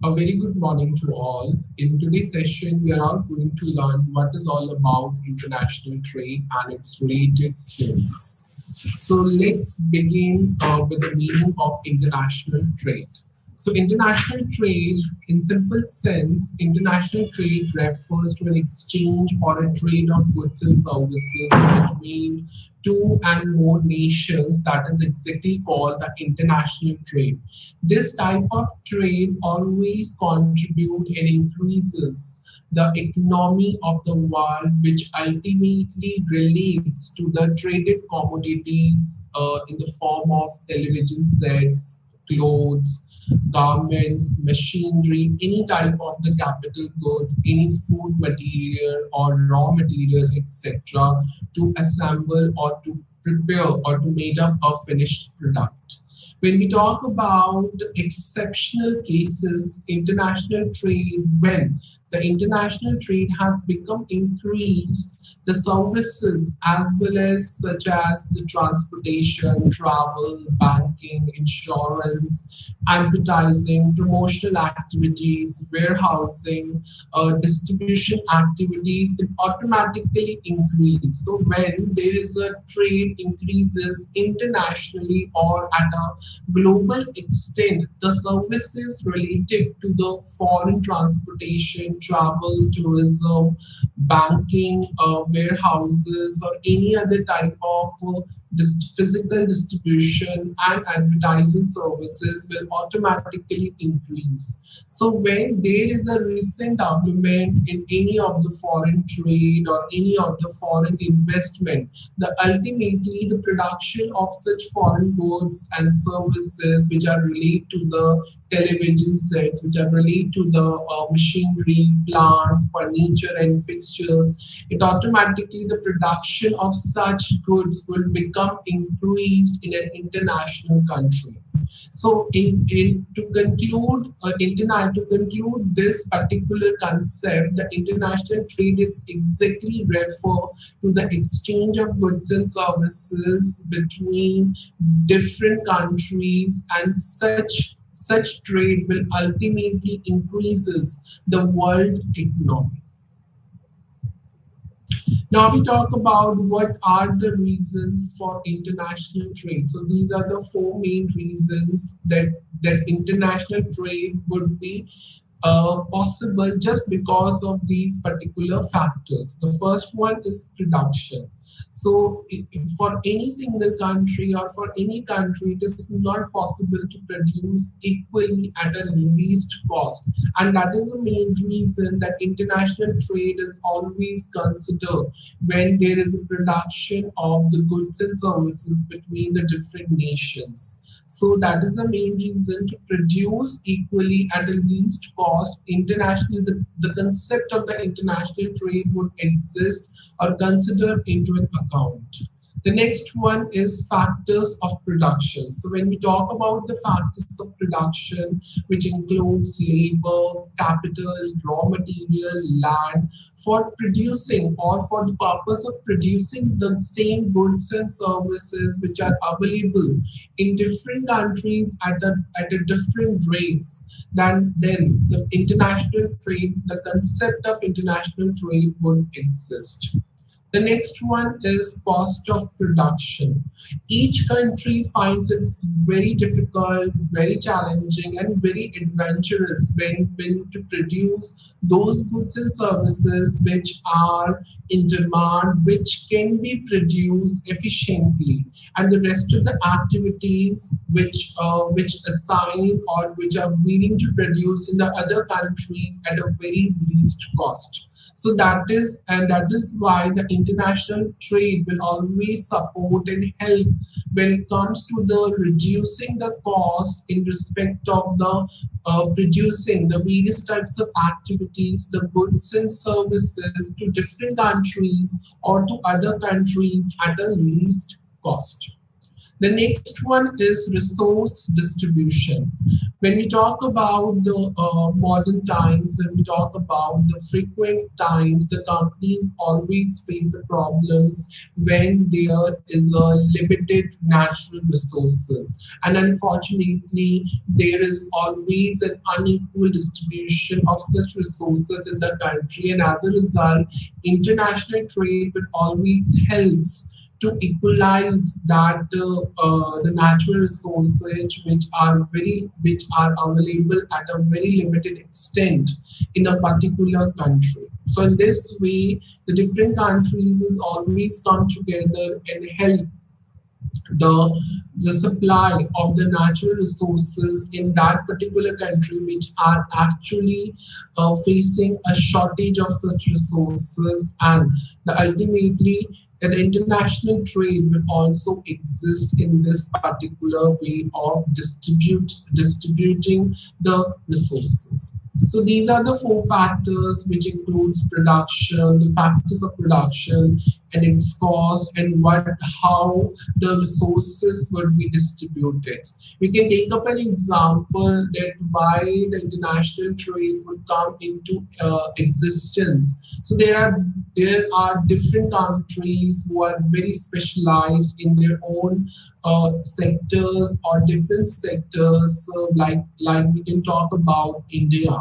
A very good morning to all. In today's session, we are all going to learn what is all about international trade and its related theories. So let's begin with the meaning of international trade. So international trade, in simple sense, international trade refers to an exchange or a trade of goods and services between two and more nations. That is exactly called the international trade. This type of trade always contribute and increases the economy of the world, which ultimately relates to the traded commodities in the form of television sets, clothes, garments, machinery, any type of the capital goods, any food material or raw material, etc., to assemble or to prepare or to make up a finished product. When we talk about exceptional cases, international trade, when the international trade has become increased, the services as well as such as the transportation, travel, banking, insurance, advertising, promotional activities, warehousing, distribution activities, it automatically increase. So when there is a trade increases internationally or at a global extent, the services related to the foreign transportation, travel, tourism, banking, warehouses, or any other type of physical distribution and advertising services will automatically increase. So when there is a recent development in any of the foreign trade or any of the foreign investment, the ultimately the production of such foreign goods and services which are related to the television sets, which are related to the machinery, plant, furniture, and fixtures, it automatically the production of such goods will become increased in an international country. So, to conclude, to conclude this particular concept, the international trade is exactly refer to the exchange of goods and services between different countries, and such trade will ultimately increases the world economy. Now we talk about what are the reasons for international trade. So these are the four main reasons that international trade would be possible just because of these particular factors. The first one is production. So, for any single country or for any country, it is not possible to produce equally at a least cost. And that is the main reason that international trade is always considered when there is a production of the goods and services between the different nations. So that is the main reason to produce equally at a least cost. International, the concept of the international trade would exist or considered into an account. The next one is factors of production. So when we talk about the factors of production, which includes labor, capital, raw material, land, for producing or for the purpose of producing the same goods and services which are available in different countries at a different rates, then the international trade, the concept of international trade would exist. The next one is cost of production. Each country finds it very difficult, very challenging, and very adventurous when to produce those goods and services which are in demand, which can be produced efficiently, and the rest of the activities which assign or which are willing to produce in the other countries at a very least cost. So that is why the international trade will always support and help when it comes to the reducing the cost in respect of the producing the various types of activities, the goods and services to different countries or to other countries at a least cost. The next one is resource distribution. When we talk about the modern times, when we talk about the frequent times, the companies always face the problems when there is a limited natural resources. And unfortunately, there is always an unequal distribution of such resources in the country. And as a result, international trade will always helps to equalize that the natural resources which are available at a very limited extent in a particular country. So in this way, the different countries will always come together and help the supply of the natural resources in that particular country which are actually facing a shortage of such resources, and ultimately the international trade will also exist in this particular way of distributing the resources. So these are the four factors, which includes production, the factors of production, and its cost, and how the resources would be distributed. We can take up an example that why the international trade would come into existence. So there are different countries who are very specialized in their own sectors or different sectors. So like we can talk about India.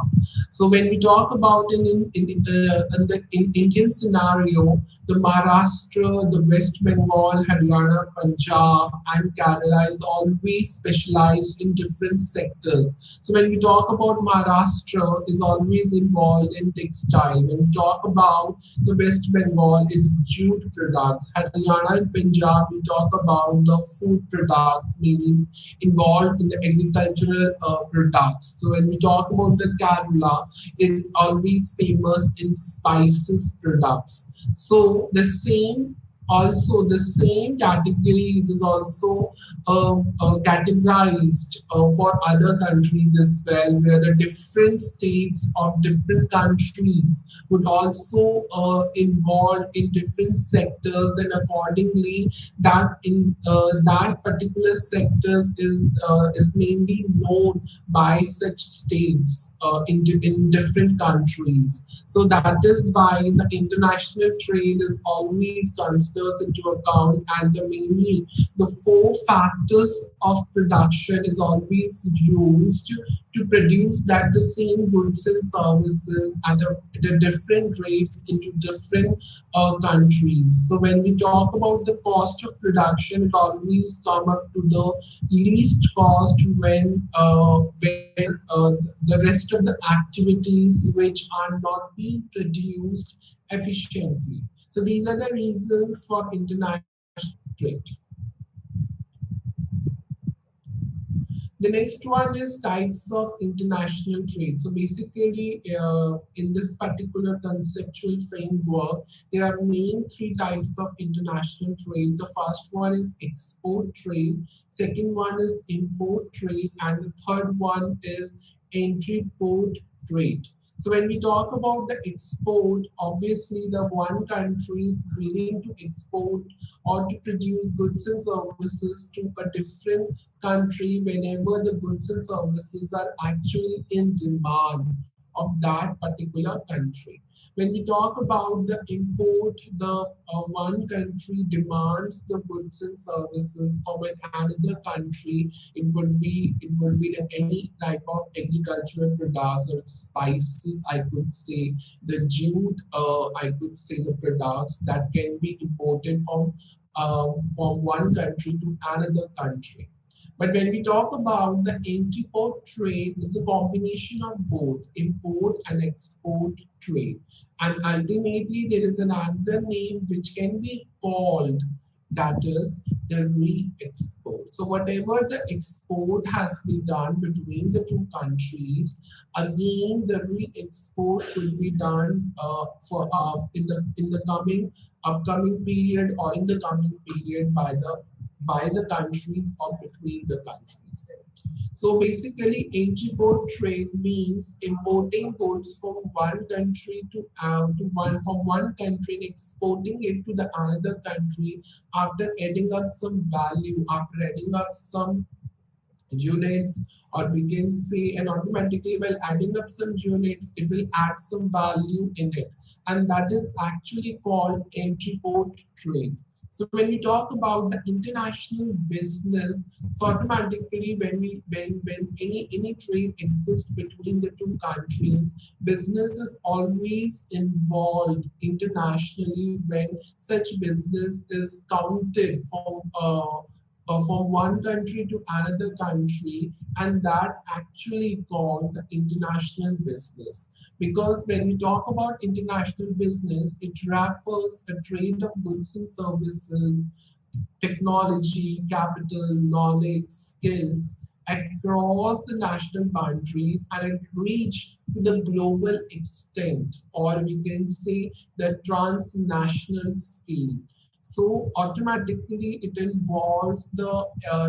So when we talk about in Indian scenario, the Maharashtra, the West Bengal, Haryana, Punjab, and Kerala is always specialized in different sectors. So when we talk about Maharashtra, is always involved in textile. When we talk about the West Bengal, it's jute products. Haryana and Punjab, we talk about the food products, mainly involved in the agricultural products. So when we talk about the Kerala, it always famous in spices products. So the same categories is also categorized for other countries as well, where the different states of different countries would also involve in different sectors, and accordingly that in that particular sectors is mainly known by such states in different countries. So that is why the international trade is always considers into account, and mainly the four factors of production is always used to produce that the same goods and services at a different rates into different countries. So when we talk about the cost of production, it always come up to the least cost when the rest of the activities which are not being produced efficiently. So these are the reasons for international trade. The next one is types of international trade. So basically, in this particular conceptual framework, there are main three types of international trade. The first one is export trade, second one is import trade, and the third one is entry port trade. So when we talk about the export, obviously the one country is willing to export or to produce goods and services to a different country whenever the goods and services are actually in demand of that particular country. When we talk about the import, the one country demands the goods and services from another country. It would be any type of agricultural products or spices. I could say the jute. I could say the products that can be imported from one country to another country. But when we talk about the import trade, it's a combination of both import and export trade. And ultimately, there is another name which can be called, that is the re-export. So whatever the export has been done between the two countries, again the re-export will be done for in the coming upcoming period or in the coming period by the countries or between the countries. So basically, import trade means importing goods from one country to one from one country and exporting it to the another country after adding up some value, after adding up some units, or we can say, and automatically while adding up some units it will add some value in it, and that is actually called import trade. So when we talk about the international business, so automatically when any trade exists between the two countries, business is always involved internationally when such business is counted from one country to another country, and that actually called the international business. Because when we talk about international business, it refers a trade of goods and services, technology, capital, knowledge, skills across the national boundaries, and it reach to the global extent, or we can say the transnational scale. So automatically it involves the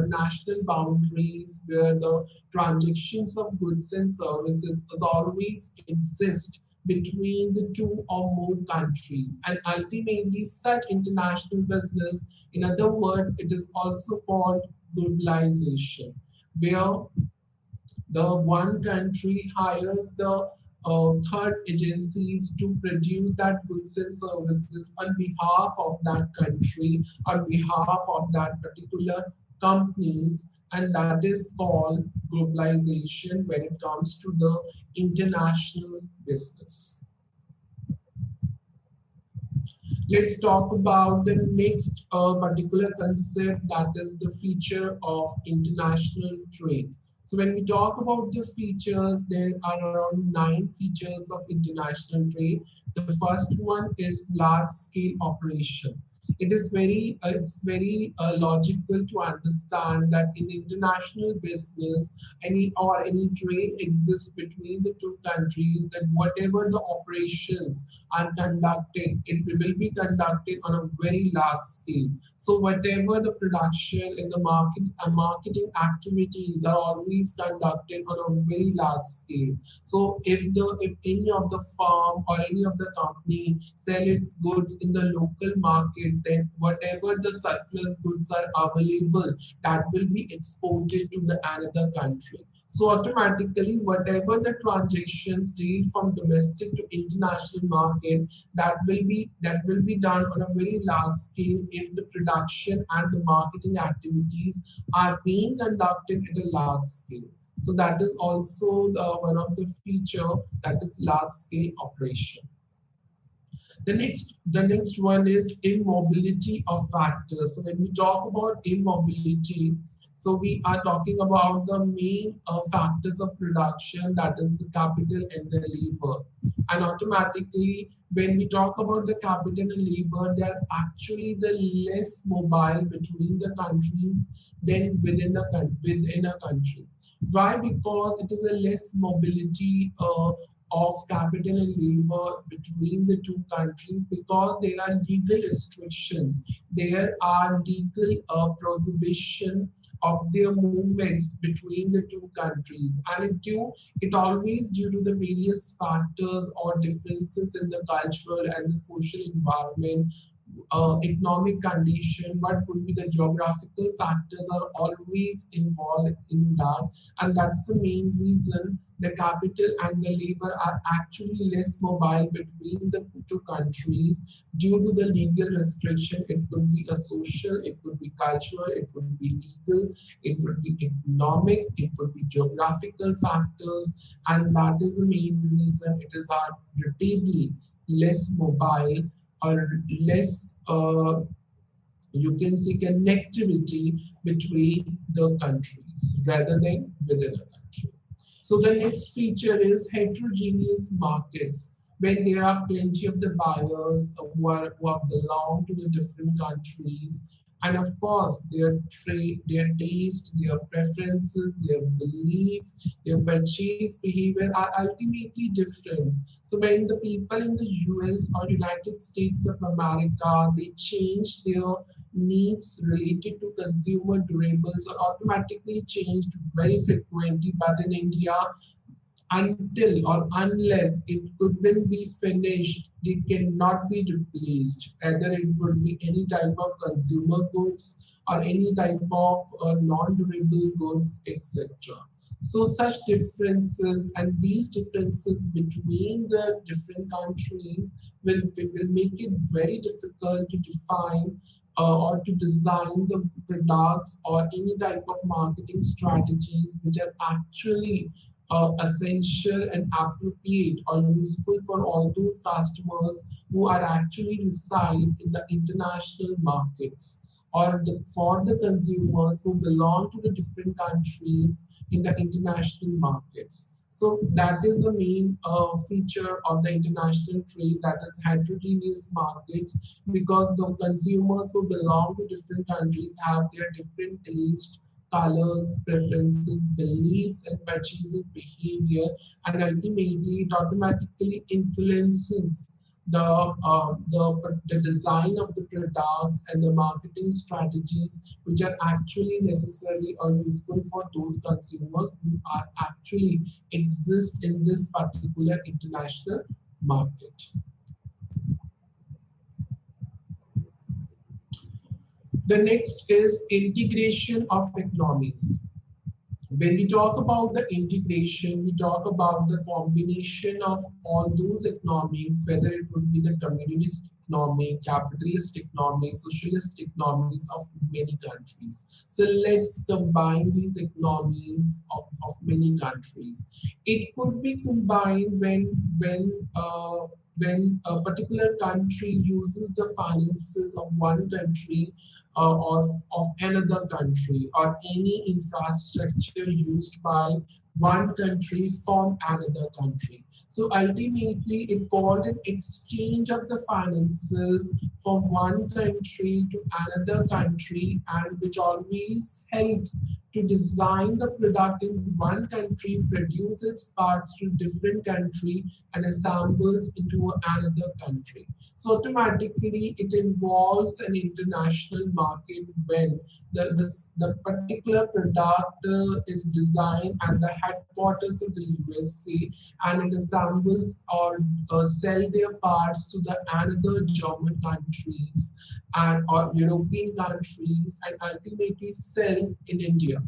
national boundaries where the transactions of goods and services always exist between the two or more countries. And ultimately such international business, in other words, it is also called globalization, where the one country hires the third agencies to produce that goods and services on behalf of that country, on behalf of that particular companies, and that is called globalization when it comes to the international business. Let's talk about the next particular concept, that is the feature of international trade. So when we talk about the features, there are around 9 features of international trade. The first one is large scale operation. It's very logical to understand that in international business, any trade exists between the two countries, that whatever the operations are conducted, it will be conducted on a very large scale. So whatever the production and the marketing activities are always conducted on a very large scale. So if any of the firm or any of the company sell its goods in the local market, then whatever the surplus goods are available, that will be exported to the another country. So automatically, whatever the transactions deal from domestic to international market, that will be done on a very large scale if the production and the marketing activities are being conducted at a large scale. So that is also one of the feature, that is large scale operation. The next one is immobility of factors. So when we talk about immobility, so we are talking about the main factors of production, that is the capital and the labor. And automatically, when we talk about the capital and labor, they are actually the less mobile between the countries than within a country. Why? Because it is a less mobility of capital and labor between the two countries, because there are legal restrictions, there are legal prohibition of their movements between the two countries, and it always due to the various factors or differences in the cultural and the social environment, economic condition, what could be the geographical factors are always involved in that. And that's the main reason the capital and the labor are actually less mobile between the two countries due to the legal restriction. It could be a social, it could be cultural, it would be legal, it would be economic, it would be geographical factors, and that is the main reason it is relatively less mobile or less, you can say, connectivity between the countries rather than within a country. So the next feature is heterogeneous markets. When there are plenty of the buyers who belong to the different countries, And of course, their trade, their taste, their preferences, their belief, their purchase behavior are ultimately different. So when the people in the US or United States of America, they change their needs related to consumer durables are automatically changed very frequently. But in India, until or unless it couldn't be finished, it cannot be replaced. Either it would be any type of consumer goods or any type of non-durable goods, etc. So such differences and these differences between the different countries will make it very difficult to define or to design the products or any type of marketing strategies which are actually essential and appropriate or useful for all those customers who are actually reside in the international markets or for the consumers who belong to the different countries in the international markets. So that is the main feature of the international trade, that is heterogeneous markets, because the consumers who belong to different countries have their different tastes, colors, preferences, beliefs, and purchasing behavior, and ultimately it automatically influences the design of the products and the marketing strategies which are actually necessary or useful for those consumers who are actually exist in this particular international market. The next is integration of economies. When we talk about the integration, we talk about the combination of all those economies, whether it would be the communist economy, capitalist economy, socialist economies of many countries. So let's combine these economies of many countries. It could be combined when a particular country uses the finances of one country of another country, or any infrastructure used by one country from another country. So ultimately, it called an exchange of the finances from one country to another country, and which always helps to design the product in one country, produce its parts to different country, and assembles into another country. So automatically, it involves an international market when the particular product is designed at the headquarters of the USA, and it assembles or sell their parts to the another German countries and or European countries, and ultimately sell in India.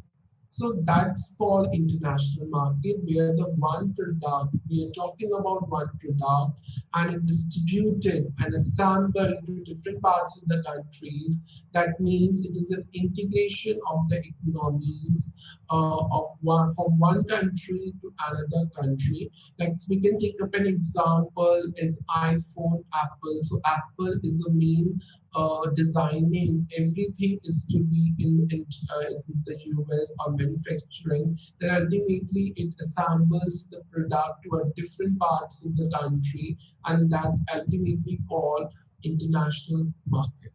So that's called international market, where the one product, we are talking about one product, and it distributed and assembled to different parts of the countries. That means it is an integration of the economies of one from one country to another country. Like we can take up an example is iPhone, Apple. So Apple is the main designing, everything is to be is in the US or manufacturing, then ultimately it assembles the product to a different parts of the country, and that's ultimately called international market.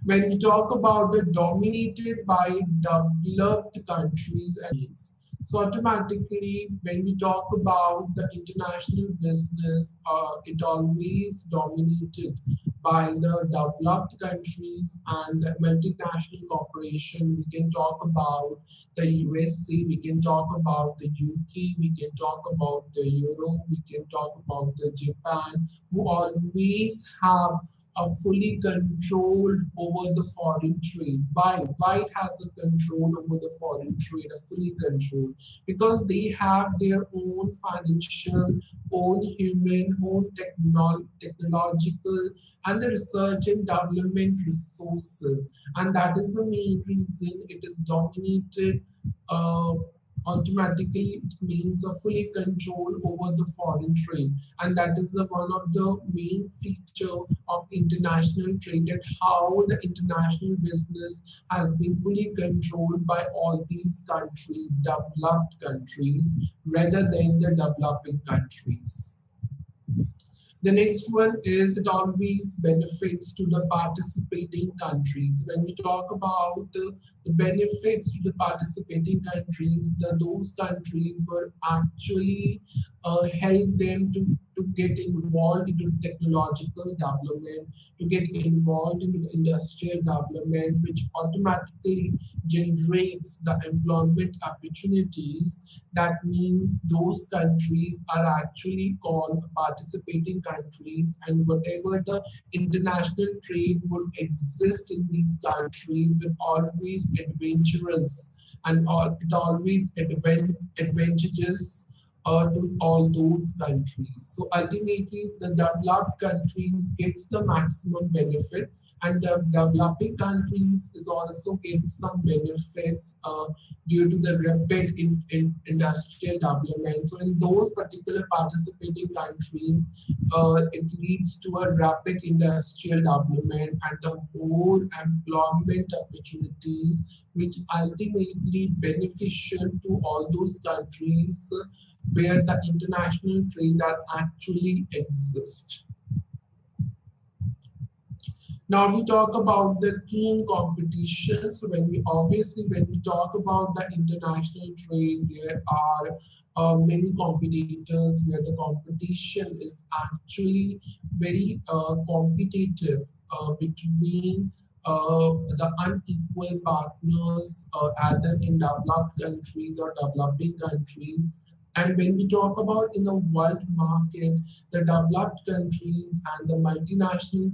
When we talk about the dominated by developed countries and so automatically, when we talk about the international business, it always dominated by the developed countries and the multinational corporation. We can talk about the USA, we can talk about the UK, we can talk about the Europe, we can talk about the Japan, who always have a fully controlled over the foreign trade. Why? Why it has a control over the foreign trade, a fully control? Because they have their own financial, own human, own technological, and the research and development resources. And that is the main reason it is dominated. Uh, Automatically it means a fully control over the foreign trade, and that is the one of the main feature of international trade, and how the international business has been fully controlled by all these countries, developed countries, rather than the developing countries. The next one is it always benefits to the participating countries. When we talk about the benefits to the participating countries, those countries were actually help them to get involved into technological development, to get involved into industrial development, which automatically generates the employment opportunities. That means those countries are actually called participating countries, and whatever the international trade would exist in these countries will always adventurous and it always advantageous to all those countries. So ultimately, the developed countries gets the maximum benefit, and the developing countries is also getting some benefits due to the rapid industrial development. So in those particular participating countries, it leads to a rapid industrial development and the more employment opportunities, which ultimately beneficial to all those countries where the international trade are actually exist. Now we talk about the keen competition. So when we talk about the international trade, there are many competitors where the competition is actually very competitive between the unequal partners, either in developed countries or developing countries. And when we talk about in the world market, the developed countries and the multinational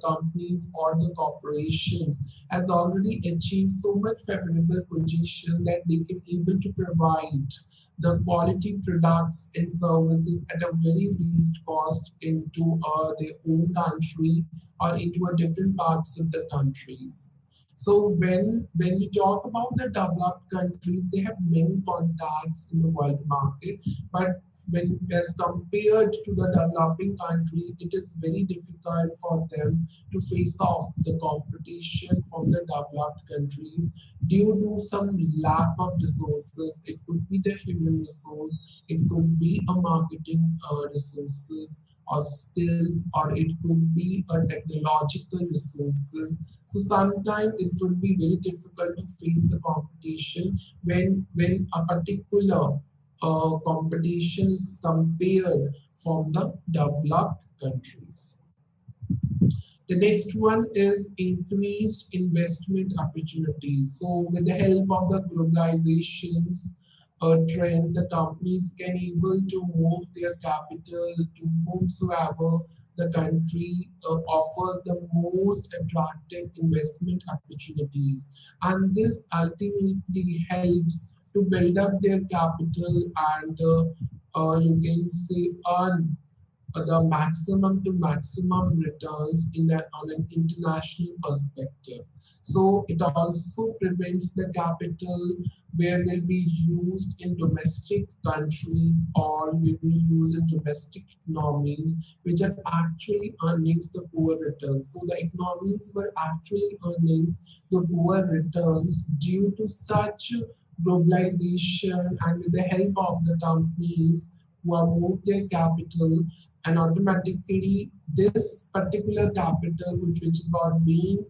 companies or the corporations has already achieved so much favorable position that they can able to provide the quality products and services at a very least cost into their own country or into a different parts of the countries. So when we talk about the developed countries, they have many contacts in the world market, but when as compared to the developing country, it is very difficult for them to face off the competition from the developed countries due to some lack of resources. It could be the human resource, it could be a marketing resources or skills, or it could be a technological resources. So sometimes it would be very difficult to face the competition when a particular competition is compared from the developed countries. The next one is increased investment opportunities. So with the help of the globalizations trend, the companies can able to move their capital to whomsoever the country offers the most attractive investment opportunities. And this ultimately helps to build up their capital and you can say earn the maximum to maximum returns on an international perspective. So it also prevents the capital where will be used in domestic countries or will be used in domestic economies, which are actually earnings the poor returns. So the economies were actually earnings the poor returns due to such globalization and with the help of the companies who have moved their capital, and automatically this particular capital which is about being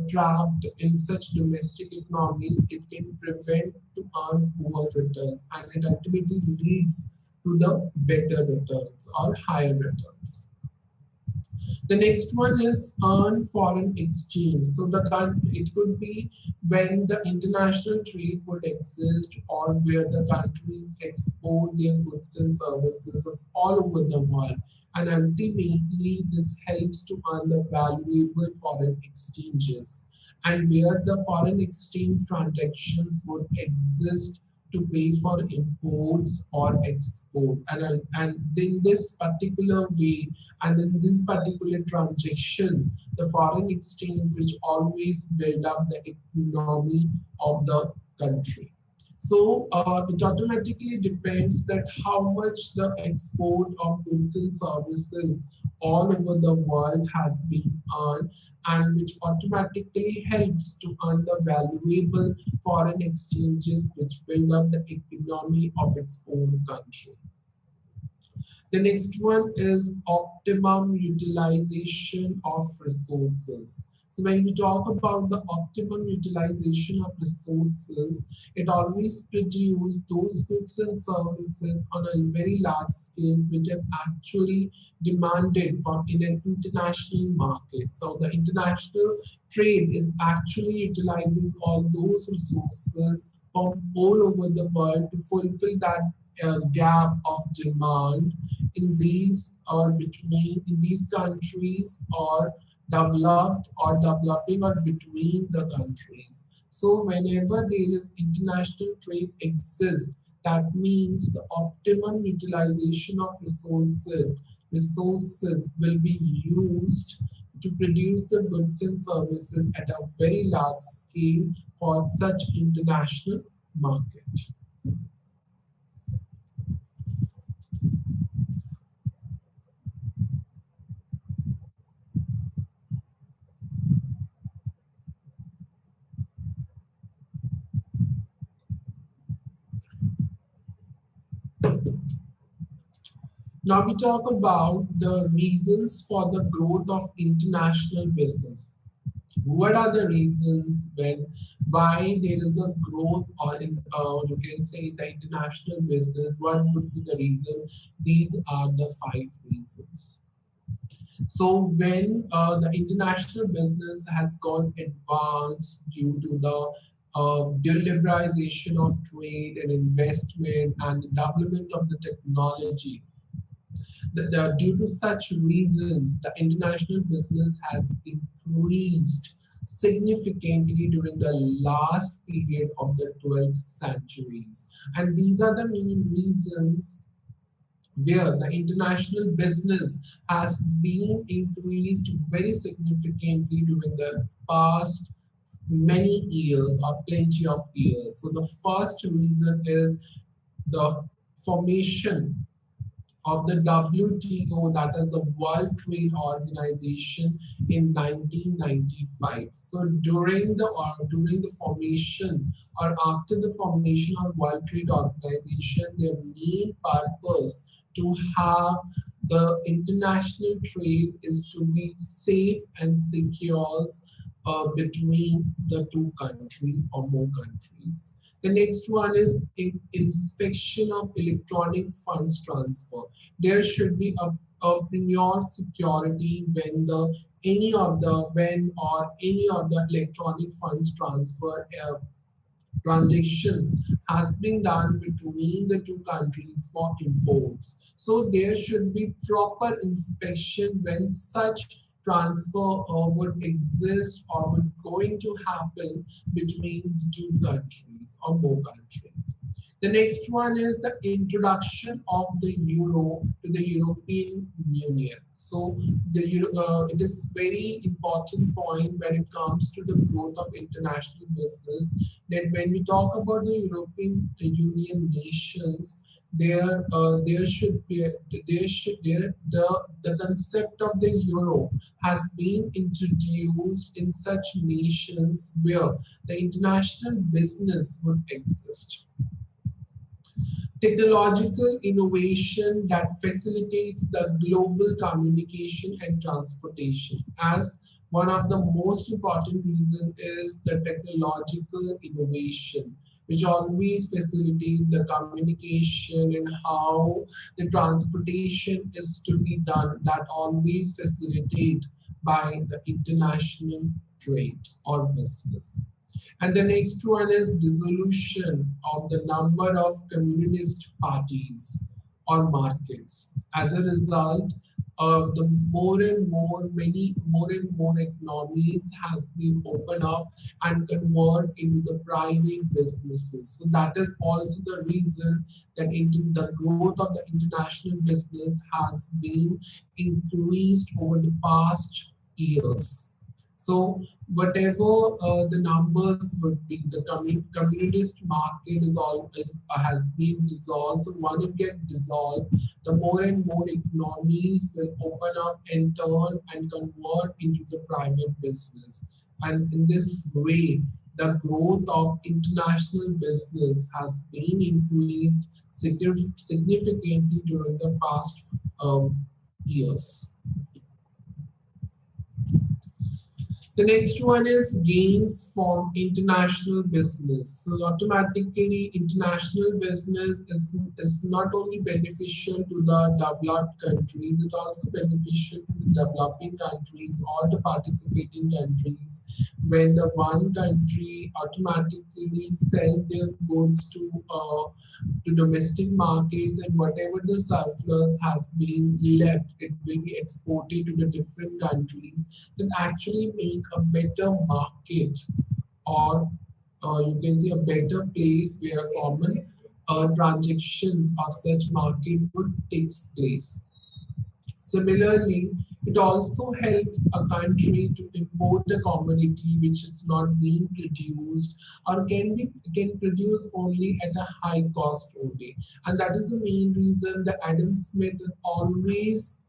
trapped in such domestic economies, it can prevent to earn poor returns and it ultimately leads to the better returns or higher returns. The next one is earn foreign exchange. So it could be when the international trade would exist or where the countries export their goods and services all over the world. And ultimately, this helps to earn the valuable foreign exchanges. And where the foreign exchange transactions would exist to pay for imports or export. And in this particular way, and in these particular transactions, the foreign exchange which always build up the economy of the country. So it automatically depends that how much the export of goods and services all over the world has been earned, and which automatically helps to earn the valuable foreign exchanges which build up the economy of its own country. The next one is optimum utilization of resources. So when we talk about the optimum utilization of resources, it always produces those goods and services on a very large scale which are actually demanded for in an international market. So the international trade is actually utilizes all those resources from all over the world to fulfill that gap of demand in these or between in these countries or developed or developing or between the countries. So whenever there is international trade exists, that means the optimum utilization of resources will be used to produce the goods and services at a very large scale for such international market. Now we talk about the reasons for the growth of international business. What are the reasons when why there is a growth or in you can say the international business? What would be the reason? These are the five reasons. So when the international business has gone advanced due to the liberalization of trade and investment and the development of the technology, due to such reasons, the international business has increased significantly during the last period of the 12th centuries. And these are the main reasons where the international business has been increased very significantly during the past many years or plenty of years. So the first reason is the formation of the WTO, that is the World Trade Organization, in 1995. So during the formation or after the formation of World Trade Organization, their main purpose to have the international trade is to be safe and secure between the two countries or more countries. The next one is inspection of electronic funds transfer. There should be a prior security when the any of the when or any of the electronic funds transfer transactions has been done between the two countries for imports. So there should be proper inspection when such transfer would exist or would going to happen between the two countries or more countries. The next one is the introduction of the euro to the European Union. So it is very important point when it comes to the growth of international business that when we talk about the European Union nations, there should be the concept of the euro has been introduced in such nations where the international business would exist. Technological innovation that facilitates the global communication and transportation. As one of the most important reasons is the technological innovation, which always facilitate the communication and how the transportation is to be done, that always facilitate by the international trade or business. And the next one is dissolution of the number of communist parties or markets. As a result, the more and more economies has been opened up and converted into the private businesses. So that is also the reason that the growth of the international business has been increased over the past years. So whatever the numbers would be, the communist market has been dissolved. So when it gets dissolved, the more and more economies will open up and turn and convert into the private business. And in this way, the growth of international business has been increased significantly during the past years. The next one is gains from international business. So automatically international business is not only beneficial to the developed countries, it also beneficial to the developing countries or the participating countries when the one country automatically sell their goods to domestic markets, and whatever the surplus has been left, it will be exported to the different countries that actually make a better market, or you can say a better place where common transactions of such market would takes place. Similarly, it also helps a country to import a commodity which is not being produced or can produce only at a high cost only. And that is the main reason that Adam Smith always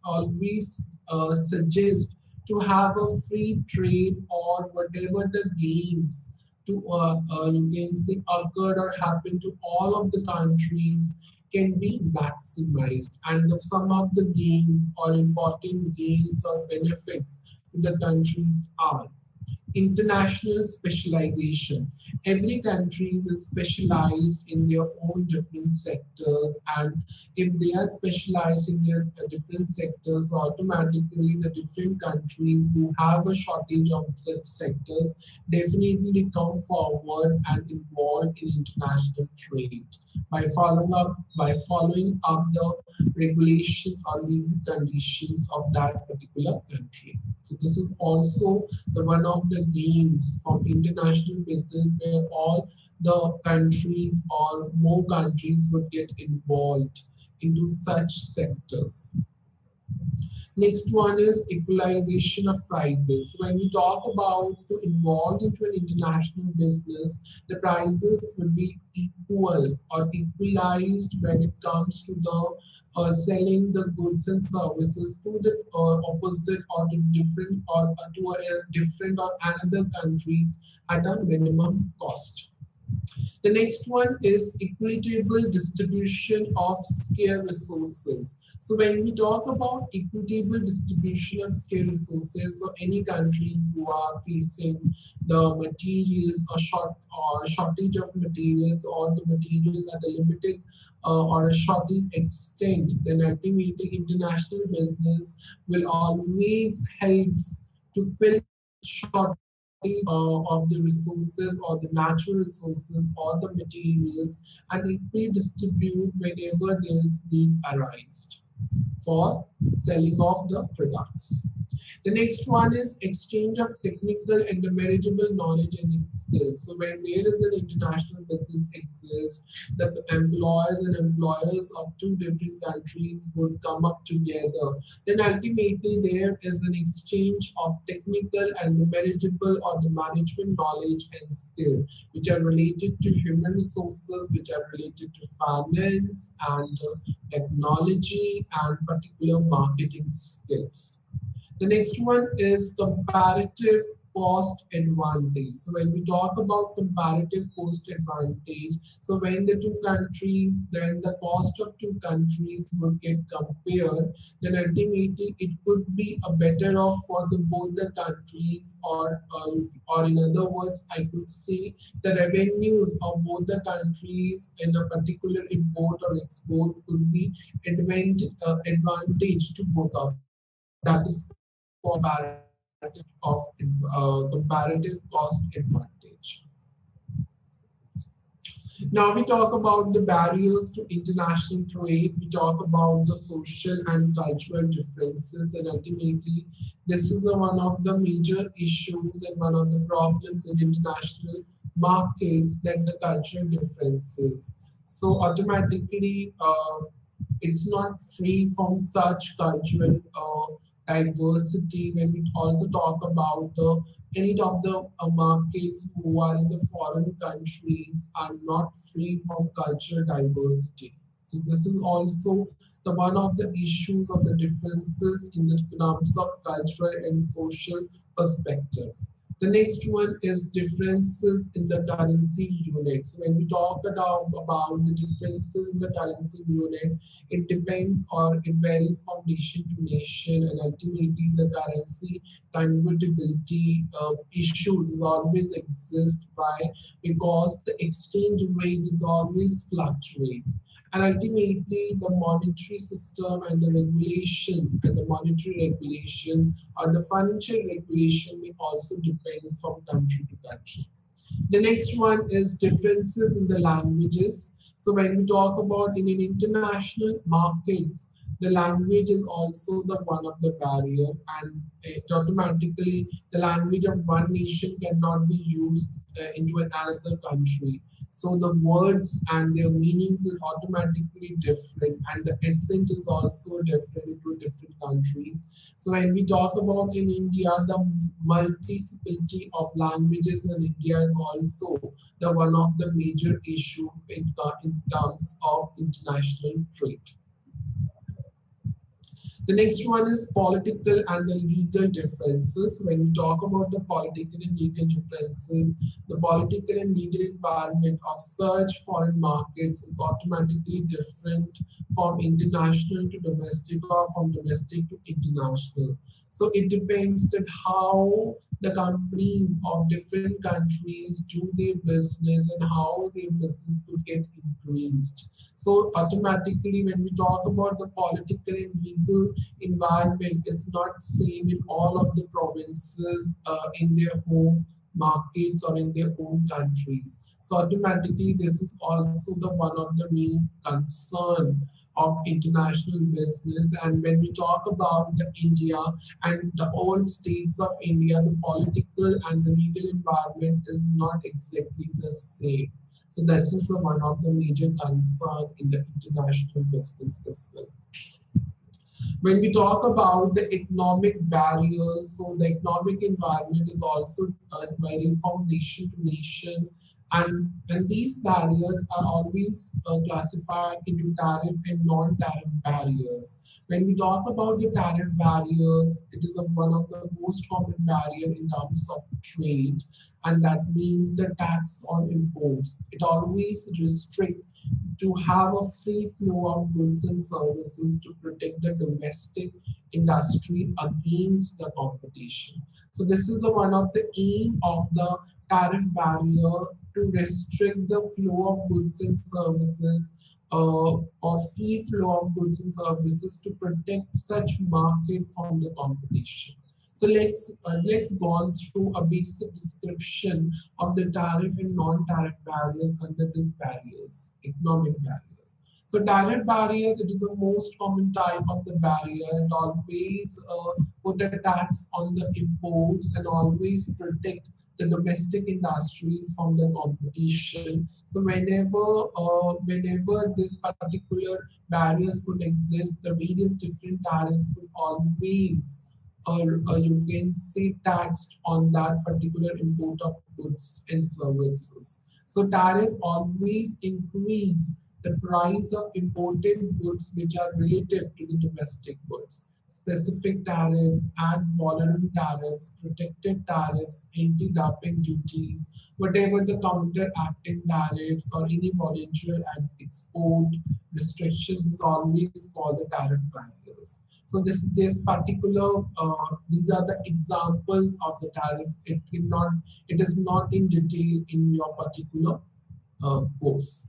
suggests to have a free trade, or whatever the gains to you can say occurred or happened to all of the countries can be maximized, and some of the gains or important gains or benefits to the countries are international specialization. Every country is specialized in their own different sectors, and if they are specialized in their different sectors, automatically the different countries who have a shortage of such sectors definitely come forward and involved in international trade by following up the regulations or legal conditions of that particular country. So this is also the one of the gains from international business, where all the countries or more countries would get involved into such sectors. Next one is equalization of prices. So when we talk about to involve into an international business, the prices will be equal or equalized when it comes to the selling the goods and services to the opposite or to different or to a different or another countries at a minimum cost. The next one is equitable distribution of scarce resources. So when we talk about equitable distribution of scarce resources, so any countries who are facing the materials or shortage of materials, or the materials at a limited or a shortage extent, then ultimately international business will always helps to fill short of the resources or the natural resources or the materials, and it will distribute whenever there is need arised for selling of the products. The next one is exchange of technical and marriageable knowledge and skills. So when there is an international business exists, the employers and employers of two different countries would come up together. Then ultimately there is an exchange of technical and marriageable or the management knowledge and skill, which are related to human resources, which are related to finance and technology and particular marketing skills. The next one is comparative cost advantage. So when we talk about comparative cost advantage, so when the two countries, then the cost of two countries would get compared, then ultimately it could be a better off for the both the countries, or in other words, I could say the revenues of both the countries in a particular import or export could be advantage to both of them. That is comparative cost advantage. Now we talk about the barriers to international trade. We talk about the social and cultural differences, and ultimately, this is one of the major issues and one of the problems in international markets, that the cultural differences. So automatically, it's not free from such cultural diversity. When we also talk about any of the markets who are in the foreign countries are not free from cultural diversity. So this is also the one of the issues of the differences in the terms of cultural and social perspective. The next one is differences in the currency unit. So when we talk about the differences in the currency unit, it depends or it varies from nation to nation, and ultimately the currency convertibility issues always exist. Why? Because the exchange rate is always fluctuates. And ultimately, the monetary system and the regulations and the monetary regulation or the financial regulation may also depends from country to country. The next one is differences in the languages. So when we talk about in an international markets, the language is also the one of the barrier, and it automatically the language of one nation cannot be used into another country. So the words and their meanings is automatically different, and the essence is also different to different countries. So when we talk about in India, the multiplicity of languages in India is also the one of the major issue in terms of international trade. The next one is political and the legal differences. When we talk about the political and legal differences, the political and legal environment of such foreign markets is automatically different from international to domestic or from domestic to international. So it depends on how the companies of different countries do their business and how their business could get increased. So automatically, when we talk about the political and legal environment, is not same in all of the provinces in their home markets or in their own countries. So automatically, this is also the one of the main concern of international business. And when we talk about the India and the old states of India, the political and the legal environment is not exactly the same. So this is the one of the major concern in the international business as well. When we talk about the economic barriers, so the economic environment is also varying from nation to nation, and these barriers are always classified into tariff and non-tariff barriers. When we talk about the tariff barriers, it is one of the most common barrier in terms of trade, and that means the tax on imports. It always restricts to have a free flow of goods and services to protect the domestic industry against the competition. So this is the one of the aim of the tariff barrier, to restrict the flow of goods and services or free flow of goods and services to protect such market from the competition. So let's go on through a basic description of the tariff and non-tariff barriers under these barriers, economic barriers. So tariff barriers, it is the most common type of the barrier. It always put a tax on the imports and always protect the domestic industries from the competition. So whenever this particular barriers could exist, the various different tariffs could always or you can say taxed on that particular import of goods and services. So tariff always increase the price of imported goods which are relative to the domestic goods. Specific tariffs and voluntary tariffs, protected tariffs, anti-dumping duties, whatever the counteracting tariffs or any voluntary export restrictions is always called the tariff barriers. So this particular these are the examples of the tariffs. It is not in detail in your particular course.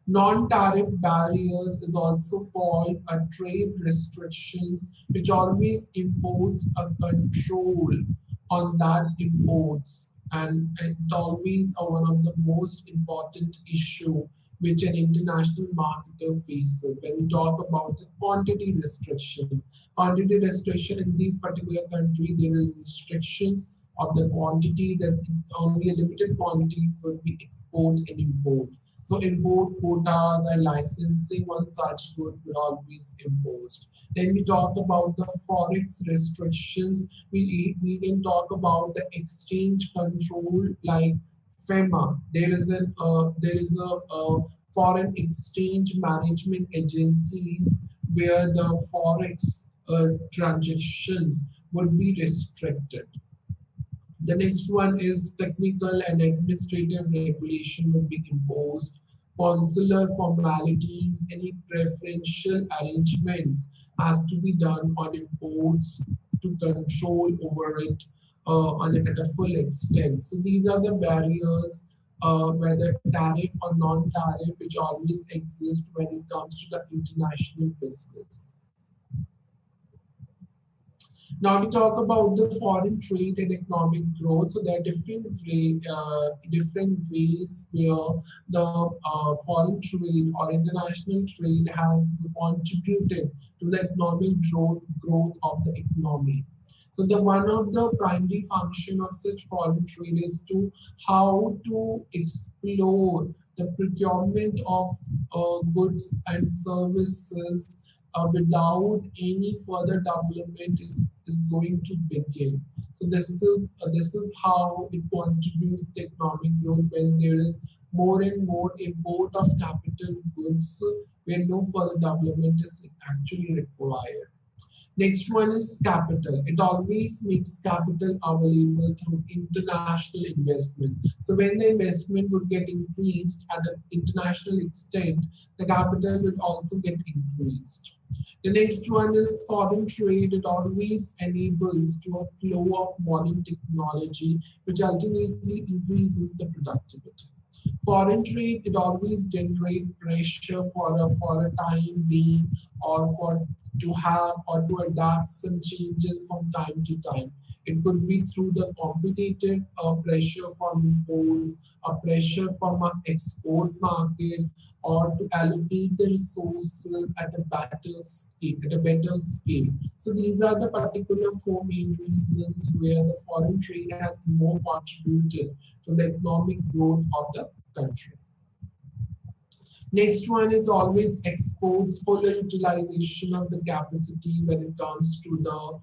Non-tariff barriers is also called a trade restrictions, which always imports a control on that imports, and it always are one of the most important issue which an international marketer faces when we talk about the quantity restriction. Quantity restriction in these particular country, there is restrictions of the quantity that only a limited quantities will be exported and import. So import quotas and licensing on such good will always imposed. Then we talk about the forex restrictions. We can talk about the exchange control like FEMA. There is a foreign exchange management agencies where the forex transactions would be restricted. The next one is technical and administrative regulation will be imposed. Consular formalities, any preferential arrangements has to be done on imports to control over it at a full extent. So these are the barriers, whether tariff or non-tariff, which always exist when it comes to the international business. Now we talk about the foreign trade and economic growth. So there are different ways where the foreign trade or international trade has contributed to the economic growth of the economy. So the one of the primary function of such foreign trade is to how to explore the procurement of goods and services without any further development is going to begin. So this is how it contributes to economic growth when there is more and more import of capital goods where no further development is actually required. Next one is capital. It always makes capital available through international investment. So when the investment would get increased at an international extent, the capital would also get increased. The next one is foreign trade. It always enables to a flow of modern technology, which ultimately increases the productivity. Foreign trade, it always generates pressure for a time being, or for to have or to adapt some changes from time to time. It could be through the competitive pressure from imports, a pressure from an export market, or to allocate the resources at a better scale, So these are the particular four main reasons where the foreign trade has more contributed to the economic growth of the country. Next one is always exports, full utilization of the capacity when it comes to the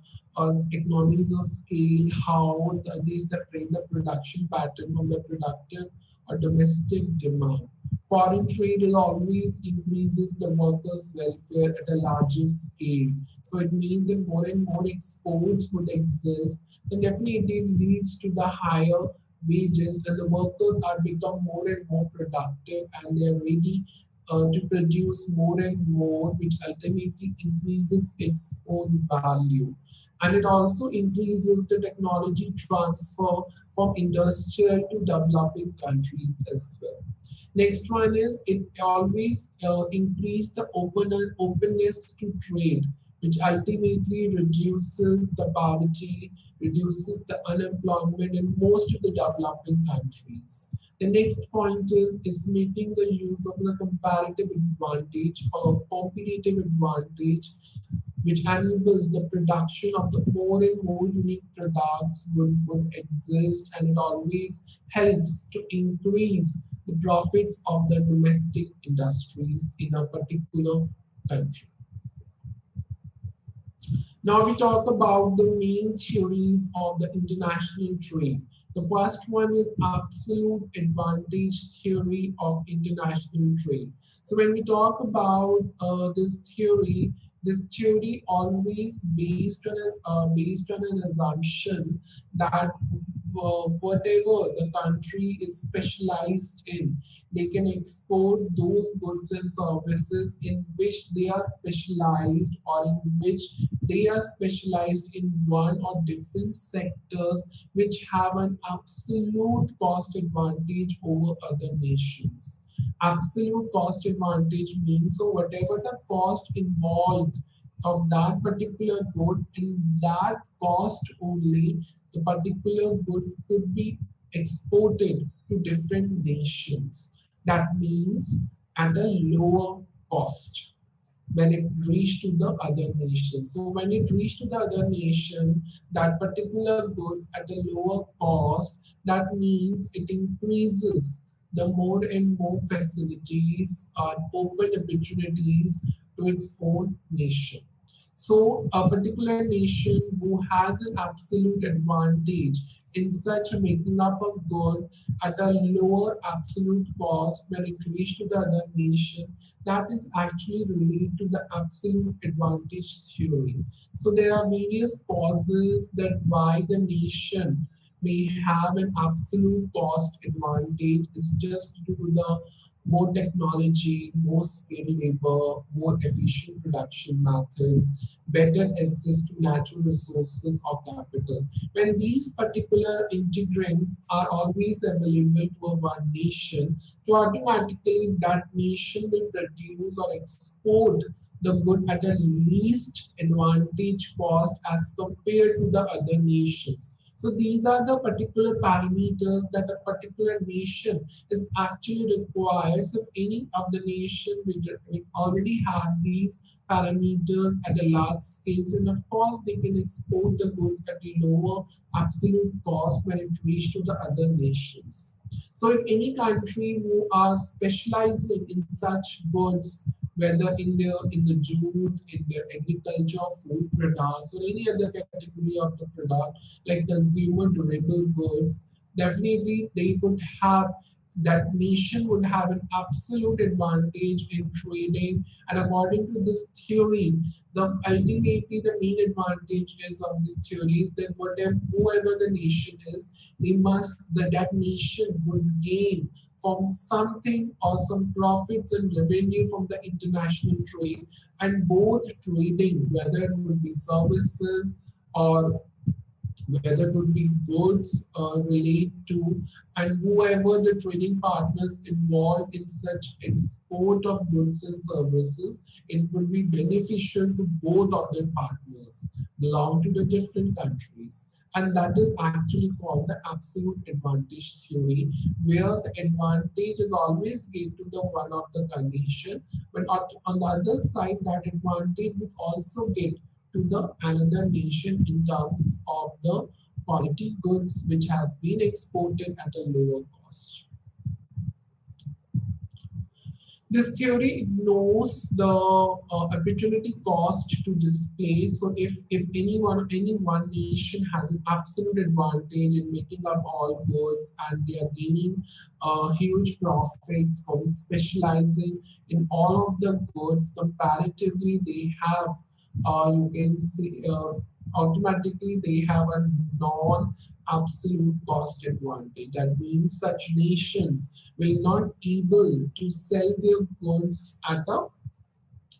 economies of scale, how they separate the production pattern from the productive or domestic demand. Foreign trade will always increases the workers' welfare at a larger scale. So it means that more and more exports would exist. So definitely it leads to the higher wages, and the workers are become more and more productive, and they are ready to produce more and more, which ultimately increases its own value. And it also increases the technology transfer from industrial to developing countries as well. Next one is it always increase the openness to trade, which ultimately reduces the poverty, reduces the unemployment in most of the developing countries. The next point is making the use of the comparative advantage or competitive advantage, which enables the production of the more and more unique products would exist, and it always helps to increase the profits of the domestic industries in a particular country. Now we talk about the main theories of the international trade. The first one is absolute advantage theory of international trade. So when we talk about this theory always based on an assumption that whatever the country is specialized in, they can export those goods and services in which they are specialized, or in which they are specialized in one or different sectors which have an absolute cost advantage over other nations. Absolute cost advantage means so whatever the cost involved of that particular good, in that cost only, the particular good could be exported to different nations. That means at a lower cost when it reached to the other nation. So when it reached to the other nation, that particular goods at a lower cost, that means it increases the more and more facilities or open opportunities to its own nation. So a particular nation who has an absolute advantage in such making up a good at a lower absolute cost when it reaches to the other nation, that is actually related to the absolute advantage theory. So there are various causes that why the nation may have an absolute cost advantage is just due to the more technology, more skilled labor, more efficient production methods, better access to natural resources or capital. When these particular integrants are always available to a one nation, so automatically that nation will produce or export the good at a least advantage cost as compared to the other nations. So these are the particular parameters that a particular nation is actually required. So if any of the nation will already have these parameters at a large scale, and of course they can export the goods at a lower absolute cost when it reaches to the other nations. So if any country who are specializing in such goods, whether in the jute, in the agriculture, food products, or any other category of the product like consumer durable goods, definitely they would have that nation would have an absolute advantage in trading. And according to this theory, the ultimately the main advantage is of this theory is that whatever whoever the nation is, they must that nation would gain from something or some profits and revenue from the international trade, and both trading, whether it would be services or whether it would be goods relate to, and whoever the trading partners involved in such export of goods and services, it would be beneficial to both of their partners belong to the different countries. And that is actually called the absolute advantage theory, where the advantage is always given to the one of the condition, but on the other side, that advantage would also get to the another nation in terms of the quality goods which has been exported at a lower cost. This theory ignores the opportunity cost to display. So if any one nation has an absolute advantage in making up all goods and they are gaining huge profits from specializing in all of the goods, comparatively they have you can see automatically they have a non absolute cost advantage. That means such nations will not able to sell their goods at a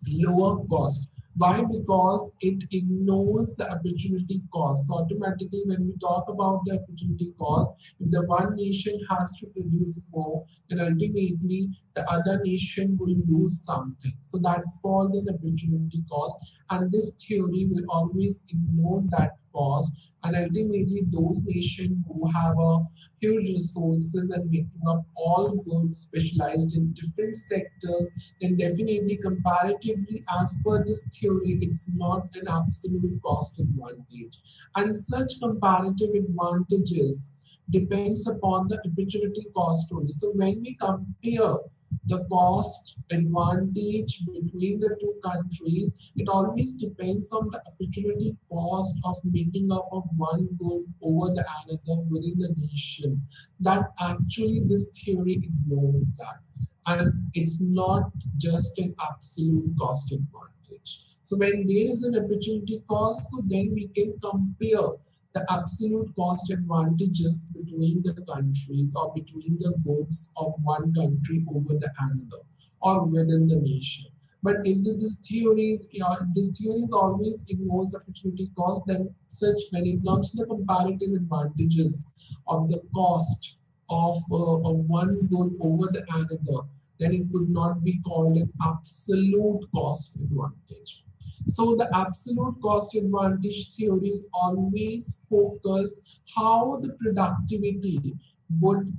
lower cost. Why? Because it ignores the opportunity cost. So automatically, when we talk about the opportunity cost, if the one nation has to produce more, then ultimately the other nation will lose something. So that's called an opportunity cost. And this theory will always ignore that cost. And ultimately, those nations who have a huge resources and making up all goods specialized in different sectors, then definitely comparatively as per this theory, it's not an absolute cost advantage. And such comparative advantages depends upon the opportunity cost only. So when we compare the cost advantage between the two countries, it always depends on the opportunity cost of making up of one good over the another within the nation. That actually this theory ignores that. And it's not just an absolute cost advantage. So when there is an opportunity cost, so then we can compare the absolute cost advantages between the countries or between the goods of one country over the another or within the nation. But if this theory is always ignores opportunity cost, then such when it comes to the comparative advantages of the cost of one good over the another, then it could not be called an absolute cost advantage. So the absolute cost advantage theories always focus how the productivity would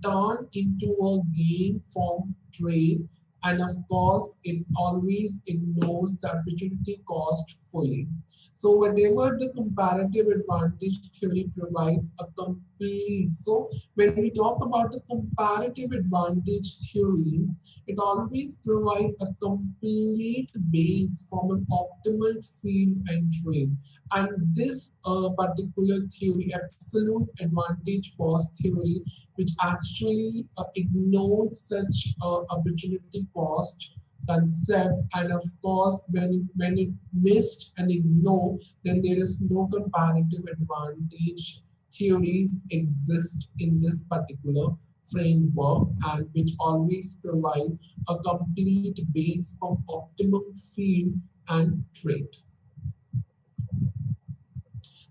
turn into a gain from trade, and of course it always ignores the opportunity cost fully. So whatever the comparative advantage theory provides a complete. So when we talk about the comparative advantage theories, it always provides a complete base from an optimal field and trade. And this particular theory, absolute advantage cost theory, which actually ignores such opportunity cost concept, and of course when it missed and ignored, then there is no comparative advantage theories exist in this particular framework and which always provide a complete base for optimum field and trade.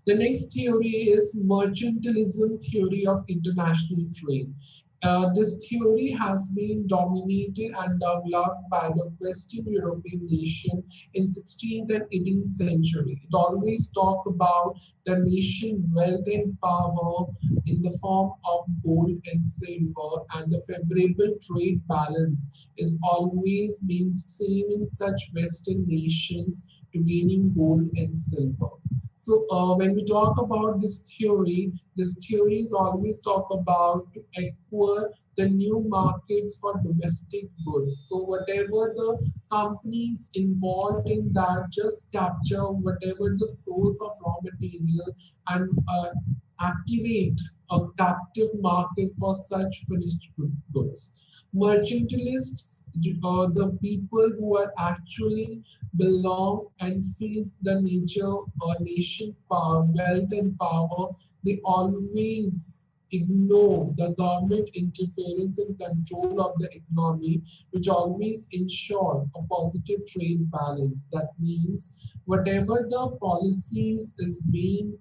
The next theory is mercantilism theory of international trade. This theory has been dominated and developed by the Western European nation in 16th and 18th century. It always talk about the nation wealth and power in the form of gold and silver, and the favorable trade balance is always been seen in such Western nations to gaining gold and silver. So when we talk about this theory is always talk about to acquire the new markets for domestic goods. So whatever the companies involved in that just capture whatever the source of raw material and activate a captive market for such finished goods. Mercantilists, the people who are actually belong and feels the nature or nation power, wealth and power, they always ignore the government interference and control of the economy, which always ensures a positive trade balance. That means whatever the policies is being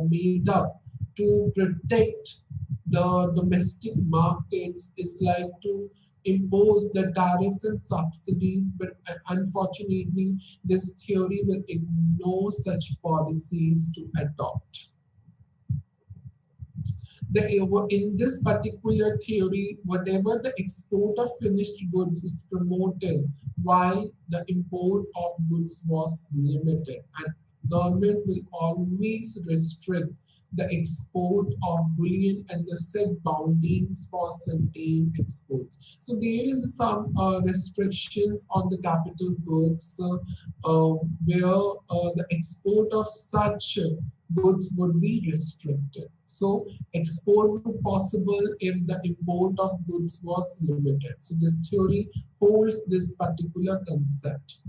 made up to protect the domestic markets is like to impose the tariffs and subsidies, but unfortunately, this theory will ignore such policies to adopt. In this particular theory, whatever the export of finished goods is promoted, while the import of goods was limited, and government will always restrict the export of bullion and the set boundaries for certain exports. So there is some restrictions on the capital goods where the export of such goods would be restricted. So export would possible if the import of goods was limited. So this theory holds this particular concept.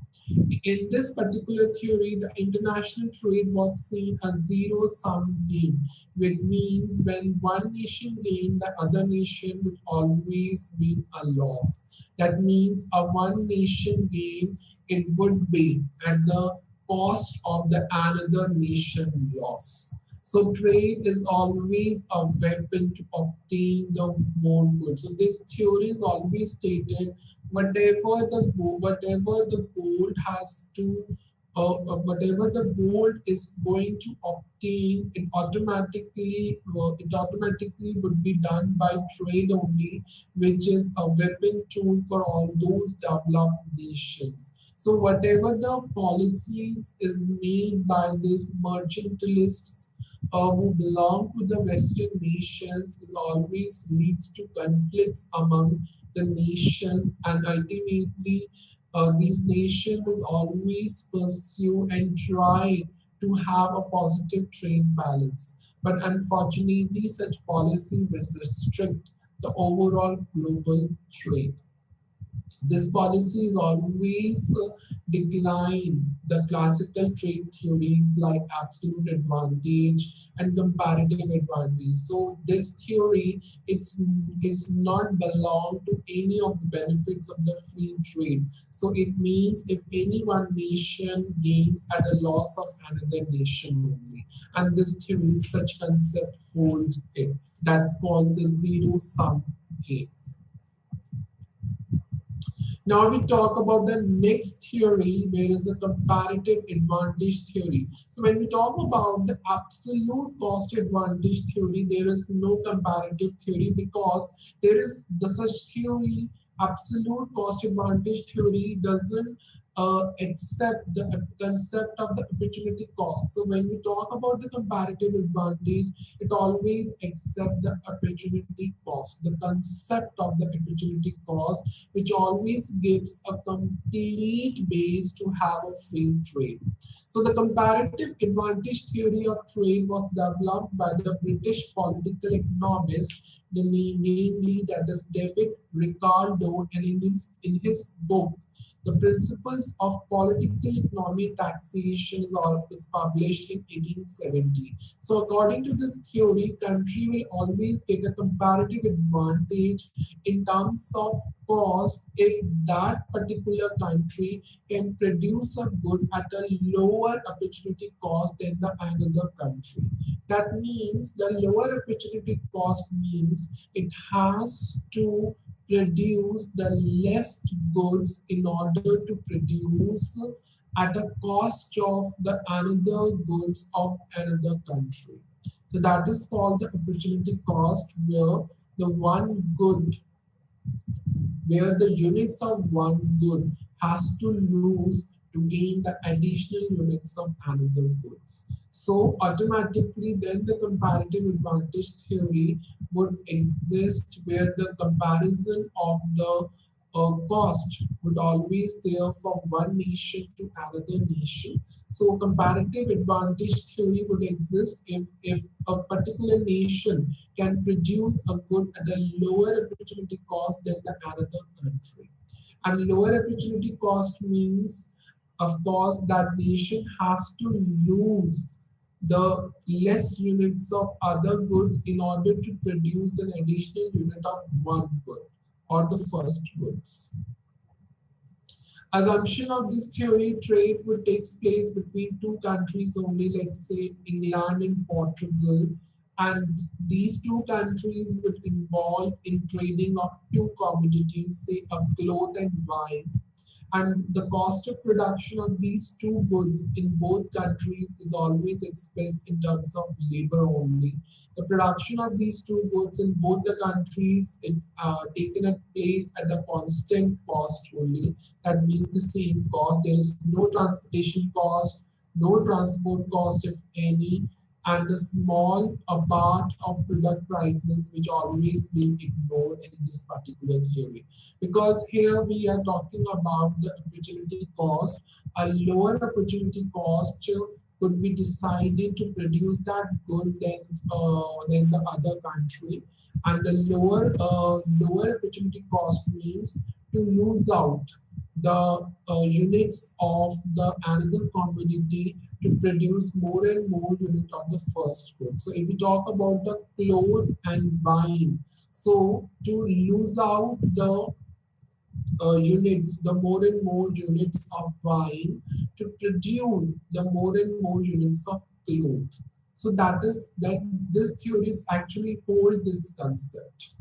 In this particular theory, the international trade was seen as zero-sum game, which means when one nation gained, the other nation would always be a loss. That means a one nation gain, it would be at the cost of the another nation loss. So trade is always a weapon to obtain the more goods. So this theory is always stated whatever the gold has to whatever the gold is going to obtain, it automatically would be done by trade only, which is a weapon tool for all those developed nations. So whatever the policies is made by these mercantilists who belong to the Western nations is always leads to conflicts among the nations, and ultimately these nations always pursue and try to have a positive trade balance. But unfortunately, such policy will restrict the overall global trade. This policy is always decline the classical trade theories like absolute advantage and comparative advantage. So this theory it's not belong to any of the benefits of the free trade. So it means if any one nation gains at the loss of another nation only, and this theory such concept holds it. That's called the zero sum game. Now we talk about the next theory, where is a comparative advantage theory. So when we talk about the absolute cost advantage theory, there is no comparative theory because there is the such theory, absolute cost advantage theory doesn't accept the concept of the opportunity cost. So when we talk about the comparative advantage, it always accepts the opportunity cost, the concept of the opportunity cost, which always gives a complete base to have a free trade. So the comparative advantage theory of trade was developed by the British political economist, namely that is David Ricardo, and in his book The Principles of Political Economy Taxation is published in 1870. So according to this theory, country will always get a comparative advantage in terms of cost if that particular country can produce a good at a lower opportunity cost than the another country. That means the lower opportunity cost means it has to produce the less goods in order to produce at a cost of the another goods of another country. So that is called the opportunity cost, the one good where the units of one good has to lose to gain the additional units of another goods. So automatically then the comparative advantage theory would exist where the comparison of the cost would always there from one nation to another nation. So comparative advantage theory would exist if a particular nation can produce a good at a lower opportunity cost than the another country. And lower opportunity cost means, of course, that nation has to lose the less units of other goods in order to produce an additional unit of one good or the first goods. Assumption of this theory, trade would take place between two countries only, let's say England and Portugal, and these two countries would involve in trading of two commodities, say a cloth and wine, and the cost of production of these two goods in both countries is always expressed in terms of labor only. The production of these two goods in both the countries is taken at place at the constant cost only. That means the same cost. There is no transportation cost, no transport cost, if any, and a small a part of product prices which always being ignored in this particular theory, because here we are talking about the opportunity cost. A lower opportunity cost could be decided to produce that good than the other country, and the lower opportunity cost means to lose out the units of the another commodity to produce more and more unit of the first good. So if we talk about the cloth and wine, so to lose out the units, the more and more units of wine to produce the more and more units of cloth. So that is that this theory is actually hold this concept.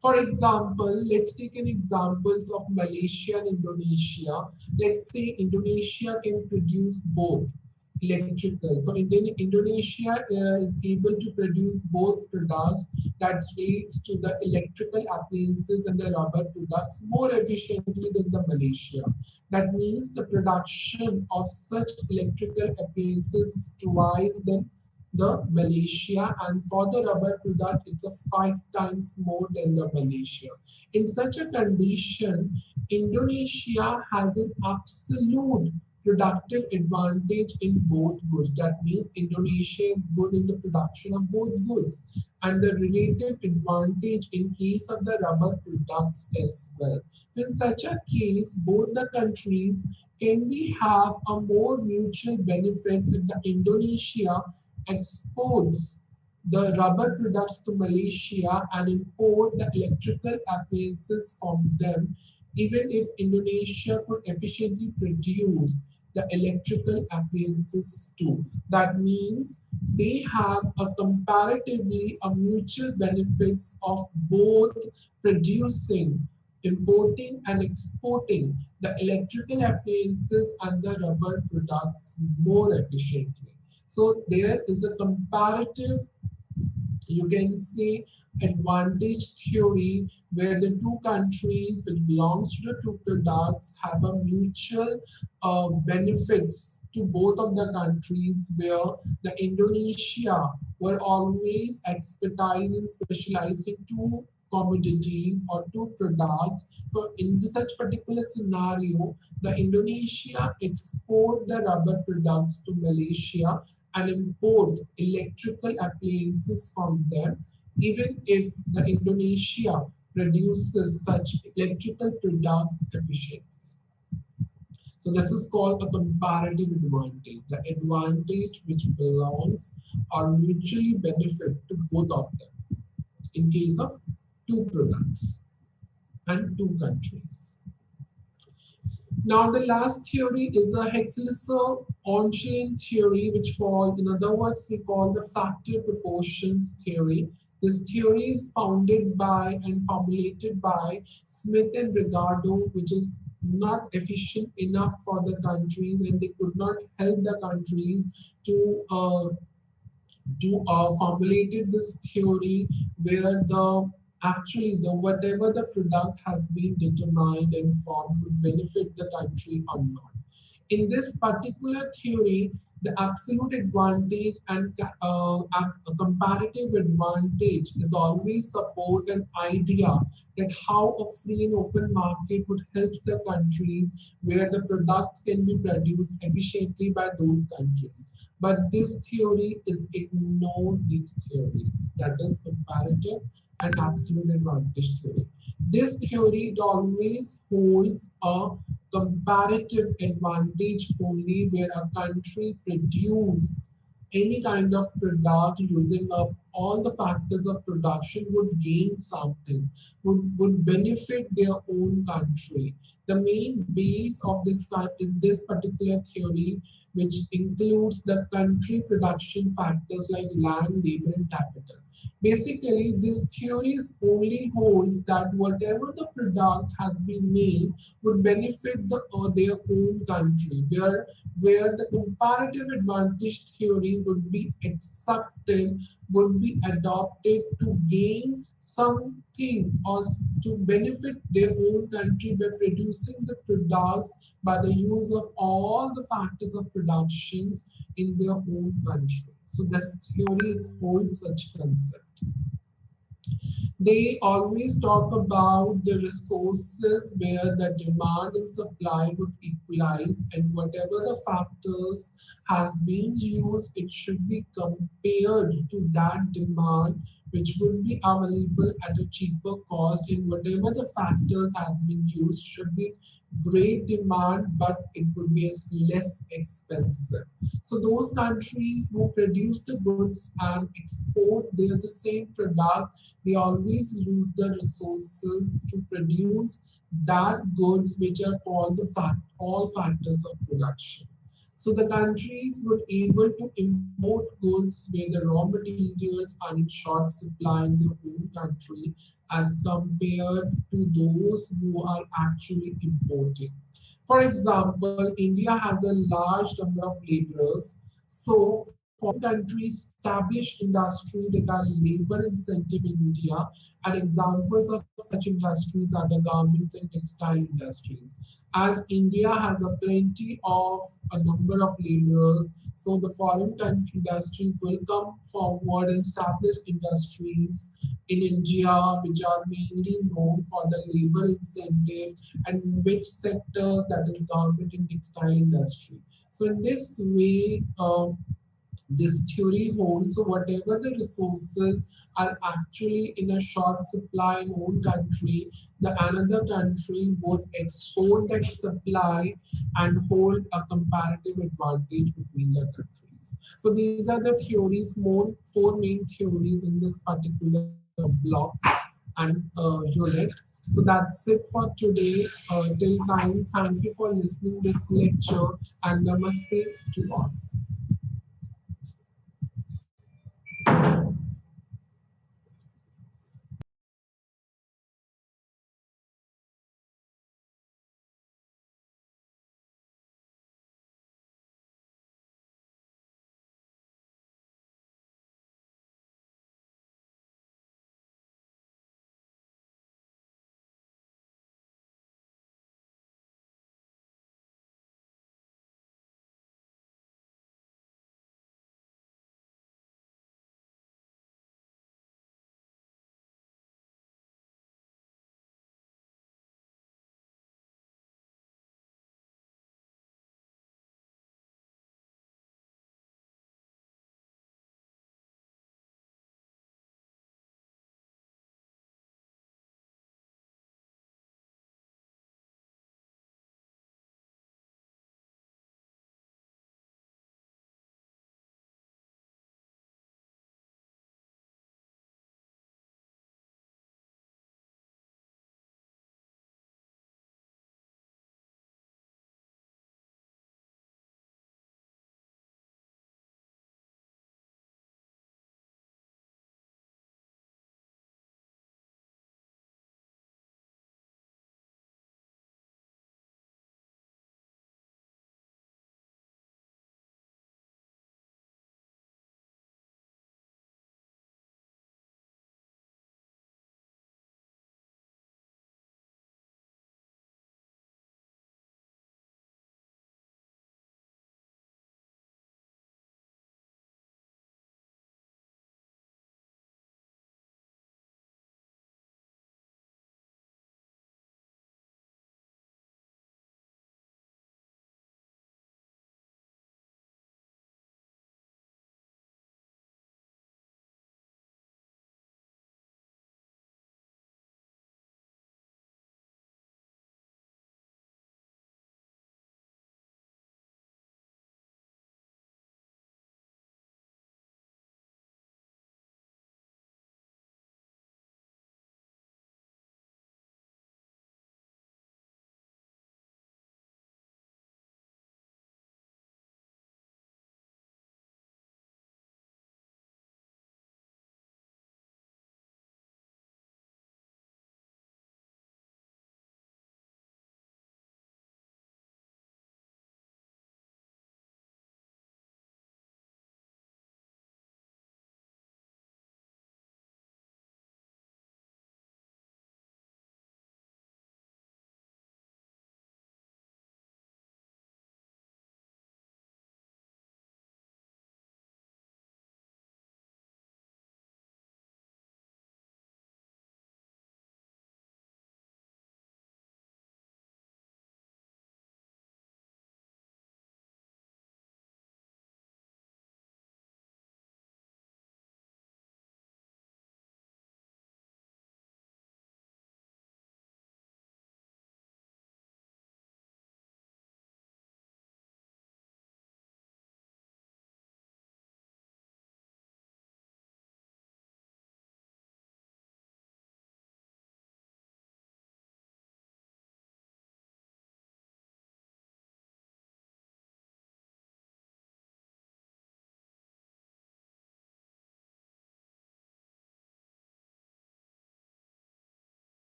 For example, let's take an examples of Malaysia and Indonesia. Let's say Indonesia can produce both electrical. So Indonesia is able to produce both products that relates to the electrical appliances and the rubber products more efficiently than the Malaysia. That means the production of such electrical appliances is twice than the Malaysia, and for the rubber product it's a 5 times more than the Malaysia. In such a condition, Indonesia has an absolute productive advantage in both goods. That means Indonesia is good in the production of both goods, and the relative advantage in case of the rubber products as well. So in such a case, both the countries can we have a more mutual benefits if the Indonesia exports the rubber products to Malaysia and import the electrical appliances from them, even if Indonesia could efficiently produce the electrical appliances too. That means they have a comparatively a mutual benefits of both producing, importing and exporting the electrical appliances and the rubber products more efficiently. So there is a comparative, you can say, advantage theory where the two countries which belongs to the two products have a mutual benefits to both of the countries, where the Indonesia were always expertise and specialized in two commodities or two products. So in this such particular scenario, the Indonesia export the rubber products to Malaysia and import electrical appliances from them, even if the Indonesia produces such electrical products efficiently. So this is called a comparative advantage, the advantage which belongs or mutually benefit to both of them in case of two products and two countries. Now, the last theory is a Hexlister-Onchian theory, which called, in other words, we call the factor proportions theory. This theory is founded by and formulated by Smith and Ricardo, which is not efficient enough for the countries, and they could not help the countries to formulated this theory where the actually the whatever the product has been determined and formed would benefit the country or not. In this particular theory, the absolute advantage and a comparative advantage is always support an idea that how a free and open market would help the countries where the products can be produced efficiently by those countries. But this theory is ignored these theories, that is comparative and absolute advantage theory. This theory always holds a comparative advantage only where a country produce any kind of product using up all the factors of production would gain something, would benefit their own country. The main base of in this particular theory, which includes the country production factors like land, labor, and capital. Basically, this theory only holds that whatever the product has been made would benefit their own country, where the comparative advantage theory would be accepted, would be adopted to gain something or to benefit their own country by producing the products by the use of all the factors of productions in their own country. So this theory is holds such concept. They always talk about the resources where the demand and supply would equalize, and whatever the factors has been used, it should be compared to that demand which would be available at a cheaper cost, and whatever the factors has been used should be great demand, but it would be as less expensive. So those countries who produce the goods and export their the same product, they always use the resources to produce that goods which are called all factors of production. So the countries were able to import goods where the raw materials are in short supply in their own country as compared to those who are actually importing. For example, India has a large number of laborers. So foreign countries establish industry that are labor incentive in India, and examples of such industries are the garment and textile industries. As India has a plenty of a number of laborers, so the foreign country industries will come forward and establish industries in India, which are mainly known for the labor incentives and which sectors, that is garment and textile industry. So in this way, this theory holds, so whatever the resources are actually in a short supply in one country, the another country would export that supply and hold a comparative advantage between the countries. So these are the theories, four main theories in this particular block and unit. So that's it for today. Till time, thank you for listening this lecture, and namaste to all.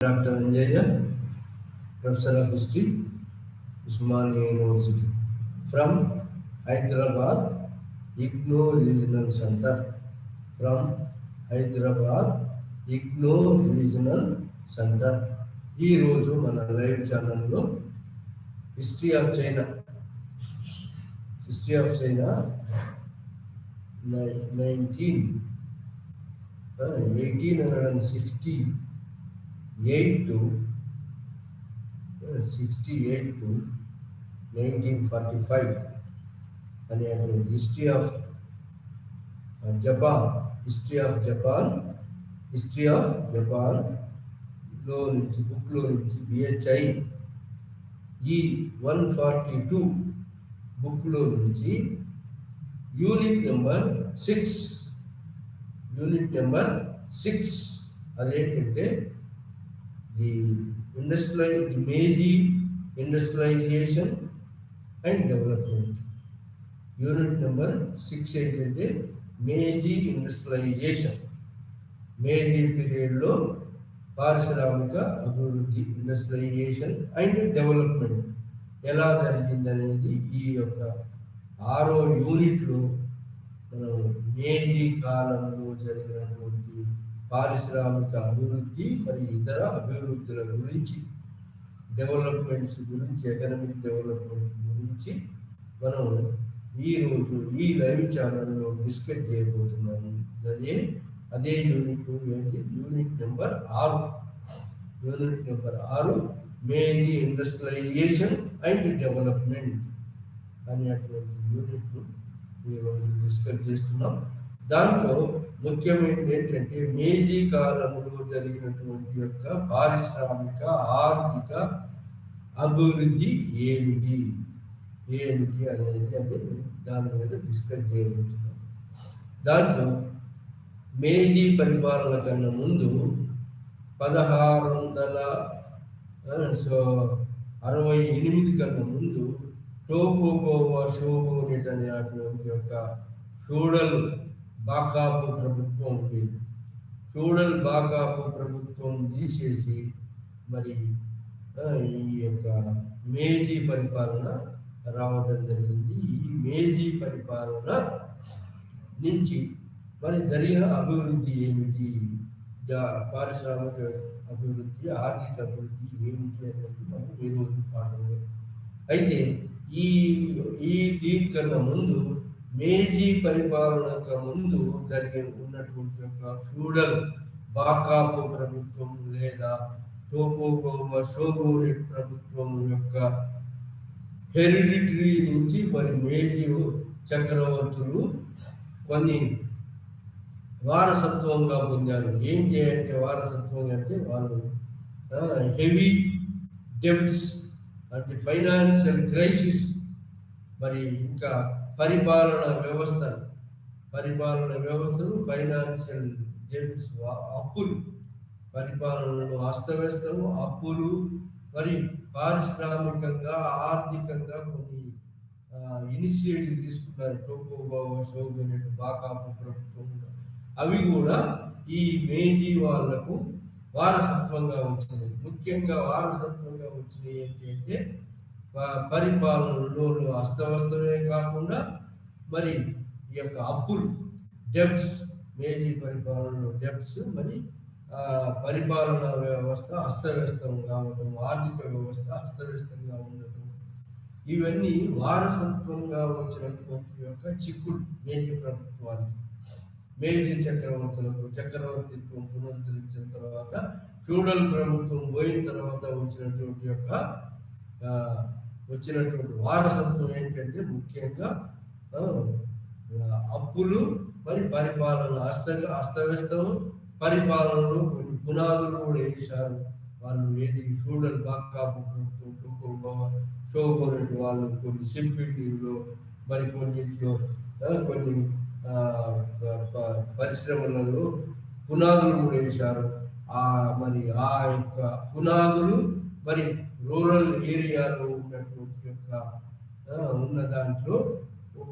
Dr. Anjaya, Professor of History, Usmania University. From Hyderabad, IGNOU Regional Center. From Hyderabad, IGNOU Regional Center. ఈ రోజు మన live ఛానల్లో history of China 1868 to 1945 అనేటువంటి history of జపాన్లో నుంచి బుక్లో నుంచి BHI ఈ 142 బుక్లో నుంచి యూనిట్ నెంబర్ 6 అదేంటంటే the Meiji industrialisation and development. Unit number 6 ఏంటంటే మేజీ ఇండస్ట్రియలైజేషన్, మేజీ పీరియడ్లో పారిశ్రామిక అభివృద్ధి, ఇండస్ట్రియలైజేషన్ అండ్ డెవలప్మెంట్ ఎలా జరిగిందనేది ఈ యొక్క 6వ యూనిట్లో మనం మేజీ కాలంలో జరిగినటువంటి పారిశ్రామిక అభివృద్ధి మరి ఇతర అభివృద్ధుల గురించి, డెవలప్మెంట్స్ గురించి, ఎకనామిక్ డెవలప్మెంట్స్ గురించి మనం ఈరోజు ఈ లైవ్ ఛానల్లో డిస్కస్ చేయబోతున్నాము. అదే యూనిట్ ఏంటి? Unit number 6 Meiji industrialisation and development అనేటువంటి యూనిట్ను ఈరోజు డిస్కస్ చేస్తున్నాం. దాంట్లో ముఖ్యమైనది ఏంటంటే మేజీ కాలంలో జరిగినటువంటి యొక్క పారిశ్రామిక ఆర్థిక అభివృద్ధి ఏమిటి అనేది దాని మీద డిస్కస్ చేయబోతున్నాం. దాంట్లో మేజీ పరిపాలన కన్నా ముందు 1668 కన్నా ముందు టోకుగవా షోగునేట్ అనేటువంటి యొక్క ఫ్యూడల్ బాకాపు ప్రభుత్వం ఉండేది. ఫ్యూడల్ బాకాపు ప్రభుత్వం తీసేసి మరి ఈ యొక్క మేజీ పరిపాలన రావడం జరిగింది. ఈ మేజీ పరిపాలన నుంచి మరి జరిగిన అభివృద్ధి ఏమిటి, పారిశ్రామిక అభివృద్ధి, ఆర్థిక అభివృద్ధి ఏమిటి అనేది మనం ఈరోజు పాఠంలో. అయితే దీనికన్నా ముందు మేజీ పరిపాలనకు ముందు ఉన్నటువంటి యొక్క ఫ్యూడల్ బాకాపు ప్రభుత్వం లేదా టోకుగవా షోగునేట్ ప్రభుత్వం యొక్క హెరిడిటరీ నుంచి మరి మేజీ చక్రవర్తులు కొన్ని వారసత్వంగా పొందారు. ఏంటి అంటే వారసత్వం అంటే వాళ్ళు హెవీ డెబ్ట్స్ అంటే ఫైనాన్షియల్ క్రైసిస్, మరి ఇంకా పరిపాలన వ్యవస్థలు ఫైనాన్షియల్ డెబ్ట్స్, అప్పులు, పరిపాలనలో అస్తవ్యస్తము, అప్పులు, మరి పారిశ్రామికంగా ఆర్థికంగా కొన్ని ఇనిషియేటివ్ తీసుకున్నారు టోకుగవా షోగునేట్ బాకాపు ప్రభుత్వం. అవి కూడా ఈ మేజీ వాళ్లకు వారసత్వంగా వచ్చినాయి. ముఖ్యంగా వారసత్వంగా వచ్చినాయి ఏంటంటే పరిపాలనలో అస్తవ్యస్తమే కాకుండా మరి ఈ యొక్క అప్పులు, డెబ్ట్స్, మేజీ పరిపాలనలో డెబ్ట్స్, మరి పరిపాలనా వ్యవస్థ అస్తవ్యస్తం కావటం, ఆర్థిక వ్యవస్థ అస్తవ్యస్తంగా ఉండటం, ఇవన్నీ వారసత్వంగా వచ్చినటువంటి యొక్క చిక్కులు మేజీ ప్రభుత్వానికి. మేజీ చక్రవర్తిత్వం పునరుద్ధరించిన తర్వాత ఫ్యూడల్ ప్రభుత్వం పోయిన తర్వాత వచ్చినటువంటి వారసత్వం ఏంటంటే ముఖ్యంగా అప్పులు, మరి పరిపాలన అస్తవ్యస్తం, పరిపాలనలో కొన్ని పునాదులు కూడా వేశారు వాళ్ళు. ఏది ఫ్యూడల్ బాకాపు ప్రభుత్వం టోకుగవా షోగునేట్ వాళ్ళు కొన్ని షిప్ బిల్డింగ్లో, మరి కొన్నింటిలో కొన్ని పరిశ్రమలలో పునాదులు కూడా వేశారు. మరి ఆ యొక్క పునాదులు మరి రూరల్ ఏరియాలో ఉన్నటువంటి యొక్క ఉన్న దాంట్లో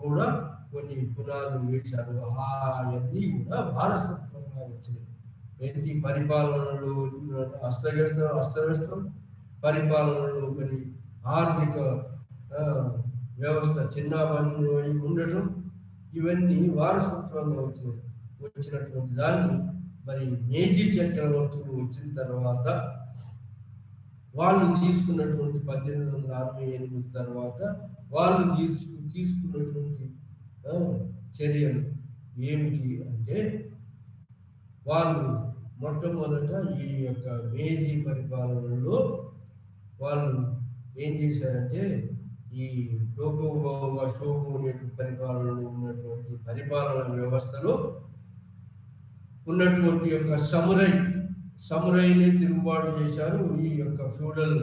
కూడా కొన్ని పునాదులు వేశారు. అవన్నీ కూడా వారసత్వంగా వచ్చినాయి. ఏంటి పరిపాలనలు అస్తవ్యస్తం, పరిపాలనలు మరి ఆర్థిక వ్యవస్థ చిన్నాభాన్యం అయి ఉండటం, ఇవన్నీ వారసత్వంగా వచ్చినటువంటి దాన్ని మరి మేజీ చక్రవర్తులు వచ్చిన తర్వాత వాళ్ళు తీసుకున్నటువంటి 1868 తర్వాత వాళ్ళు తీసుకున్నటువంటి చర్యలు ఏమిటి అంటే, వాళ్ళు మొట్టమొదట ఈ యొక్క మేజీ పరిపాలనలో వాళ్ళు ఏం చేశారంటే, ఈ టోకుగౌవా షోగునేటు పరిపాలనలో ఉన్నటువంటి పరిపాలన వ్యవస్థలో ఉన్నటువంటి యొక్క సమురైని తిరుగుబాటు చేశారు. ఈ యొక్క ఫ్యూడల్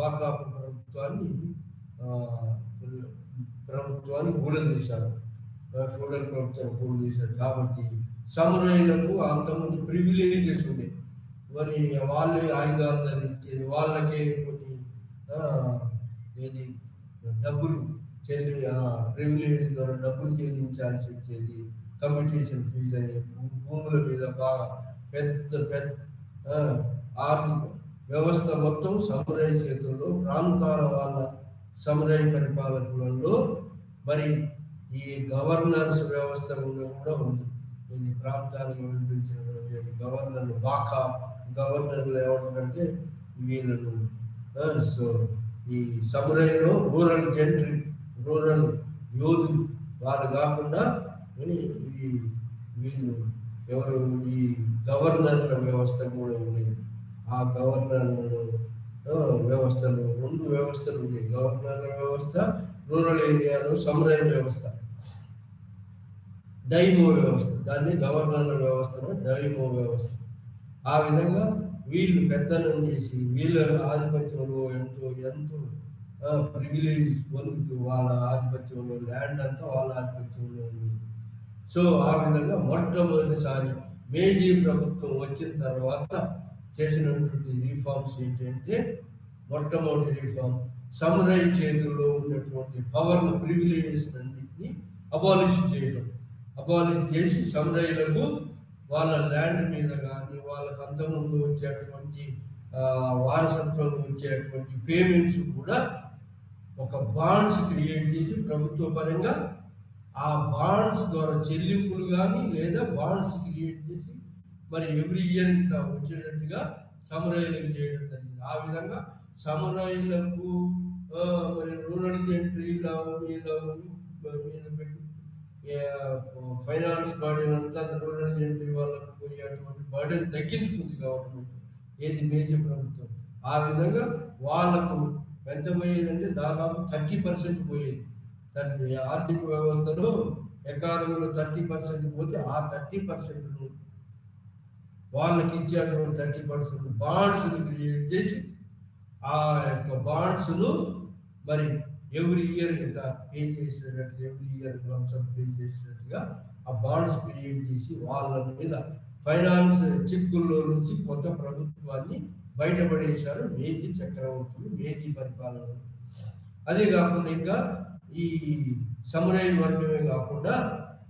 బాకాపు ప్రభుత్వాన్ని కూలదీశారు. ఫ్యూడల్ ప్రభుత్వం కూలదీశారు. కాబట్టి సమురైలకు అంతకుముందు ప్రివిలేజెస్ ఉండే, మరి వాళ్ళే ఆయుధాలు ధరించేది, వాళ్ళకే కొన్ని ఏది డబ్బులు ప్రివిలేజ్ ద్వారా డబ్బులు చెల్లించాల్సి వచ్చేది, కమ్యూటేషన్ ఫీజు అని, భూముల మీద బాగా పెద్ద ఆర్థిక వ్యవస్థ మొత్తం సమురై చేతుల్లో, ప్రాంతాల వాళ్ళ సమురై పరిపాలకులలో మరి ఈ గవర్నర్స్ వ్యవస్థ కూడా ఉంది. ఇది ప్రాంతాలకు వినిపించినటువంటి గవర్నర్లు గవర్నర్లు ఏమంటారంటే వీళ్ళను. సో ఈ సమురైలో రూరల్ యోధులు వాళ్ళు కాకుండా వీళ్ళు ఎవరు, ఈ గవర్నర్ల వ్యవస్థ కూడా ఉండేది. ఆ గవర్నర్ల వ్యవస్థలో 2 వ్యవస్థలు ఉండేవి, గవర్నర్ల వ్యవస్థ, రూరల్ ఏరియాలో సమురై వ్యవస్థ, డైమో వ్యవస్థ. దాన్ని గవర్నర్ల వ్యవస్థను డైమో వ్యవస్థ. ఆ విధంగా వీళ్ళు పెద్దనం చేసి వీళ్ళ ఆధిపత్యంలో ఎంతో ప్రివిలేజ్ పొందుతూ వాళ్ళ ఆధిపత్యంలో, ల్యాండ్ అంతా వాళ్ళ ఆధిపత్యంలో ఉంది. సో ఆ విధంగా మొట్టమొదటిసారి మేజీ ప్రభుత్వం వచ్చిన తర్వాత చేసినటువంటి రిఫార్మ్స్ ఏంటంటే, మొట్టమొదటి రిఫార్మ్ సమురై చేతుల్లో ఉన్నటువంటి పవర్ను, ప్రివిలేజెస్ అన్నింటినీ అబాలిష్ చేసి సమురైలకు వాళ్ళ ల్యాండ్ మీద కానీ వాళ్ళకు అంతకుముందు వచ్చేటువంటి వారసత్వంలో వచ్చేటువంటి పేమెంట్స్ కూడా ఒక బాండ్స్ క్రియేట్ చేసి ప్రభుత్వ పరంగా ఆ బాండ్స్ ద్వారా చెల్లింపులు కానీ లేదా బాండ్స్ క్రియేట్ చేసి మరి ఎవ్రీ ఇయర్ ఇంత వచ్చేటట్టుగా సమురైలకు చేయడం జరిగింది. ఆ విధంగా సమురైలకు మరి రూరల్ జెంట్రీల మీద పెట్టి ఫైనాన్స్ బర్డెన్ అంతా రూరల్ జెంట్రీ వాళ్ళకు పోయేటువంటి బర్డెన్ తగ్గించుకుంది గవర్నమెంట్, ఏది మేజర్ ప్రభుత్వం. ఆ విధంగా వాళ్ళకు ఎంత పోయేదంటే దాదాపు 30% పోయేది. ఆర్థిక వ్యవస్థలో ఎకానమీలో 30% పోతే ఆ 30% వాళ్ళకి ఇచ్చేటువంటి 30% బాండ్స్ క్రియేట్ చేసి ఆ యొక్క బాండ్స్ను మరి ఎవ్రీ ఇయర్ ఇంత పే చేసేటట్టుగా, ఎవ్రీ ఇయర్ పే చేసేటట్టుగా ఆ బాండ్స్ క్రియేట్ చేసి వాళ్ళ మీద ఫైనాన్స్ చిక్కుల్లో నుంచి కొత్త ప్రభుత్వాన్ని బయటపడేశారు మేజీ చక్రవర్తులు, మేజీ పరిపాలనలు. అదే కాకుండా ఇంకా ఈ సమురై వర్గమే కాకుండా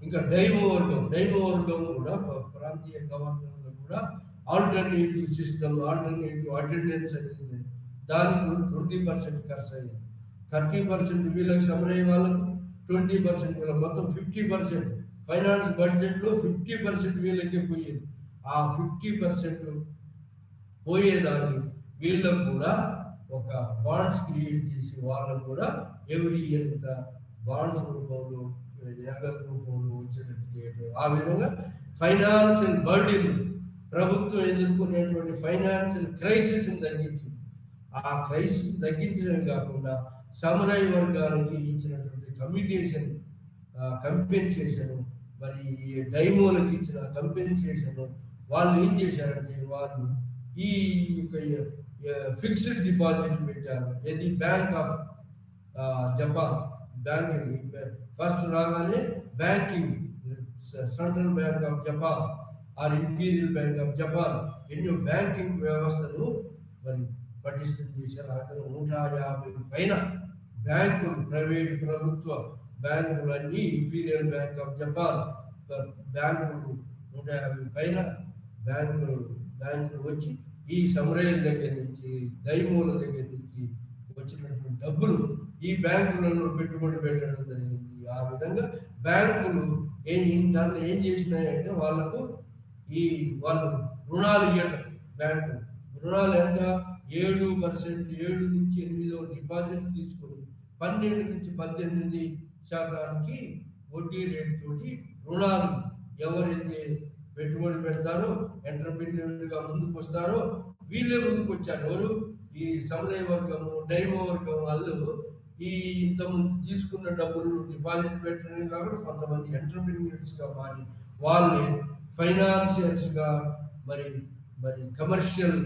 ఇంకా డైమో వర్గం కూడా ప్రాంతీయ గవర్నర్లు కూడా ఆల్టర్నేటివ్ సిస్టమ్, ఆల్టర్నేటివ్ అటెండెన్స్ అనేది దానికి 20% ఖర్చు అయ్యింది. 30% వీళ్ళకి సమురై వాళ్ళకు, 20% వీళ్ళకి, మొత్తం 50% ఫైనాన్స్ బడ్జెట్లో 50% వీళ్ళకే పోయేది. ఆ 50% పోయేదాన్ని వీళ్ళకు కూడా ఒక బాండ్స్ క్రియేట్ చేసి వాళ్ళకు కూడా ఎవ్రీ ఇయర్ ఇంత బాండ్స్ రూపంలో, నగల రూపంలో వచ్చేటట్టు చేయడం. ఆ విధంగా ఫైనాన్షియల్ బర్డెన్, ప్రభుత్వం ఎదుర్కొనేటువంటి ఫైనాన్షియల్ క్రైసిస్ని తగ్గించింది. ఆ క్రైసిస్ తగ్గించడం కాకుండా సమురై వర్గానికి ఇచ్చినటువంటి కంపెన్సేషన్, మరి డైమోలకు ఇచ్చిన కంపెన్సేషన్, వాళ్ళు ఏం చేశారంటే వాళ్ళు ఈ ఫిక్స్డ్ డిపాజిట్ పెట్టారు. ఇది Bank of Japan, banking first రాగానే banking, central bank of Japan or Imperial bank of Japan ఎన్నో బ్యాంకింగ్ వ్యవస్థను మరి పటిష్టం చేశారు. అక్కడ 150 పైన బ్యాంకులు, ప్రైవేట్ ప్రభుత్వ బ్యాంకులు అన్నీ, ఇంపీరియల్ బ్యాంక్ ఆఫ్ జపాన్ బ్యాంకులు 150 పైన బ్యాంకులు వచ్చి ఈ సమరయ్యల దగ్గర నుంచి, డైమోల దగ్గర నుంచి వచ్చినటువంటి డబ్బులు ఈ బ్యాంకులలో పెట్టుబడి పెట్టడం జరిగింది. ఆ విధంగా బ్యాంకులు ఏం చేసినాయంటే వాళ్ళు రుణాలు ఇవ్వటం. బ్యాంకు రుణాలు ఎంత 7%, 7 నుంచి 8 డిపాజిట్ తీసుకొని 12 నుంచి 18% వడ్డీ రేటు తోటి రుణాలు ఎవరైతే పెట్టుబడి పెడతారో, ఎంటర్‌ప్రెన్యూర్‌గా ముందుకు వస్తారో వీళ్ళే ముందుకు వచ్చారు. ఎవరు? ఈ సముదాయ వర్గము, డైమో వర్గం వాళ్ళు ఈ ఇంతకుముందు తీసుకున్న డబ్బులు డిపాజిట్ పెట్టడం కాబట్టి కొంతమంది ఎంటర్‌ప్రెన్యూర్స్‌గా మారి వాళ్ళే ఫైనాన్షియర్స్‌గా మరి కమర్షియల్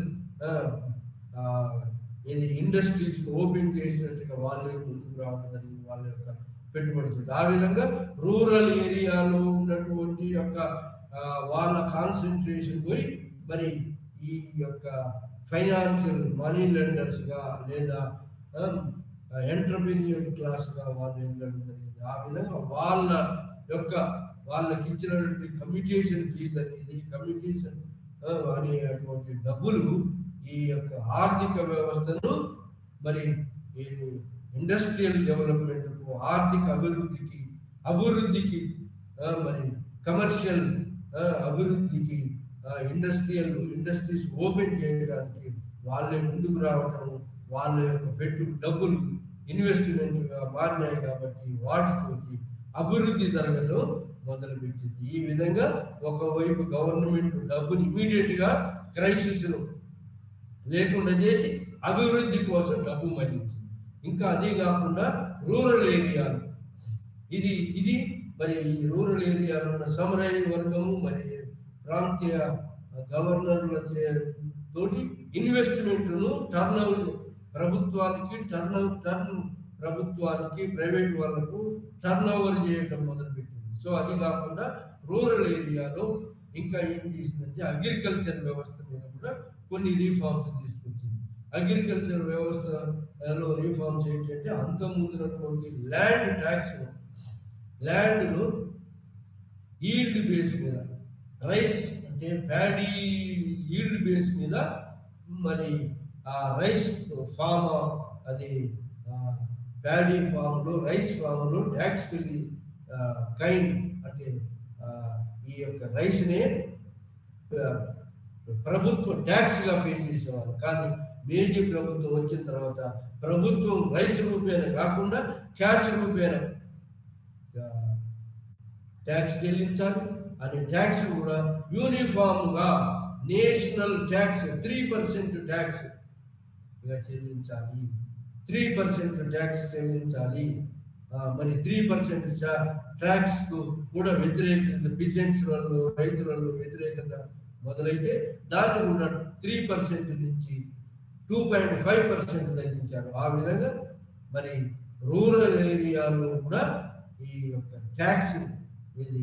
ఇండస్ట్రీస్ ఓపెన్ చేసినట్టుగా వాళ్ళే ముందుకు రావడం జరిగింది వాళ్ళ యొక్క పెట్టుబడుతుంది. ఆ విధంగా రూరల్ ఏరియాలో ఉన్నటువంటి వాళ్ళ కాన్సన్ట్రేషన్ పోయి మరి ఈ యొక్క ఫైనాన్షియల్ మనీ లెండర్స్గా లేదా ఎంటర్‌ప్రెన్యూర్ క్లాస్గా వాళ్ళు ఎదగడం జరిగింది. ఆ విధంగా వాళ్ళకి ఇచ్చినటువంటి కమ్యూటేషన్ ఫీజు అనేది, కమ్యూటేషన్ అనేటువంటి డబ్బులు ఈ యొక్క ఆర్థిక వ్యవస్థను మరి ఇండస్ట్రియల్ డెవలప్మెంట్కు, ఆర్థిక అభివృద్ధికి మరి కమర్షియల్ అభివృద్ధికి, ఇండస్ట్రీస్ ఓపెన్ చేయడానికి వాళ్ళే ముందుకు రావటం, వాళ్ళ యొక్క డబ్బులు ఇన్వెస్ట్మెంట్గా మారినాయి కాబట్టి వాటితోటి అభివృద్ధి జరగడం మొదలుపెట్టింది. ఈ విధంగా ఒకవైపు గవర్నమెంట్ డబ్బుని ఇమీడియట్గా క్రైసిస్ను లేకుండా చేసి అభివృద్ధి కోసం డబ్బు మళ్లించింది. ఇంకా అదే కాకుండా రూరల్ ఏరియాలు ఇది మరి ఈ రూరల్ ఏరియాలో ఉన్న సమరయ వర్గము మరి ప్రాంతీయ గవర్నర్ల తోటి ఇన్వెస్ట్మెంట్ను ప్రభుత్వానికి ప్రైవేట్ వాళ్ళకు టర్న్ ఓవర్ చేయటం మొదలుపెట్టింది. సో అది కాకుండా రూరల్ ఏరియాలో ఇంకా ఏం చేసిందంటే అగ్రికల్చర్ వ్యవస్థ మీద కూడా కొన్ని రీఫార్మ్స్ తీసుకొచ్చింది. అగ్రికల్చర్ వ్యవస్థలో రీఫార్మ్స్ ఏంటంటే అంతకుముందున్నటువంటి ల్యాండ్ను ఈల్డ్ బేస్ మీద, రైస్ అంటే ప్యాడీ ఈల్డ్ బేస్ మీద మరి ఆ రైస్ ఫామ్, అది ప్యాడీ ఫామ్లో, రైస్ ఫామ్లో ట్యాక్స్ పెళ్లి కైండ్ అంటే ఈ యొక్క రైస్నే ప్రభుత్వం ట్యాక్స్గా పే చేసేవారు. కానీ మేజీ ప్రభుత్వం వచ్చిన తర్వాత ప్రభుత్వం రైస్ రూపేణ కాకుండా క్యాష్ రూపేణ ట్యాక్స్ చెల్లించాలి. అని ట్యాక్స్ కూడా యూనిఫామ్గా నేషనల్ ట్యాక్స్ 3% ట్యాక్స్ చెల్లించాలి. 3% ట్యాక్స్ చెల్లించాలి. మరి 3% ట్యాక్స్ కూడా వ్యతిరేకత, బిజినెస్ వాళ్ళు, రైతులలో వ్యతిరేకత మొదలైతే దాన్ని కూడా 3% నుంచి 2.5% తగ్గించారు. ఆ విధంగా మరి రూరల్ ఏరియాలో కూడా ఈ యొక్క ట్యాక్స్, ఇది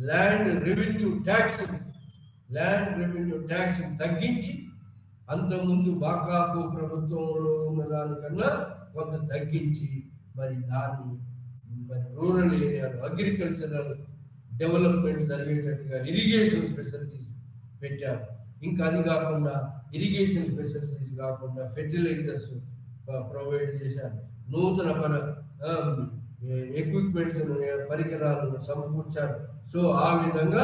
ల్యాండ్ రెవెన్యూ ట్యాక్స్ తగ్గించి అంతకుముందు బాకాపు ప్రభుత్వంలో ఉన్న దానికన్నా కొంత తగ్గించి మరి దాన్ని రూరల్ ఏరియాలో అగ్రికల్చరల్ డెవలప్మెంట్ జరిగేటట్టుగా ఇరిగేషన్ ఫెసిలిటీస్ పెట్టారు. ఇంకా అది కాకుండా ఇరిగేషన్ ఫెసిలిటీస్ కాకుండా ఫెర్టిలైజర్స్ ప్రొవైడ్ చేశారు. నూతన ఎక్విప్మెంట్స్, పరికరాలను సమకూర్చారు. సో ఆ విధంగా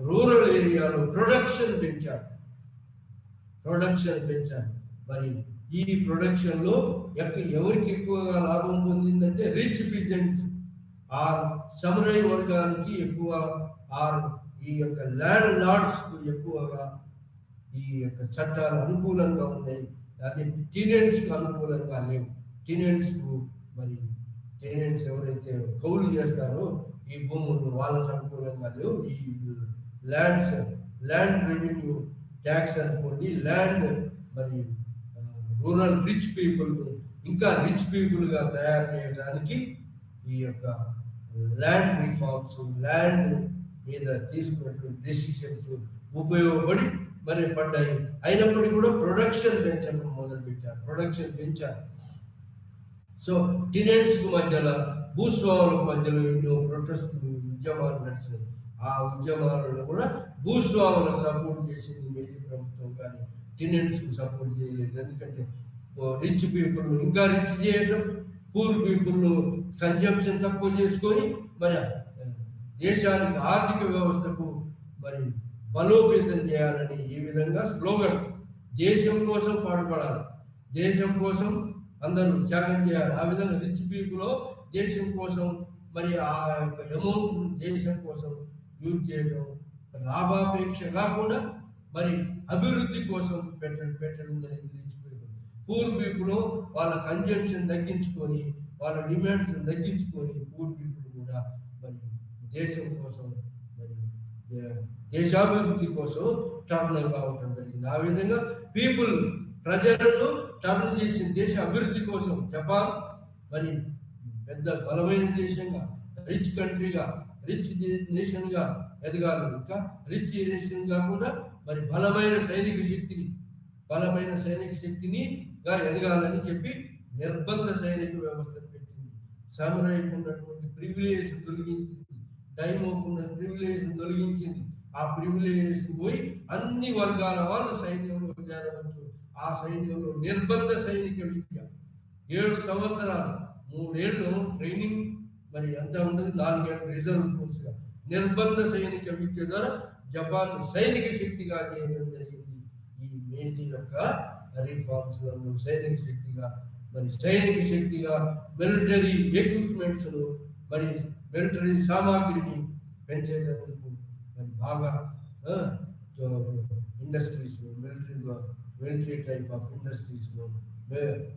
రూరల్ ఏరియాలో ప్రొడక్షన్ పెంచారు. మరి ఈ ప్రొడక్షన్ లో ఎవరికి ఎక్కువగా లాభం పొందిందంటే రిచ్ పీజెంట్స్ ఆర్ సమరయ వర్గానికి ఎక్కువ, ఆర్ ఈ యొక్క ల్యాండ్ లార్డ్స్ కు ఎక్కువగా ఈ యొక్క చట్టాలు అనుకూలంగా ఉన్నాయి. అదే టెనెంట్స్ కు అనుకూలంగా లేవు. టెనెంట్స్ ఎవరైతే కౌలు చేస్తారో ఈ భూములు వాళ్ళకు అనుకూలంగా లేవు. ఈ ల్యాండ్ రెవెన్యూ ట్యాక్స్ అనుకోండి, ల్యాండ్ మరి రూరల్ రిచ్ పీపుల్ ఇంకా రిచ్ పీపుల్ గా తయారు చేయడానికి ఈ యొక్క ల్యాండ్ రిఫార్మ్స్, ల్యాండ్ మీద తీసుకున్నటువంటి డెసిషన్స్ ఉపయోగపడి మరి పడ్డాయి. అయినప్పటికీ కూడా ప్రొడక్షన్ పెంచడం పెంచారు. సో టెనెంట్స్ కు మధ్యలో, భూస్వాములకు మధ్యలో ఎన్నో ప్రొటెస్టులు, ఉద్యమాలు నడిచినాయి. ఆ ఉద్యమాలను కూడా భూస్వాములకు సపోర్ట్ చేసింది మేజీ ప్రభుత్వం, కానీ టెనెంట్స్కి సపోర్ట్ చేయలేదు. ఎందుకంటే రిచ్ పీపుల్ ఇంకా రిచ్ చేయటం, పూర్ పీపుల్ కన్జంప్షన్ తక్కువ చేసుకొని మరి దేశానికి ఆర్థిక వ్యవస్థకు మరి బలోపేతం చేయాలని ఈ విధంగా స్లోగన్, దేశం కోసం పాటుపడాలి, దేశం కోసం అందరూ త్యాగం చేయాలి. ఆ విధంగా రిచ్ పీపుల్ దేశం కోసం మరి ఆ యొక్క అమౌంట్ దేశం కోసం యూజ్ చేయడం, లాభాపేక్ష కాకుండా మరి అభివృద్ధి కోసం పెట్టడం జరిగింది రిచ్ పీపుల్. పూర్ పీపుల్ వాళ్ళ కన్జంప్షన్ తగ్గించుకొని, వాళ్ళ డిమాండ్స్ తగ్గించుకొని పూర్ పీపుల్ కూడా మరి దేశం కోసం మరి దేశాభివృద్ధి కోసం టర్న్ కావడం జరిగింది. ఆ విధంగా పీపుల్ ప్రజలను టర్న్ చేసిన దేశ అభివృద్ధి కోసం జపాన్ మరి పెద్ద బలమైన దేశంగా, రిచ్ కంట్రీగా, రిచ్ నేషన్గా ఎదగాలి. ఇంకా రిచ్ నేషన్ గా కూడా మరి బలమైన సైనిక శక్తిని ఎదగాలని చెప్పి నిర్బంధ సైనిక వ్యవస్థను పెట్టింది. సామురాయికి ఉన్నటువంటి ప్రివిలేజ్ తొలగించింది, డైమోకు ఉన్న ప్రివిలేజ్ తొలగించింది. ఆ ప్రివిలేజ్ పోయి అన్ని వర్గాల వాళ్ళు సైన్యంలో చేరవచ్చు. ఆ సైన్యంలో నిర్బంధ సైనిక విద్య 7 సంవత్సరాలు, 3 ఏళ్ళు ట్రైనింగ్, మరి ఎంత ఉంటుంది, 4 ఏళ్ళు రిజర్వ్ ఫోర్స్ గా నిర్బంధ సైనిక విద్య ద్వారా జపాన్ సైనిక శక్తిగా చేయడం జరిగింది. ఈ మేజీ యొక్క రిఫార్మ్స్ సైనిక శక్తిగా మిలిటరీ ఎక్విప్మెంట్స్ మరి మిలిటరీ సామాగ్రిని పెంచేటందుకు మరి బాగా industries, military type of industries,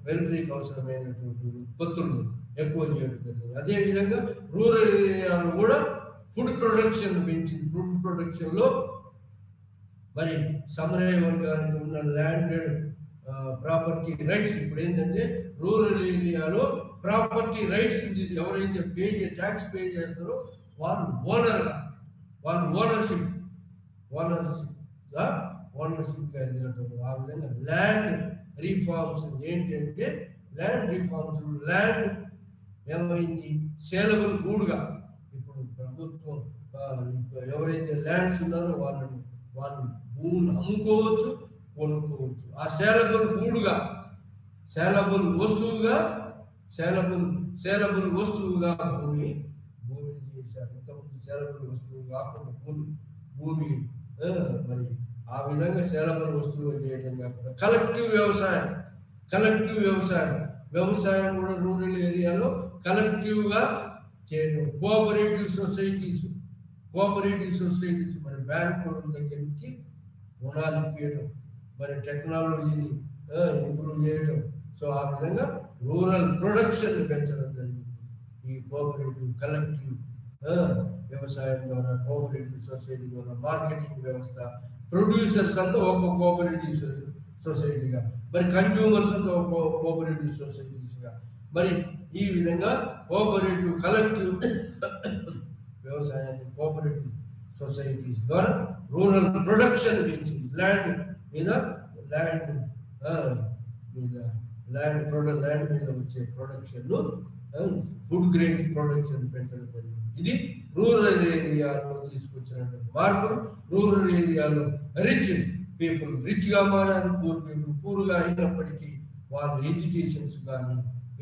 మిలిటరీకి అవసరమైనటువంటి ఉత్పత్తులను ఎక్కువ చేయడం జరిగింది. అదేవిధంగా రూరల్ ఏరియాలో కూడా ఫుడ్ ప్రొడక్షన్ పెంచింది. ఫుడ్ ప్రొడక్షన్ లో మరి సమురాయ్ వర్గానికి ఉన్న ల్యాండెడ్ ప్రాపర్టీ రైట్స్, ఇప్పుడు ఏంటంటే రూరల్ ఏరియాలో ప్రాపర్టీ రైట్స్ ఎవరైతే ట్యాక్స్ పే చేస్తారో వాళ్ళు ఓనర్షిప్ గా ఎదగటం. ఆ విధంగా ల్యాండ్ రిఫార్మ్స్ ఏంటంటే ల్యాండ్ ఏమైంది, సేలబుల్ గూడ్గా. ఇప్పుడు ప్రభుత్వం ఎవరైతే ల్యాండ్స్ ఉన్నారో వాళ్ళు భూమిని అమ్ముకోవచ్చు, కొనుక్కోవచ్చు. ఆ సేలబుల్ గూడుగా, సేలబుల్ వస్తువుగా భూమిని చేశారు. ఇంతకుముందు సేలబుల్ వస్తువు కాకుండా భూమి మరి ఆ విధంగా సేలబుల్ వస్తువుగా చేయడం కాకుండా కలెక్టివ్ వ్యవసాయం కూడా రూరల్ ఏరియాలో కలెక్టివ్ గా చేయడం. కోఆపరేటివ్ సొసైటీస్ మరి బ్యాంకుల దగ్గర నుంచి రుణాలు ఇప్పించడం, మరి టెక్నాలజీని ఇంప్రూవ్ చేయడం. సో ఆ విధంగా రూరల్ ప్రొడక్షన్ పెంచడం జరిగింది. ఈ కోఆపరేటివ్ కలెక్టివ్ వ్యవసాయం ద్వారా, కోఆపరేటివ్ సొసైటీ ద్వారా, మార్కెటింగ్ వ్యవస్థ, ప్రొడ్యూసర్స్ అంతా ఒక కోఆపరేటివ్ సొసైటీగా, మరి కన్జ్యూమర్స్ అంతా ఒక కోఆపరేటివ్ సొసైటీస్గా, మరి ఈ విధంగా కోఆపరేటివ్ కలెక్టివ్ వ్యవసాయాన్ని కోఆపరేటివ్ సొసైటీస్ ద్వారా రూరల్ ప్రొడక్షన్ పెంచింది. ల్యాండ్ మీద వచ్చే ప్రొడక్షన్, ఫుడ్ గ్రెయిన్ ప్రొడక్షన్ పెంచడం జరిగింది. ఇది రూరల్ ఏరియాలో తీసుకొచ్చినటువంటి మార్పులు. రూరల్ ఏరియాలో రిచ్ గా మారారు, పూర్ పీపుల్ పూర్గా అయినప్పటికీ వాళ్ళు ఎడ్యుకేషన్స్ కానీ,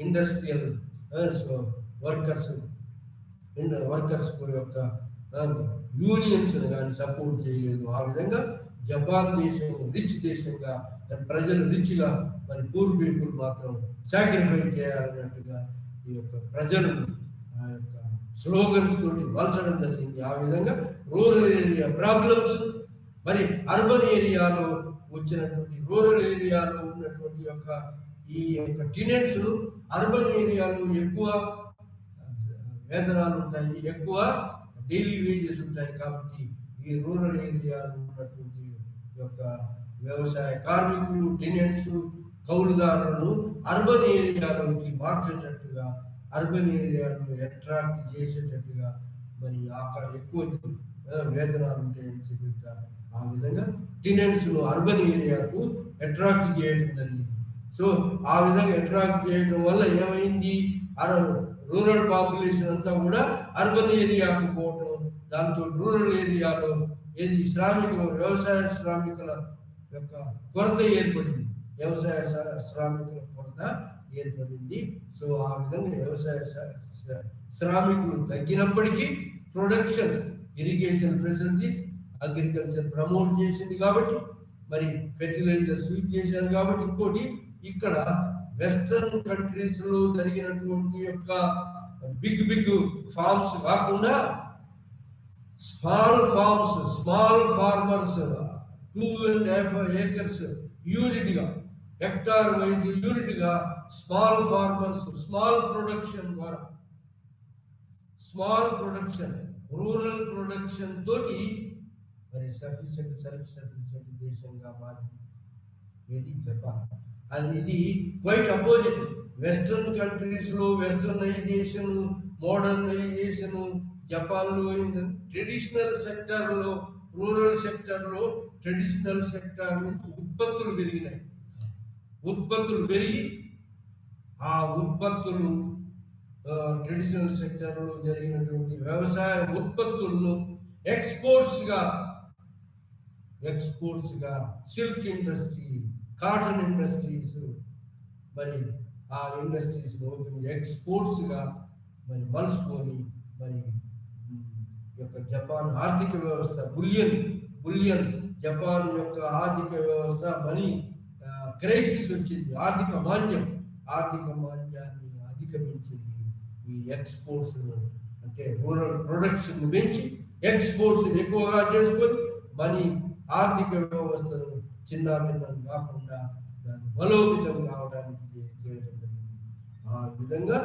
ఇండస్ట్రియల్ వర్కర్స్ యొక్క యూనియన్స్ కానీ సపోర్ట్ చేయలేదు. ఆ విధంగా జపాన్ దేశం రిచ్ దేశంగా, ప్రజలు రిచ్ గా, మరి పూర్ పీపుల్ మాత్రం సాక్రిఫైస్ చేయాలన్నట్టుగా ఈ యొక్క ప్రజలు ఆ యొక్క స్లోగన్స్ తోటి వలసడం జరిగింది. ఆ విధంగా రూరల్ ఏరియా ప్రాబ్లమ్స్, మరి అర్బన్ ఏరియాలో వచ్చినటువంటి రూరల్ ఏరియాలో ఉన్నటువంటి ఈ యొక్క టెనెంట్స్ అర్బన్ ఏరియాలో ఎక్కువ వేతనాలు ఉంటాయి, ఎక్కువ డైలీ వేజెస్ ఉంటాయి. కాబట్టి ఈ రూరల్ ఏరియాలో ఉన్నటువంటి యొక్క వ్యవసాయ కార్మికులు, టెనెంట్స్, కౌలుదారులను అర్బన్ ఏరియాలోకి మార్చేటట్టుగా, అర్బన్ ఏరియాలో అట్రాక్ట్ చేసేటట్టుగా, మరి అక్కడ ఎక్కువ వేతనాలు ఉంటాయని చెప్తారు. ఆ విధంగా టెనెంట్స్ అర్బన్ ఏరియాకు అట్రాక్ట్ చేయడం జరిగింది. సో ఆ విధంగా అట్రాక్ట్ చేయడం వల్ల ఏమైంది, రూరల్ పాపులేషన్ అంతా కూడా అర్బన్ ఏరియాకు పోవటం, దాంతో రూరల్ ఏరియాలో ఏది వ్యవసాయ శ్రామికుల యొక్క కొరత ఏర్పడింది, వ్యవసాయ శ్రామికుల కొరత ఏర్పడింది. సో ఆ విధంగా వ్యవసాయ శ్రామికులు తగ్గినప్పటికీ production, irrigation facilities, agriculture promote చేసింది కాబట్టి, మరి ఫెర్టిలైజర్ స్వీప్ చేశారు కాబట్టి. ఇంకోటి, ఇక్కడ వెస్టర్న్ కంట్రీస్ లో జరిగినటువంటి యొక్క బిగ్ ఫార్మ్స్ కాకుండా స్మాల్ ఫార్మర్స్ 2.5 acres యూనిట్ గా, హెక్టార్ వైజ్ యూనిట్ గా స్మాల్ ఫార్మర్స్, స్మాల్ ప్రొడక్షన్ ద్వారా, స్మాల్ ప్రొడక్షన్, రూరల్ ప్రొడక్షన్ తోటి మరి సెల్ఫ్ సఫిషియెంట్ దేశంగా మారింది ఇది జపాన్. ఇది క్వైట్ అపోజిట్. వెస్టర్న్ కంట్రీస్ లో వెస్టర్నైజేషన్, మోడర్నైజేషన్, జపాన్ లో ట్రెడిషనల్ సెక్టర్ లో, రూరల్ సెక్టర్ లో ట్రెడిషనల్ సెక్టర్ నుంచి ఉత్పత్తులు పెరిగినాయి. ఉత్పత్తులు పెరిగి ఆ ఉత్పత్తులు ట్రెడిషనల్ సెక్టర్ లో జరిగినటువంటి వ్యవసాయ ఉత్పత్తులను ఎక్స్పోర్ట్స్ గా సిల్క్ ఇండస్ట్రీ, కాటన్ ఇండస్ట్రీస్, మరి ఆ ఇండస్ట్రీస్ ఎక్స్పోర్ట్స్ గా మరి మలుచుకొని మరి యొక్క జపాన్ ఆర్థిక వ్యవస్థ బులియన్ జపాన్ యొక్క ఆర్థిక వ్యవస్థ మనీ క్రైసిస్ వచ్చింది. ఆర్థిక మాంద్యాన్ని అధిగమించింది ఈ ఎక్స్పోర్ట్స్, అంటే రూరల్ ప్రొడక్షన్ పెంచి ఎక్స్పోర్ట్స్ ఎక్కువగా చేసుకొని మనీ ఆర్థిక వ్యవస్థను చిన్నాభిన్నం కాకుండా దాన్ని బలోపేతం కావడానికి చేయడం జరిగింది. ఆ విధంగా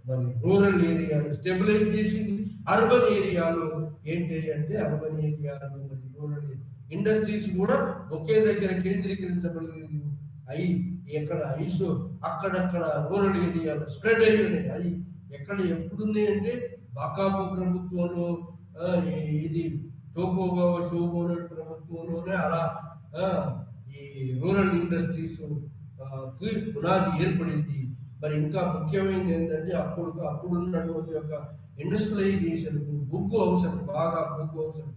మరి రూరల్ ఏరియాను స్టెబిలైజ్ చేసింది. అర్బన్ ఏరియాలో ఏంటి అంటే, అర్బన్ ఏరియాలో మరి రూరల్ ఇండస్ట్రీస్ కూడా ఒకే దగ్గర కేంద్రీకరించబడలేదు. అవి ఎక్కడ ఐసో అక్కడక్కడ రూరల్ ఏరియాలో స్ప్రెడ్ అయి ఉన్నాయి. అవి ఎక్కడ ఎప్పుడున్నాయి అంటే బకాపు ప్రభుత్వంలో, ఇది టోకోగావా షోగోన ప్రభుత్వంలోనే అలా ఈ రూరల్ ఇండస్ట్రీస్ పునాది ఏర్పడింది. మరి ఇంకా ముఖ్యమైనది ఏంటంటే, అప్పుడున్నటువంటి యొక్క ఇండస్ట్రియలైజేషన్, బొగ్గు అవసరం, బాగా బొగ్గు అవసరం.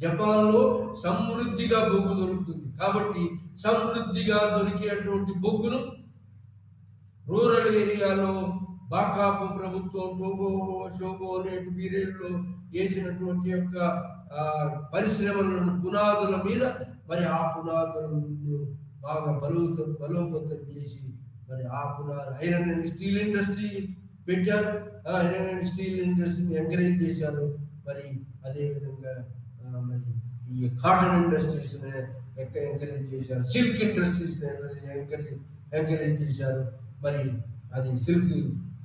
జపాన్ లో సమృద్ధిగా బొగ్గు దొరుకుతుంది కాబట్టి సమృద్ధిగా దొరికేటువంటి బొగ్గును రూరల్ ఏరియాలో బాకాపు ప్రభుత్వం షోగో అనే పీరియడ్ లో వేసినటువంటి యొక్క పరిశ్రమలను పునాదుల మీద మరి ఆ పునాదులను బాగా బలోపేతం చేసి మరి ఆ పునాదు ఐరన్ అండ్ స్టీల్ ఇండస్ట్రీ పెట్టారు. ఐరన్ అండ్ స్టీల్ ఇండస్ట్రీని ఎంకరేజ్ చేశారు. మరి అదేవిధంగా మరి ఈ కాటన్ ఇండస్ట్రీస్ ఎంకరేజ్ చేశారు, సిల్క్ ఇండస్ట్రీస్ ఎంకరేజ్ చేశారు. మరి అది silk,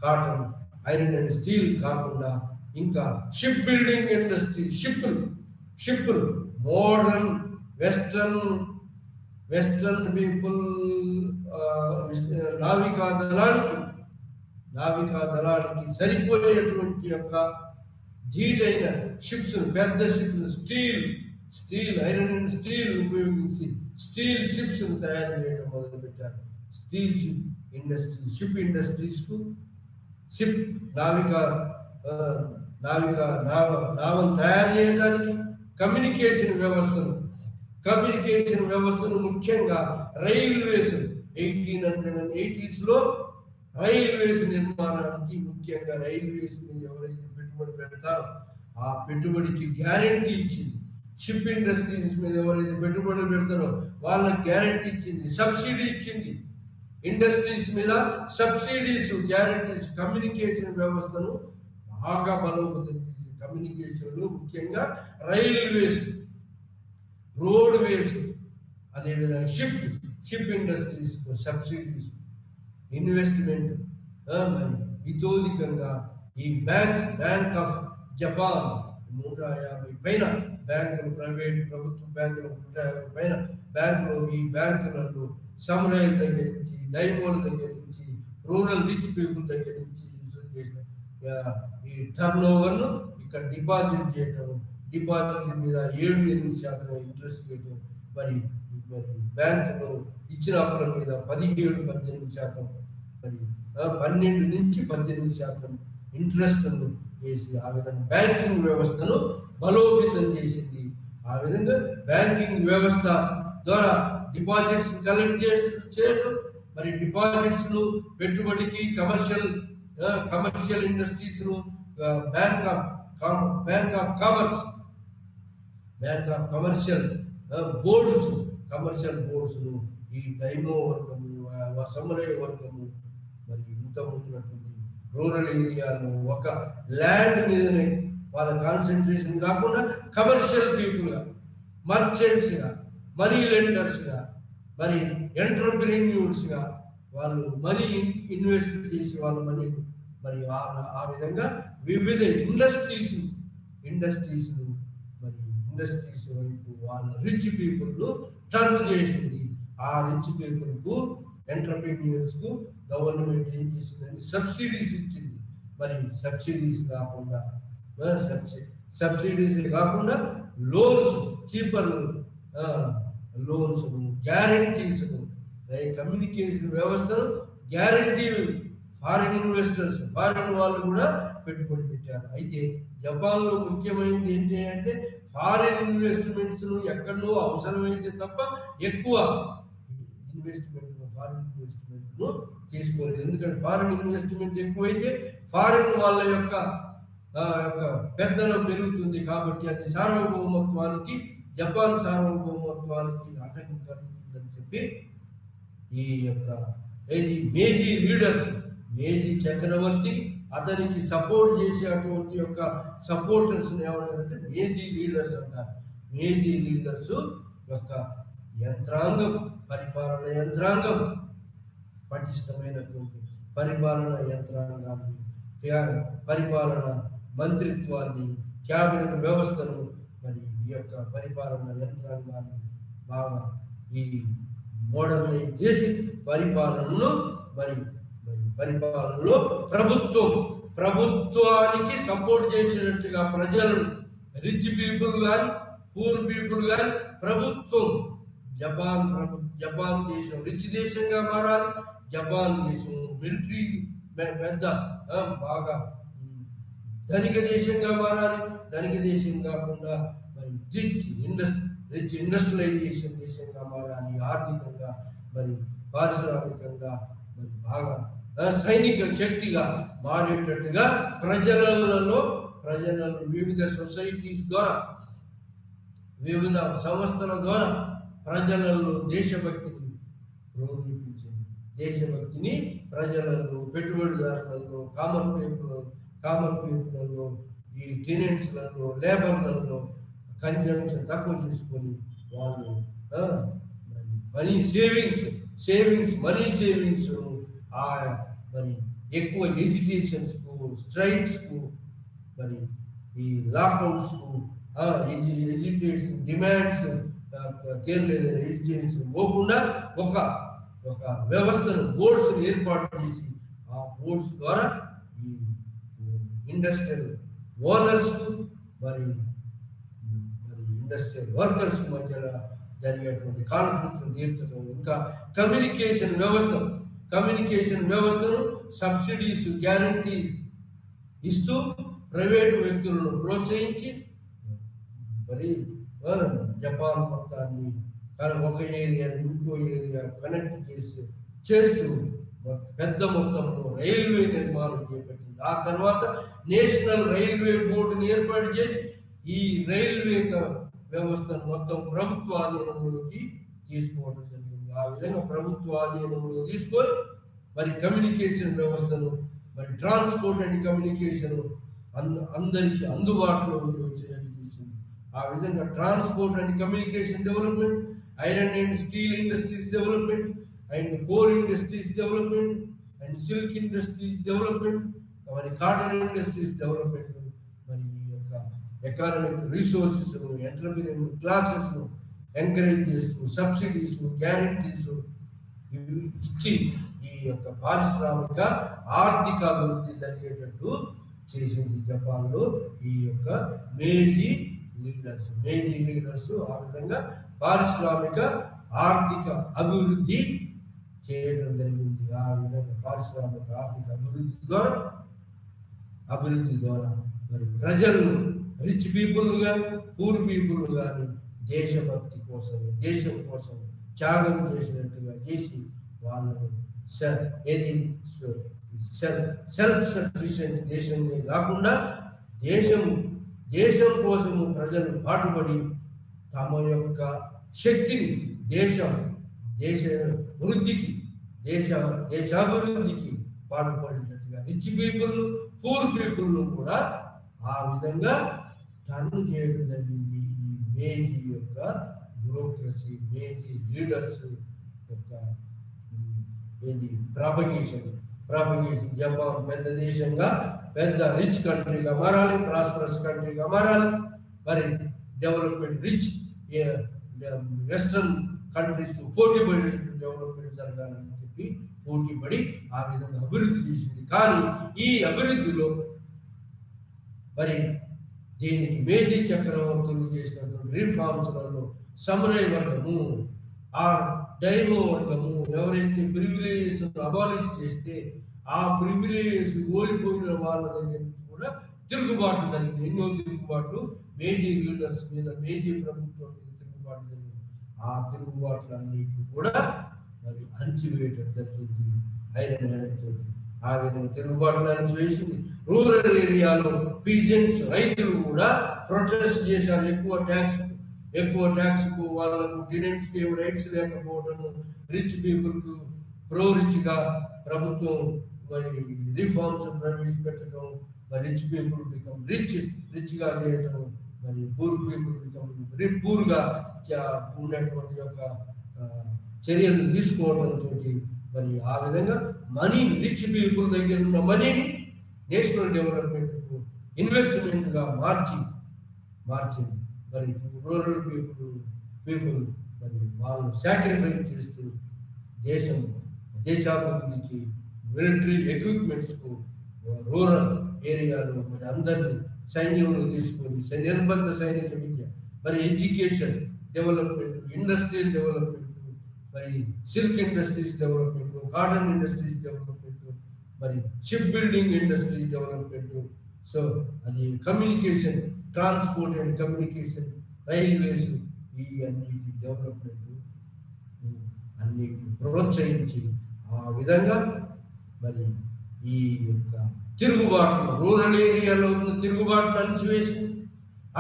cotton, iron and steel కాకుండా ఇంకా షిప్ బిల్డింగ్ ఇండస్ట్రీ, షిప్పులు మోడర్న్ వెస్టర్న్ పీపుల్ నావికా దళానికి సరిపోయేటువంటి యొక్క ధీటైన షిప్స్, పెద్ద ships, steel iron and steel ఉపయోగించి స్టీల్ షిప్స్ తయారు చేయడం మొదలుపెట్టారు. స్టీల్ షిప్ ఇండస్ట్రీస్ కు నావను తయారు చేయడానికి కమ్యూనికేషన్ వ్యవస్థను ముఖ్యంగా రైల్వేస్ 1880s లో రైల్వేస్ నిర్మాణానికి ముఖ్యంగా రైల్వేస్ మీద ఎవరైతే పెట్టుబడి పెడతారో ఆ పెట్టుబడికి గ్యారంటీ ఇచ్చింది. షిప్ ఇండస్ట్రీస్ మీద ఎవరైతే పెట్టుబడులు పెడతారో వాళ్ళకి గ్యారంటీ ఇచ్చింది, సబ్సిడీ ఇచ్చింది. ఇండస్ట్రీస్ మీద సబ్సిడీస్, గ్యారంటీస్, కమ్యూనికేషన్ వ్యవస్థను బాగా బలోపేతం చేసి కమ్యూనికేషన్ లో ముఖ్యంగా రైల్వేస్, రోడ్వేస్, అదేవిధంగా షిప్ ఇండస్ట్రీస్ సబ్సిడీస్, ఇన్వెస్ట్మెంట్, మరి ఇతోధికంగా ఈ బ్యాంక్ ఆఫ్ జపాన్ 150 పైన బ్యాంకులు, ప్రైవేట్ ప్రభుత్వ బ్యాంకులు 150 పైన బ్యాంకులు, ఈ బ్యాంకులలో సమ్రైల్ దగ్గర నుంచి, డైమోల దగ్గర నుంచి, రూరల్ రిచ్ పీపుల్ దగ్గర నుంచి చేసిన ఈ టర్న్ ఓవర్ ను ఇక్కడ డిపాజిట్ చేయటం, డిపాజిట్ మీద 7-8% ఇంట్రెస్ట్ రేటు, మరి బ్యాంకులో ఇచ్చిన అప్పుల మీద 17-18%, మరి 12-18% ఇంట్రెస్ట్ వేసి ఆ విధంగా బ్యాంకింగ్ వ్యవస్థను బలోపేతం చేసింది. ఆ విధంగా బ్యాంకింగ్ వ్యవస్థ ద్వారా డిపాజిట్స్ కలెక్ట్ చేయడం, మరి డిపాజిట్స్ ను పెట్టుబడికి కమర్షియల్ ఇండస్ట్రీస్ ను bank of commerce, bank of commercial boards ను ఈ డైమో వర్గము, సమరయ వర్గము, మరి ఇంత ఉన్నటువంటి రూరల్ ఏరియాలో ఒక ల్యాండ్ మీదనే వాళ్ళ కాన్సన్ట్రేషన్ కాకుండా కమర్షియల్ పీపుల్ గా, మర్చెంట్స్ గా, మనీ లెండర్స్ గా, మరి ఎంటర్ప్రెన్యూర్స్ గా వాళ్ళు మనీ ఇన్వెస్ట్ చేసి వాళ్ళ మనీ మరి ఆ విధంగా వివిధ ఇండస్ట్రీస్ వైపు వాళ్ళ రిచ్ పీపుల్ ను టర్న్ చేసింది. ఆ రిచ్ పీపుల్ కు, ఎంటర్ప్రెన్యూర్స్ కు గవర్నమెంట్ ఏం చేసిందని సబ్సిడీస్ ఇచ్చింది. మరి సబ్సిడీస్ కాకుండా loans, cheaper loans, guarantees, communication వ్యవస్థను గ్యారంటీ ఫారిన్ ఇన్వెస్టర్స్, ఫారిన్ వాళ్ళు కూడా పెట్టుబడి పెట్టారు. అయితే జపాన్ లో ముఖ్యమైనది ఏంటి అంటే ఫారిన్ ఇన్వెస్ట్మెంట్స్ ను ఎక్కడో అవసరమైతే తప్ప ఎక్కువ ఫారిన్ ఇన్వెస్ట్మెంట్ ను తీసుకోలేదు. ఎందుకంటే ఫారిన్ ఇన్వెస్ట్మెంట్ ఎక్కువైతే ఫారిన్ వాళ్ళ యొక్క పెద్దనం పెరుగుతుంది. కాబట్టి అది జపాన్ సార్వభౌమత్వానికి ఆటంకం కలుగుతుందని చెప్పి ఈ యొక్క మేజీ చక్రవర్తి అతనికి సపోర్ట్ చేసే అటువంటి యొక్క సపోర్టర్స్ ఏమన్నారంటే మేజీ లీడర్స్ అంటారు. మేజీ లీడర్స్ యొక్క పరిపాలన యంత్రాంగం, పటిష్టమైనటువంటి పరిపాలన యంత్రాంగాన్ని, పరిపాలన మంత్రిత్వాన్ని, క్యాబినెట్ వ్యవస్థను, మరి ఈ యొక్క పరిపాలన యంత్రాంగాన్ని బాగా ఈ మోడర్నైజ్ చేసి పరిపాలనలో ప్రభుత్వానికి సపోర్ట్ చేసినట్టుగా ప్రజలను, రిచ్ పీపుల్ కానీ పూర్ పీపుల్ కానీ ప్రభుత్వం జపాన్ దేశం రిచ్ దేశంగా మారాలి. జపాన్ దేశం మిలిటరీ పెద్ద బాగా ధనిక దేశంగా మారాలి. ధనిక దేశం కాకుండా మరి రిచ్ ఇండస్ట్రియలైజేషన్ దేశంగా మారాలి. ఆర్థికంగా మరి పారిశ్రామికంగా మరి బాగా సైనిక శక్తిగా మారేటట్టుగా ప్రజలలో వివిధ సొసైటీస్ ద్వారా, వివిధ సంస్థల ద్వారా ప్రజలలో దేశభక్తిని ప్రేరేపించింది. దేశభక్తిని ప్రజలలో, పెట్టుబడిదారులలో, కామన్ పీపుల్లో, ఈ టెనెంట్స్లలో, లేబర్లలో కన్జంప్షన్ తక్కువ చేసుకొని వాళ్ళు మనీ సేవింగ్స్ మరి ఎక్కువ ఎడ్యుకేషన్స్ కు, స్ట్రైక్స్ కు, మరి ఈ లాక్డౌన్స్ కు, ఎడ్యుకేషన్ డిమాండ్స్ తీరలేదని ఎడ్యుకేషన్ పోకుండా ఒక వ్యవస్థను, బోర్డ్స్ ఏర్పాటు చేసి ఆ బోర్డ్స్ ద్వారా ఈ ఇండస్ట్రియల్ ఓనర్స్ మరి ఇండస్ట్రియల్ వర్కర్స్ మధ్య జరిగేటువంటి కాన్ఫ్లిక్ట్ తీర్చడం, ఇంకా కమ్యూనికేషన్ వ్యవస్థను సబ్సిడీస్, గ్యారంటీ ఇస్తూ ప్రైవేటు వ్యక్తులను ప్రోత్సహించి మరి జపాన్ మొత్తాన్ని ఒక ఏరియా ఇంకో ఏరియా కనెక్ట్ చేస్తూ పెద్ద మొత్తంలో రైల్వే నిర్మాణం చేపట్టింది. ఆ తర్వాత నేషనల్ రైల్వే బోర్డుని ఏర్పాటు చేసి ఈ రైల్వే వ్యవస్థను మొత్తం ప్రభుత్వాధీనంలోకి తీసుకోవడం జరిగింది. ఆ విధంగా ప్రభుత్వాధీనంలో తీసుకొని మరి కమ్యూనికేషన్ వ్యవస్థను, మరి ట్రాన్స్పోర్ట్ అండ్ కమ్యూనికేషన్ అందరికీ అందుబాటులో వచ్చేటట్టు చేసింది. ఆ విధంగా transport and communication development, iron and steel industries development, and core industries development, and silk industries development, మరి కాటన్ ఇండస్ట్రీస్ డెవలప్మెంట్, మరి ఈ యొక్క economic resources, entrepreneur classes encourage చేస్తూ సబ్సిడీస్, గ్యారంటీస్ ఇచ్చి ఈ యొక్క పారిశ్రామిక ఆర్థిక అభివృద్ధి జరిగేటట్టు చేసింది జపాన్ లో ఈ యొక్క మేజీ లీడర్స్. ఆ విధంగా పారిశ్రామిక ఆర్థిక అభివృద్ధి చేయడం జరిగింది. ఆ విధంగా పారిశ్రామిక ఆర్థిక అభివృద్ధి ద్వారా మరి రిచ్ పీపుల్ కానీ పూర్ పీపుల్ కానీ దేశభక్తి కోసం, దేశం కోసం త్యాగం చేసినట్టుగా చేసి వాళ్ళు సెల్ఫ్ సఫిషియెంట్ దేశమే కాకుండా దేశం కోసము ప్రజలు పాటుపడి తమ యొక్క శక్తిని దేశ వృద్ధికి, దేశాభివృద్ధికి పాటుపడినట్టుగా రిచ్ పీపుల్ పూర్ పీపుల్ కూడా ఆ విధంగా టర్న్ చేయడం జరిగింది. ఈ మేజీ యొక్క బ్యూరోక్రసీ, మేజీ లీడర్స్ యొక్క ప్రాపగేషన్. జపాన్ పెద్ద దేశంగా, పెద్ద రిచ్ కంట్రీగా మారాలి, ప్రాస్పరస్ కంట్రీగా మారాలి. మరి డెవలప్మెంట్ రిచ్ వెస్టర్న్ కంట్రీస్ కు పోటీ పడేటట్టు డెవలప్మెంట్ జరగాలని చెప్పి పోటీ పడి ఆ విధంగా అభివృద్ధి చేసింది. కానీ ఈ అభివృద్ధిలో మరి దీనికి మేజీ చక్రవర్తులు చేసినటువంటి రిఫార్మ్స్లలో సమురాయ్ వర్గము, ఆ డైమో వర్గము ఎవరైతే ప్రివిలేజెస్ అబాలిష్ చేస్తే ఆ ప్రివిలేజెస్ ఓడిపోయిన వాళ్ళ దగ్గర నుంచి కూడా తిరుగుబాట్లు జరిగింది. ఎన్నో తిరుగుబాట్లు మేజీ లీడర్స్ మీద, మేజీ ప్రభుత్వం మీద తిరుగుబాట్లు జరిగింది. ఆ తిరుగుబాట్లన్నిటి కూడా మరి అణచివేయటం జరిగింది ఐరన్ హ్యాండ్ తోటి. ఆ విధంగా తిరుగుబాట్లు అణచివేసింది. రూరల్ ఏరియాలో పీజెంట్స్, రైతులు కూడా ప్రొటెస్ట్ చేశారు. ఎక్కువ ట్యాక్స్ కు వాళ్ళకు టెనెంట్స్ కి రైట్స్ లేకపోవటము, రిచ్ పీపుల్ కు రిచ్ గా ప్రభుత్వం మరి రిఫార్మ్స్ ప్రవేశపెట్టడం, మరి రిచ్ పీపుల్ బికమ్ రిచ్ గా చేయటం, మరి పూర్ పీపుల్ బికమ్ పూర్ గా ఉన్నటువంటి యొక్క చర్యలు తీసుకోవడంతో మరి ఆ విధంగా మనీ, రిచ్ పీపుల్ దగ్గర ఉన్న మనీని నేషనల్ డెవలప్మెంట్ ఇన్వెస్ట్మెంట్ గా మార్చింది. మరి రూరల్ పీపుల్ మరి వాళ్ళు సాక్రిఫైస్ చేస్తూ దేశాభివృద్ధికి, మిలిటరీ ఎక్విప్మెంట్స్ కు రూరల్ ఏరియాలో మరి అందరినీ సైన్యంలో తీసుకొని నిర్బంధ సైనిక విద్య, మరి ఎడ్యుకేషన్ డెవలప్మెంట్, ఇండస్ట్రియల్ డెవలప్మెంట్, మరి silk industries development, cotton industries development, మరి ship building industry development, so అది communication, transport and communication, railways, ఈ అన్నిటి డెవలప్మెంట్ అన్నిటిని ప్రోత్సహించి ఆ విధంగా మరి ఈ యొక్క తిరుగుబాట్లు, రూరల్ ఏరియాలో ఉన్న తిరుగుబాట్లు అణిచివేసి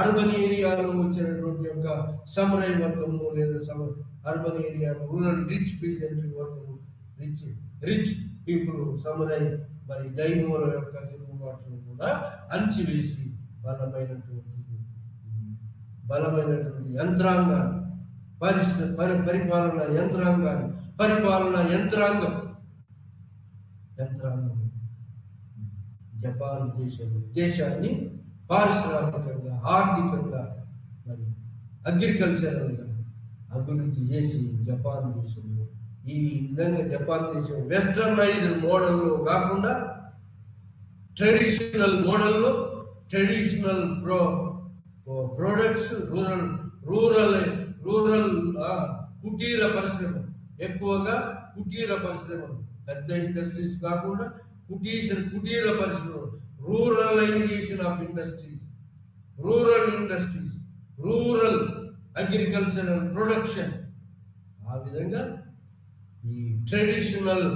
అర్బన్ ఏరియాలో వచ్చినటువంటి యొక్క సమురాయ్ వర్గము లేదా అర్బన్ ఏరియాలో రూరల్ రిచ్ పీజెంట్రీ వర్గము, రిచ్ పీపుల్ సమురాయ్ మరి డైమోల యొక్క తిరుగుబాట్లను కూడా అణిచివేసి బలమైనటువంటి యంత్రాంగాన్ని, పరిపాలన యంత్రాంగం జపాన్ దేశాన్ని పారిశ్రామికంగా, ఆర్థికంగా, మరి అగ్రికల్చరల్ గా అభివృద్ధి చేసి జపాన్ దేశంలో ఈ విధంగా జపాన్ దేశం వెస్టర్నైజ్డ్ మోడల్లో కాకుండా ట్రెడిషనల్ మోడల్లో ట్రెడిషనల్ ప్రొడక్ట్స్, రూరల్ కుటీర పరిశ్రమ, ఎక్కువగా కుటీర పరిశ్రమలు, పెద్ద ఇండస్ట్రీస్ కాకుండా కుటీర పరిశ్రమలు, ruralization of industries, rural agricultural production. ఆ విధంగా ఈ ట్రెడిషనల్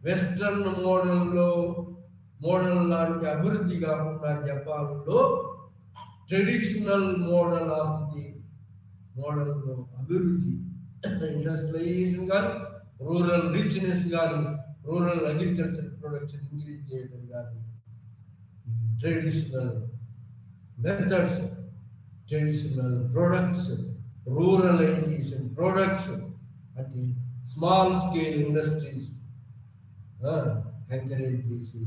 వెస్టర్న్ మోడల్ లాంటి అభివృద్ధి కాకుండా జపాన్లో ట్రెడిషనల్ మోడల్లో అభివృద్ధి, ఇండస్ట్రియలైజేషన్ కానీ, రూరల్ రిచ్నెస్ కానీ, రూరల్ అగ్రికల్చర్ ప్రొడక్షన్ ఇంక్రీజ్ చేయడం కానీ, traditional methods, traditional products, ruralization products అంటే స్మాల్ స్కేల్ ఇండస్ట్రీస్ ఎంకరేజ్ చేసి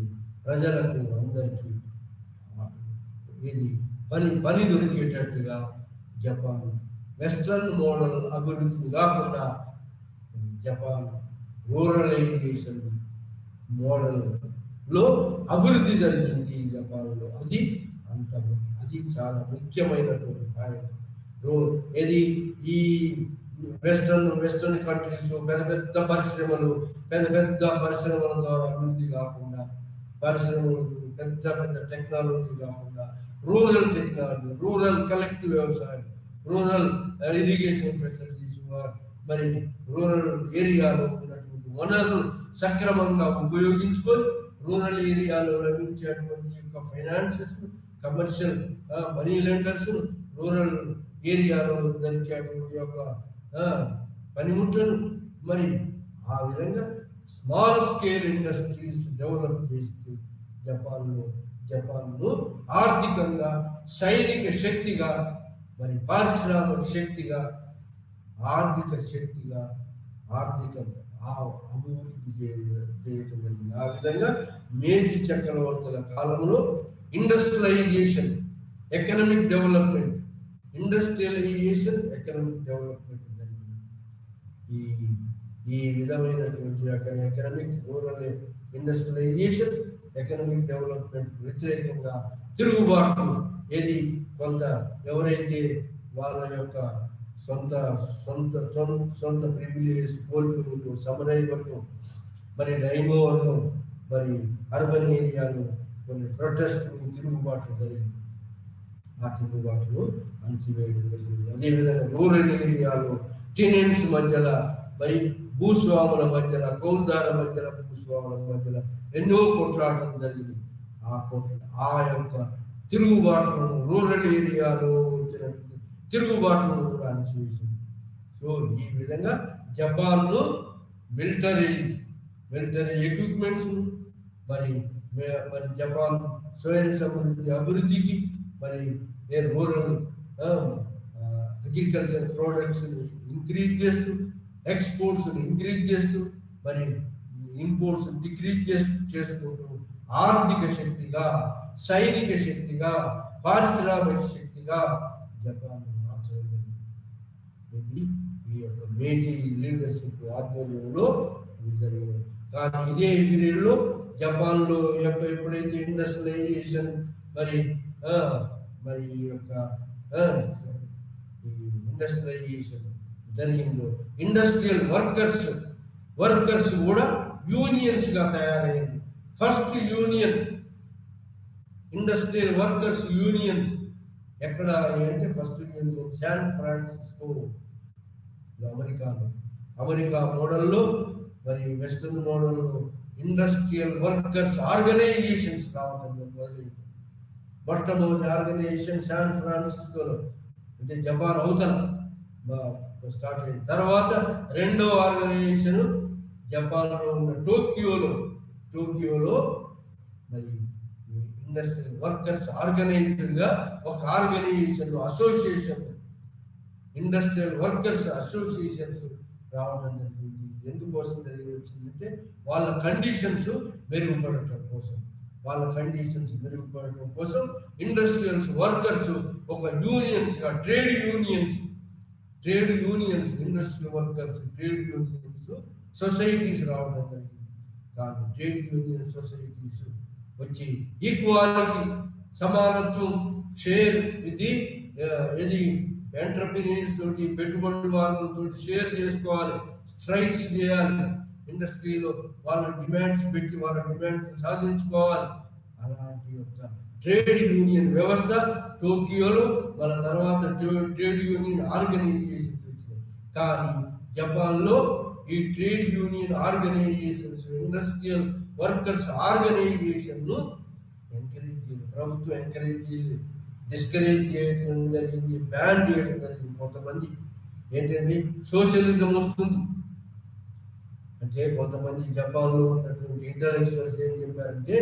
ప్రజలకు అందరికీ ఇది పని దొరికేటట్టుగా జపాన్ వెస్ట్రన్ మోడల్ అభివృద్ధి కాకుండా జపాన్ రూరలైజేషన్ మోడల్లో అభివృద్ధి జరిగింది జపాన్లో. అది చాలా ముఖ్యమైనటువంటి పాయింట్. ఈ వెస్టర్న్ కంట్రీస్ పెద్ద పరిశ్రమల ద్వారా అభివృద్ధి కాకుండా, పెద్ద టెక్నాలజీ కాకుండా రూరల్ టెక్నాలజీ, రూరల్ కలెక్టివ్ వ్యవసాయం, రూరల్ ఇరిగేషన్ ఫెసిలిటీస్, మరి రూరల్ ఏరియాలో ఉన్నటువంటి వనరులు సక్రమంగా ఉపయోగించుకొని రూరల్ ఏరియాలో లభించేటువంటి యొక్క finances, commercial money lenders, rural ఏరియాలో దొరికేటువంటి యొక్క పనిముట్లను మరి ఆ విధంగా స్మాల్ స్కేల్ ఇండస్ట్రీస్ డెవలప్ చేస్తూ జపాన్ను ఆర్థికంగా, సైనిక శక్తిగా, మరి పారిశ్రామిక శక్తిగా, ఆర్థిక శక్తిగా అభివృద్ధి చేయడం జరిగింది. ఆ విధంగా మేజీ చక్రవర్తుల కాలంలో industrialisation, economic development, industrialisation, economic development జరిగింది. ఈ విధమైనటువంటి economic, rural industrialisation, economic development వ్యతిరేకంగా తిరుగుబాటు ఏది కొంత ఎవరైతే వాళ్ళ యొక్క సొంత ప్రివిలేజ్ కోల్పోయిందో, సమరై వర్గం, మరి డైమో వర్గం, మరి అర్బన్ ఏరియాలో కొన్ని ప్రొటెస్టులు, తిరుగుబాట్లు జరిగింది. ఆ తిరుగుబాట్లు అణచివేయడం జరిగింది. అదేవిధంగా రూరల్ ఏరియాలో టెనెంట్స్ మధ్యలో, మరి భూస్వాముల మధ్యలో, కౌలుదారుల మధ్యలో, భూస్వాముల మధ్యలో ఎన్నో కొట్లాటలు జరిగింది. ఆ యొక్క తిరుగుబాట్లను, రూరల్ ఏరియాలో వచ్చినటువంటి తిరుగుబాట్లను కూడా అణచివేసింది. సో ఈ విధంగా జపాన్లో మిలిటరీ ఎక్విప్మెంట్స్, మరి జపాన్ స్వయం సమృద్ధి అభివృద్ధికి, మరి రూరల్ అగ్రికల్చర్ ప్రోడక్ట్స్ ఇంక్రీజ్ చేస్తూ, ఎక్స్పోర్ట్స్ ఇంక్రీజ్ చేస్తూ, మరి ఇంపోర్ట్స్ డిక్రీజ్ చేసుకుంటూ ఆర్థిక శక్తిగా, సైనిక శక్తిగా, పారిశ్రామిక శక్తిగా జపాన్ మార్చడం జరిగింది. ఇది ఈ యొక్క మేజీ లీడర్షిప్ ఆధ్వర్యంలో జరిగినది. కానీ ఇదే పీరియడ్లో జపాన్లో ఎప్పుడైతే ఇండస్ట్రియలైజేషన్ మరి ఈ యొక్క ఇండస్ట్రియలైజేషన్ జరిగిందో, ఇండస్ట్రియల్ వర్కర్స్ కూడా యూనియన్స్ గా తయారయ్యారు. First union, industrial workers unions ఎక్కడ అంటే first union San Francisco, America మోడల్లో, మరి వెస్టర్న్ మోడల్లో ఇండస్ట్రియల్ వర్కర్స్ ఆర్గనైజేషన్స్ రావడం మొదలైంది. మొట్టమొదటి ఆర్గనైజేషన్ శాన్ ఫ్రాన్సిస్కోలో, అంటే జపాన్ అవతల స్టార్ట్ అయింది. తర్వాత రెండో ఆర్గనైజేషన్ జపాన్లో ఉన్న టోక్యోలో మరి ఇండస్ట్రియల్ వర్కర్స్ ఆర్గనైజ్డ్ గా ఒక organisation, association, industrial workers associations రావడం జరిగింది. ఎందుకోసం వచ్చిందంటే వాళ్ళ కండిషన్స్ మెరుగుపడటం కోసం ఇండస్ట్రియల్స్ వర్కర్స్ ఒక యూనియన్స్ గా trade unions, industrial workers trade unions societies రావడం జరిగింది. కానీ ట్రేడ్ యూనియన్ సొసైటీస్ వచ్చి ఈక్వాలిటీ, సమానత్వం, షేర్ ఇది ఎంటర్ప్రీనియర్స్ తోటి, పెట్టుబడిదారులతో షేర్ చేసుకోవాలి, స్ట్రైక్స్ చేయాలి, ఇండస్ట్రీలో వాళ్ళ డిమాండ్స్ పెట్టి వాళ్ళ డిమాండ్స్ సాధించుకోవాలి. అలాంటి యొక్క ట్రేడ్ యూనియన్ వ్యవస్థ టోక్యోలో, వాళ్ళ తర్వాత ట్రేడ్ యూనియన్ ఆర్గనైజేషన్స్ వచ్చినాయి. కానీ జపాన్లో ఈ trade union organisations, industrial workers organisation ప్రభుత్వం డిస్కరేజ్ చేయడం జరిగింది, బ్యాన్ చేయడం జరిగింది. కొంతమంది ఏంటంటే సోషలిజం వస్తుంది అంటే, కొంతమంది జపాన్లో ఉన్నటువంటి ఇంటలెక్చువల్స్ ఏం చెప్పారంటే,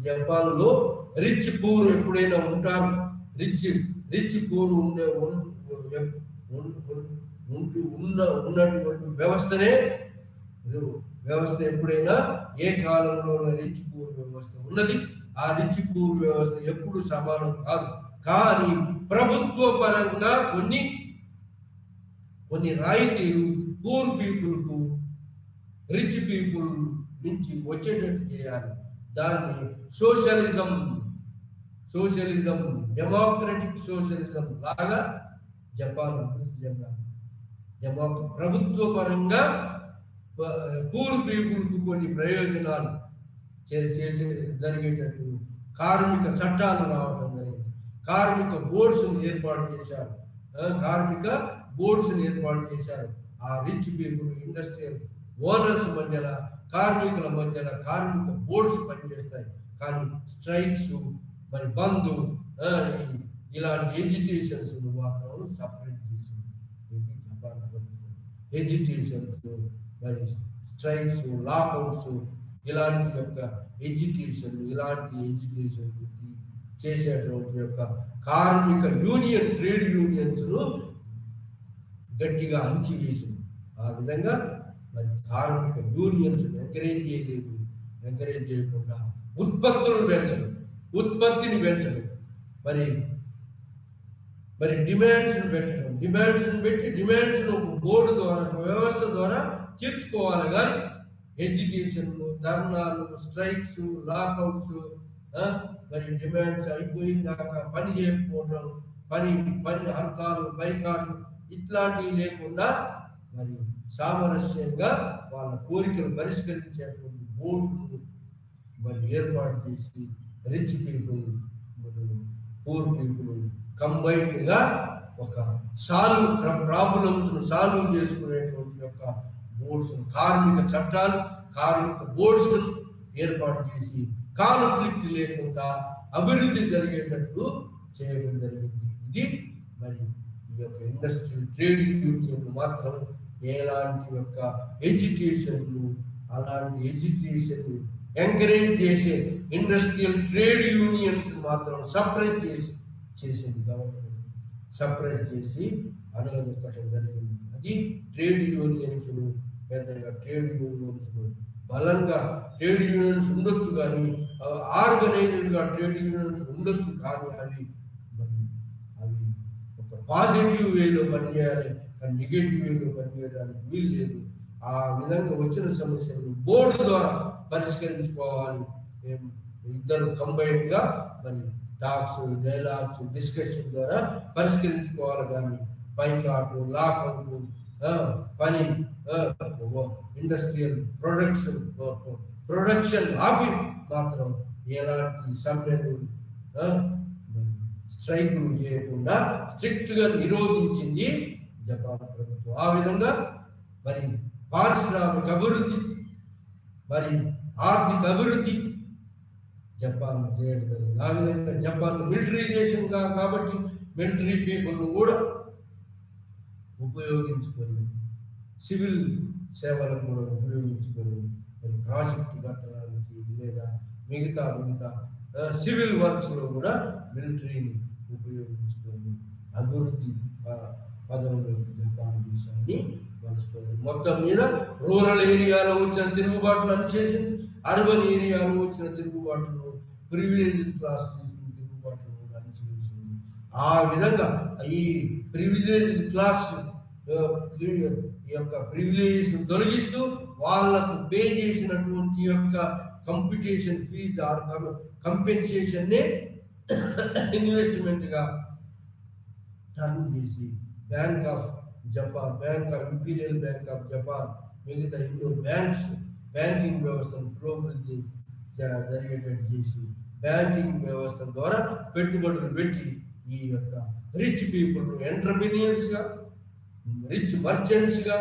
జపాన్లో రిచ్ పూర్ ఎప్పుడైనా ఉంటారు, రిచ్ పూర్ ఉన్నటువంటి వ్యవస్థ ఎప్పుడైనా ఏ కాలంలో రిచ్ పూర్ వ్యవస్థ ఉన్నది. ఆ రిచ్ పూర్ వ్యవస్థ ఎప్పుడు సమానం కాదు. కానీ ప్రభుత్వ పరంగా కొన్ని రాయితీలు పూర్ పీపుల్ కు రిచ్ పీపుల్ నుంచి వచ్చేటట్టు చేయాలి. దాన్ని సోషలిజం డెమోక్రటిక్ సోషలిజం లాగా జపాన్ అభివృద్ధి చెందాలి. ప్రభుత్వ పరంగా పూర్ పీపుల్ కు కొన్ని ప్రయోజనాలు చేసే జరిగేటట్టు కార్మిక చట్టాలు రావడం జరిగింది. కార్మిక బోర్డ్స్ని ఏర్పాటు చేశారు. కార్మిక బోర్డ్స్ని ఏర్పాటు చేశారు. ఆ రిచ్ పీపుల్, ఇండస్ట్రియల్ ఓనర్స్ మధ్యలో, కార్మికుల మధ్యలో కార్మిక బోర్డ్స్ పనిచేస్తాయి. కానీ స్ట్రైక్స్, మరి బంద్, ఇలాంటి ఎడ్యుకేషన్స్ మాత్రం సపరేట్ చేసింది ఇది జపాన్ ప్రభుత్వం. ఎడ్యుకేషన్స్, మరి స్ట్రైక్స్, లాకౌట్స్, ఇలాంటి యొక్క ఎడ్యుకేషన్ చేసేటువంటి యొక్క కార్మిక యూనియన్, ట్రేడ్ యూనియన్స్ గట్టిగా అణిచివేసింది. ఆ విధంగా మరి కార్మిక యూనియన్స్ ఎంకరేజ్ చేయకుండా ఉత్పత్తిని పెంచడం, మరి డిమాండ్స్ని పెట్టడం, డిమాండ్స్ను బోర్డు ద్వారా, వ్యవస్థ ద్వారా తీర్చుకోవాలి. కానీ ఎడ్యుకేషన్, ధర్నాలు, స్ట్రైక్స్, లాకౌట్స్, మరి డిమాండ్స్ అయిపోయిన దాకా పని చేయకపోవడం, పని హర్తాలు, బైకాట్లు ఇట్లాంటివి లేకుండా మరి సామరస్యంగా వాళ్ళ కోరికలు పరిష్కరించేటువంటి బోర్డును మరి ఏర్పాటు చేసి రిచ్ పీపుల్, పూర్ పీపుల్ కంబైన్డ్గా ఒక ప్రాబ్లమ్స్ సాల్వ్ చేసుకునేటువంటి యొక్క బోర్డ్స్, కార్మిక చట్టాలు, కార్మిక బోర్డ్స్ ఏర్పాటు చేసి కాన్ఫ్లిక్ట్ లేకుండా అభివృద్ధి జరిగేటట్టు చేయడం జరిగింది. ఇది మరి ఈ యొక్క ఇండస్ట్రియల్ ట్రేడ్ యూనియన్ మాత్రం ఎలాంటి యొక్క అలాంటి ఎడ్యుకేషన్ ఎంకరేజ్ చేసే ఇండస్ట్రియల్ ట్రేడ్ యూనియన్స్ మాత్రం సప్రెస్ చేసింది. గవర్నమెంట్ సప్రెస్ చేసి అనగదొక్కడం జరిగింది. అది ట్రేడ్ యూనియన్స్ పెద్దగా బలంగా ట్రేడ్ యూనియన్స్ ఉండొచ్చు, కానీ ఆర్గనైజ్డ్గా ట్రేడ్ యూనియన్స్ ఉండొచ్చు, కానీ అవి ఒక పాజిటివ్ వేలో పనిచేయాలి, కానీ నెగటివ్ వేలో పనిచేయడానికి వీలు లేదు. ఆ విధంగా వచ్చిన సమస్యలను బోర్డు ద్వారా పరిష్కరించుకోవాలి. ఇద్దరు కంబైన్డ్గా మరి టాక్స్, డైలాగ్స్, డిస్కషన్ ద్వారా పరిష్కరించుకోవాలి. కానీ బైకాట్, లాకౌట్, పని, ఇండస్ట్రియల్ ప్రొడక్షన్ ఆపి మాత్రం ఎలాంటి సమ్మెలు, స్ట్రైకులు చేయకుండా స్ట్రిక్ట్ గా నిరోధించింది జపాన్ ప్రభుత్వం. ఆ విధంగా మరి పారిశ్రామిక అభివృద్ధి, మరి ఆర్థిక అభివృద్ధి జపాన్ చేయడం జరిగింది. ఆ విధంగా జపాన్ మిలిటరీ దేశం కాబట్టి మిలిటరీ పీపుల్ కూడా ఉపయోగించుకొని, సివిల్ సేవలను కూడా ఉపయోగించుకొని మరి ప్రాజెక్టు కట్టడానికి లేదా మిగతా సివిల్ వర్క్స్లో కూడా మిలిటరీని ఉపయోగించుకొని అభివృద్ధి పదంలోకి జపాన్ దేశాన్ని మలుచుకోలేదు. మొత్తం మీద రూరల్ ఏరియాలో వచ్చిన తిరుగుబాట్లు అనిచేసింది, అర్బన్ ఏరియాలో వచ్చిన తిరుగుబాట్లు, ప్రివిలేజ్డ్ క్లాస్ చేసిన తిరుగుబాట్లు కూడా అనిచేసింది. ఆ విధంగా ఈ ప్రివిలేజ్డ్ క్లాస్ యొక్క ప్రివిలేజ్ తొలగిస్తూ వాళ్లకు పే చేసినటువంటి యొక్క computation fee or compensation investment గా టర్న్ చేసి bank of imperial bank of Japan మిగతా ఎన్నో బ్యాంకింగ్ వ్యవస్థను పురోభివృద్ధి జరిగేటట్టు చేసి బ్యాంకింగ్ వ్యవస్థ ద్వారా పెట్టుబడులు పెట్టి ఈ యొక్క రిచ్ పీపుల్ ఎంటర్ప్రెన్యూర్స్ గా, రిచ్ మర్చెంట్స్ గా,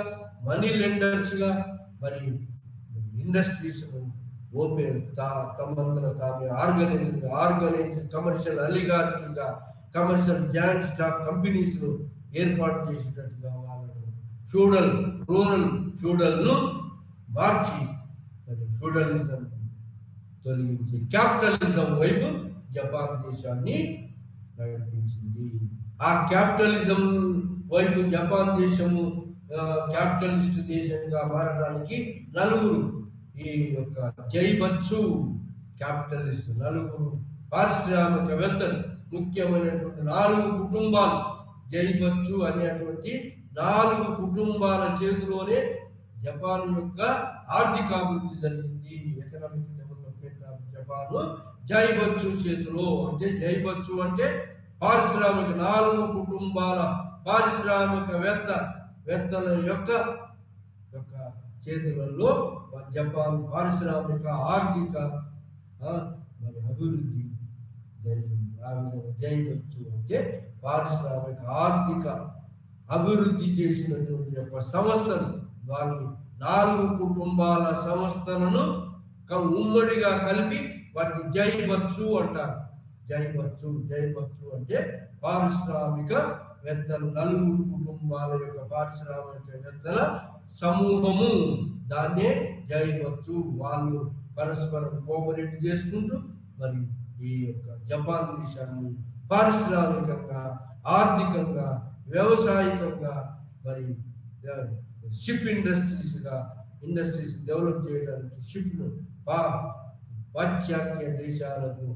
మనీ లెండర్స్ గా, మరి ఇండస్ట్రీస్ ఓపెన్ తమంతలో తాము ఆర్గనైజ్డ్ కమర్షియల్ అలిగార్కీగా, కమర్షియల్ జాయింట్ స్టాక్ కంపెనీస్ ఏర్పాటు చేసేటట్టుగా వాళ్ళను ఫ్యూడల్ను మార్చి మరి ఫ్యూడలిజం తొలగించి క్యాపిటలిజం వైపు జపాన్ దేశాన్ని నడిపించింది. ఆ క్యాపిటలిజం వైపు జపాన్ దేశము క్యాపిటలిస్ట్ దేశంగా మారడానికి నలుగురు ఈ యొక్క జైబచ్చు క్యాపిటలిస్ట్ నలుగురు పారిశ్రామికవేత్తలు, ముఖ్యమైనటువంటి 4 కుటుంబాలు, జైబచ్చు అనేటువంటి 4 కుటుంబాల చేతిలోనే జపాన్ యొక్క ఆర్థికాభివృద్ధి జరిగింది. ఎకనామిక్ డెవలప్మెంట్ ఆఫ్ జపాన్ జైబచ్చు చేతిలో. అంటే జైబచ్చు అంటే పారిశ్రామిక 4 కుటుంబాల పారిశ్రామికవేత్తల యొక్క చేతులలో జపాన్ పారిశ్రామిక ఆర్థిక మరి అభివృద్ధి జరిగింది. ఆ ఆ విధంగా జయించవచ్చు. అంటే పారిశ్రామిక ఆర్థిక అభివృద్ధి చేసినటువంటి యొక్క సంస్థలు, వాళ్ళని 4 కుటుంబాల సంస్థలను ఉమ్మడిగా కలిపి వాటిని జైబచ్చు అంటారు. జైబచ్చు అంటే పారిశ్రామికవేత్తలు, 4 కుటుంబాల యొక్క పారిశ్రామికవేత్తల సమూహము, దాన్నే జైబచ్చు. వాళ్ళు పరస్పరం కోఆపరేట్ చేసుకుంటూ మరి ఈ యొక్క జపాన్ దేశాన్ని పారిశ్రామికంగా, ఆర్థికంగా, వ్యవసాయకంగా, మరి షిప్ ఇండస్ట్రీస్ డెవలప్ చేయడానికి షిప్ను పాశ్చాత్య దేశాలకు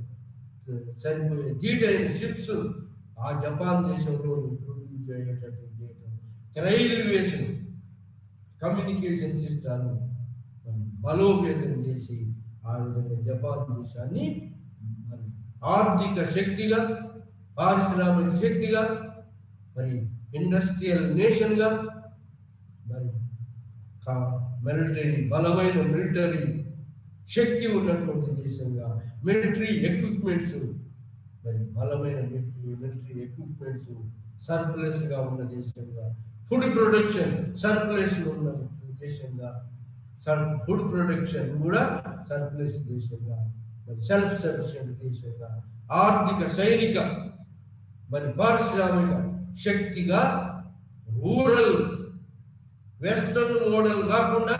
సరిపోయే దీటైన షిప్స్ ఆ జపాన్ దేశంలో ప్రొడ్యూస్ అయ్యేటట్టు చేయటం, రైల్వేస్, కమ్యూనికేషన్ సిస్టాన్ని మరి బలోపేతం చేసి ఆ విధంగా జపాన్ దేశాన్ని మరి ఆర్థిక శక్తిగా, పారిశ్రామిక శక్తిగా, మరి ఇండస్ట్రియల్ నేషన్గా, మరి మిలిటరీ బలమైన మిలిటరీ శక్తి ఉన్నటువంటి దేశంగా, మిలిటరీ ఎక్విప్మెంట్స్, మరి బలమైన మిలిటరీ ఎక్విప్మెంట్స్ సర్ప్లస్గా ఉన్న దేశంగా, ఫుడ్ ప్రొడక్షన్ సర్ప్లస్ ఉన్న దేశంగా, ఫుడ్ ప్రొడక్షన్ కూడా సర్ప్లస్ దేశంగా, మరి సెల్ఫ్ సఫిషియెంట్ దేశంగా, ఆర్థిక, సైనిక, మరి పారిశ్రామిక శక్తిగా, రూరల్ వెస్టర్న్ మోడల్ కాకుండా